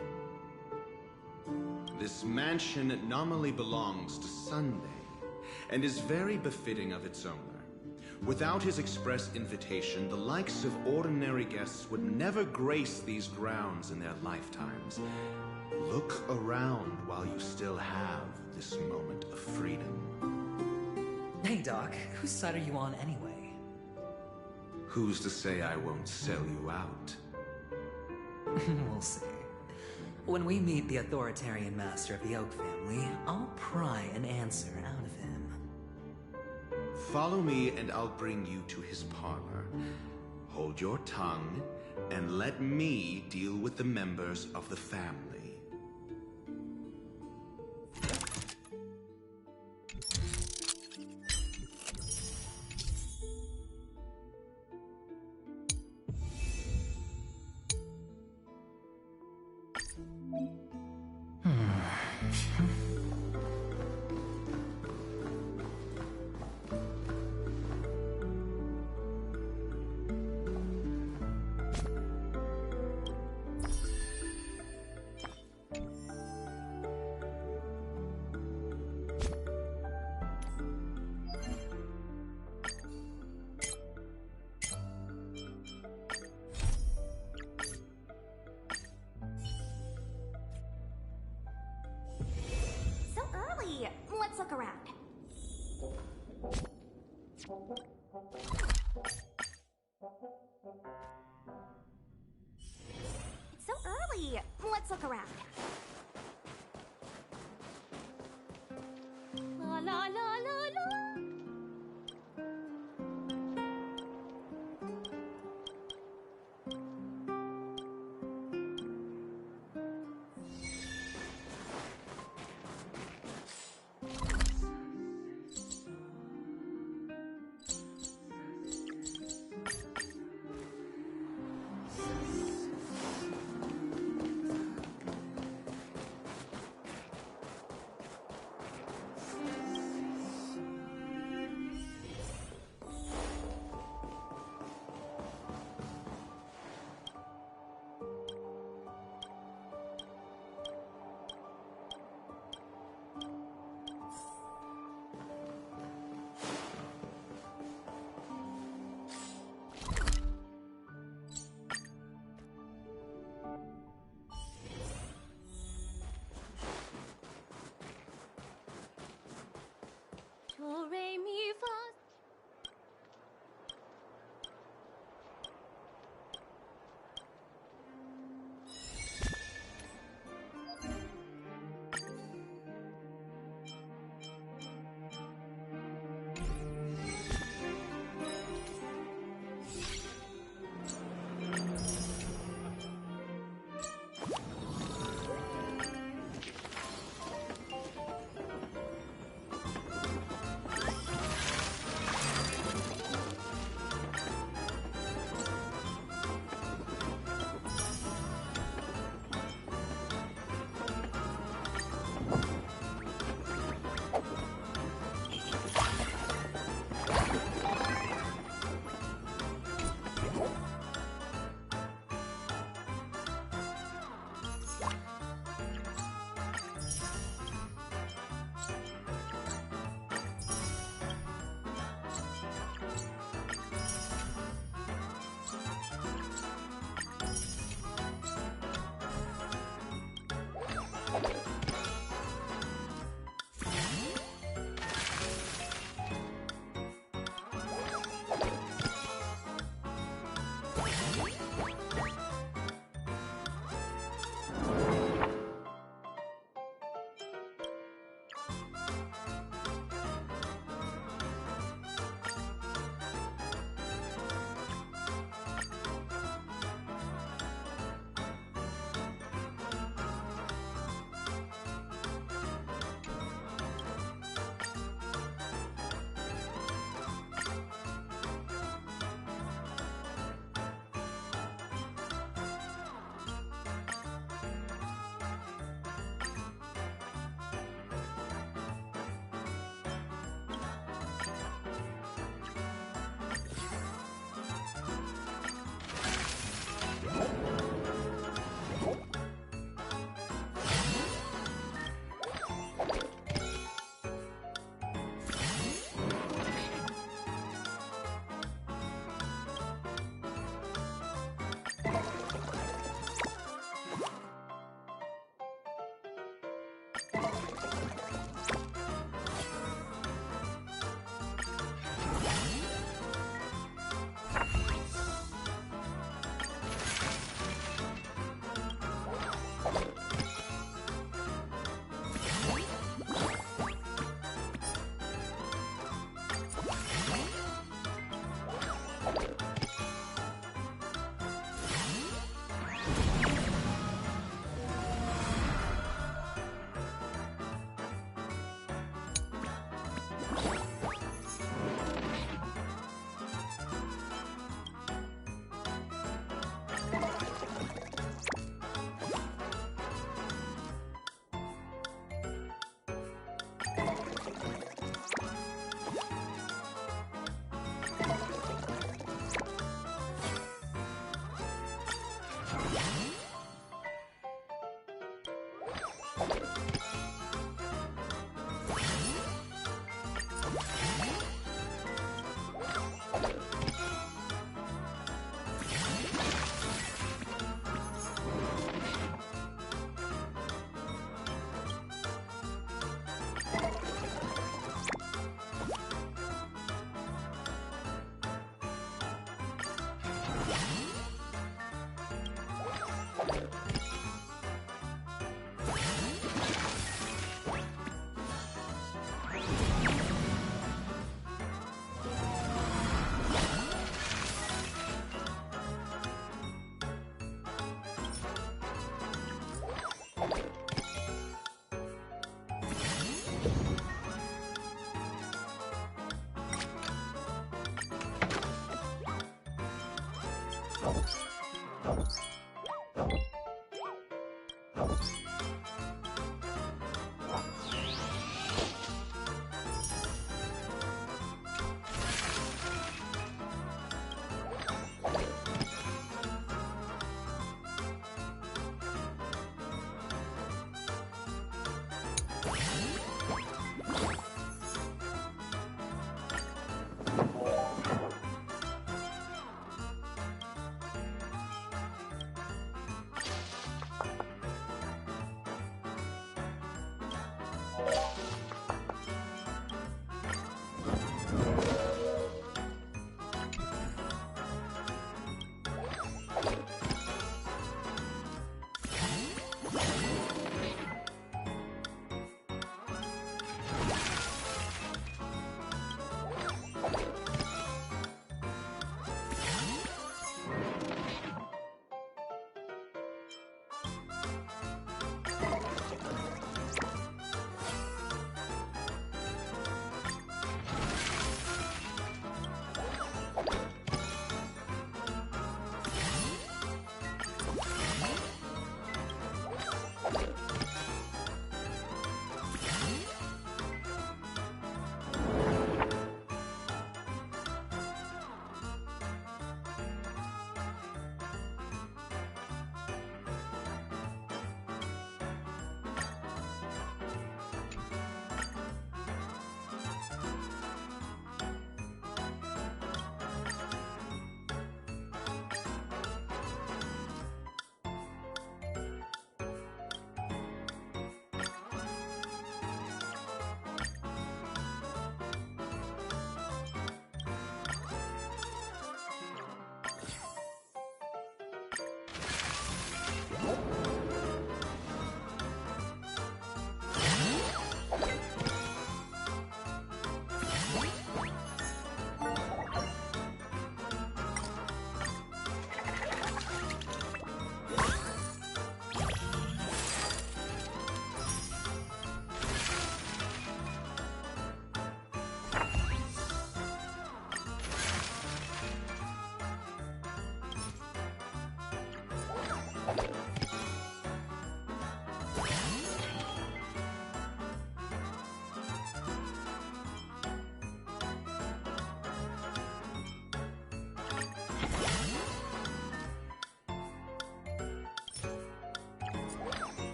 This mansion nominally belongs to Sunday, and is very befitting of its owner. Without his express invitation, the likes of ordinary guests would never grace these grounds in their lifetimes. Look around while you still have this moment of freedom. Hey, Doc, whose side are you on anyway? Who's to say I won't sell you out? We'll see. When we meet the authoritarian master of the Oak family, I'll pry an answer out of him. Follow me and I'll bring you to his parlor. Hold your tongue and let me deal with the members of the family. Let's look around. It's so early. Let's look around. La la la la la.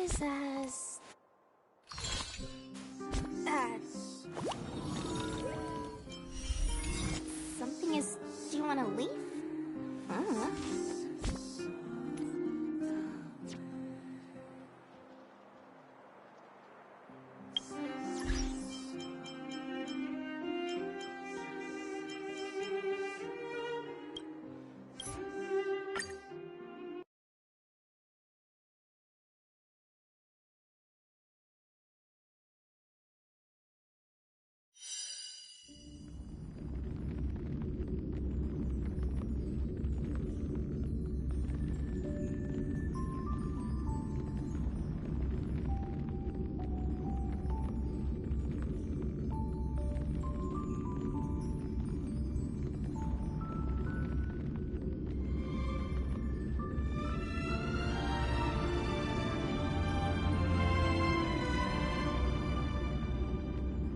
is as... something is... Do you want to leave?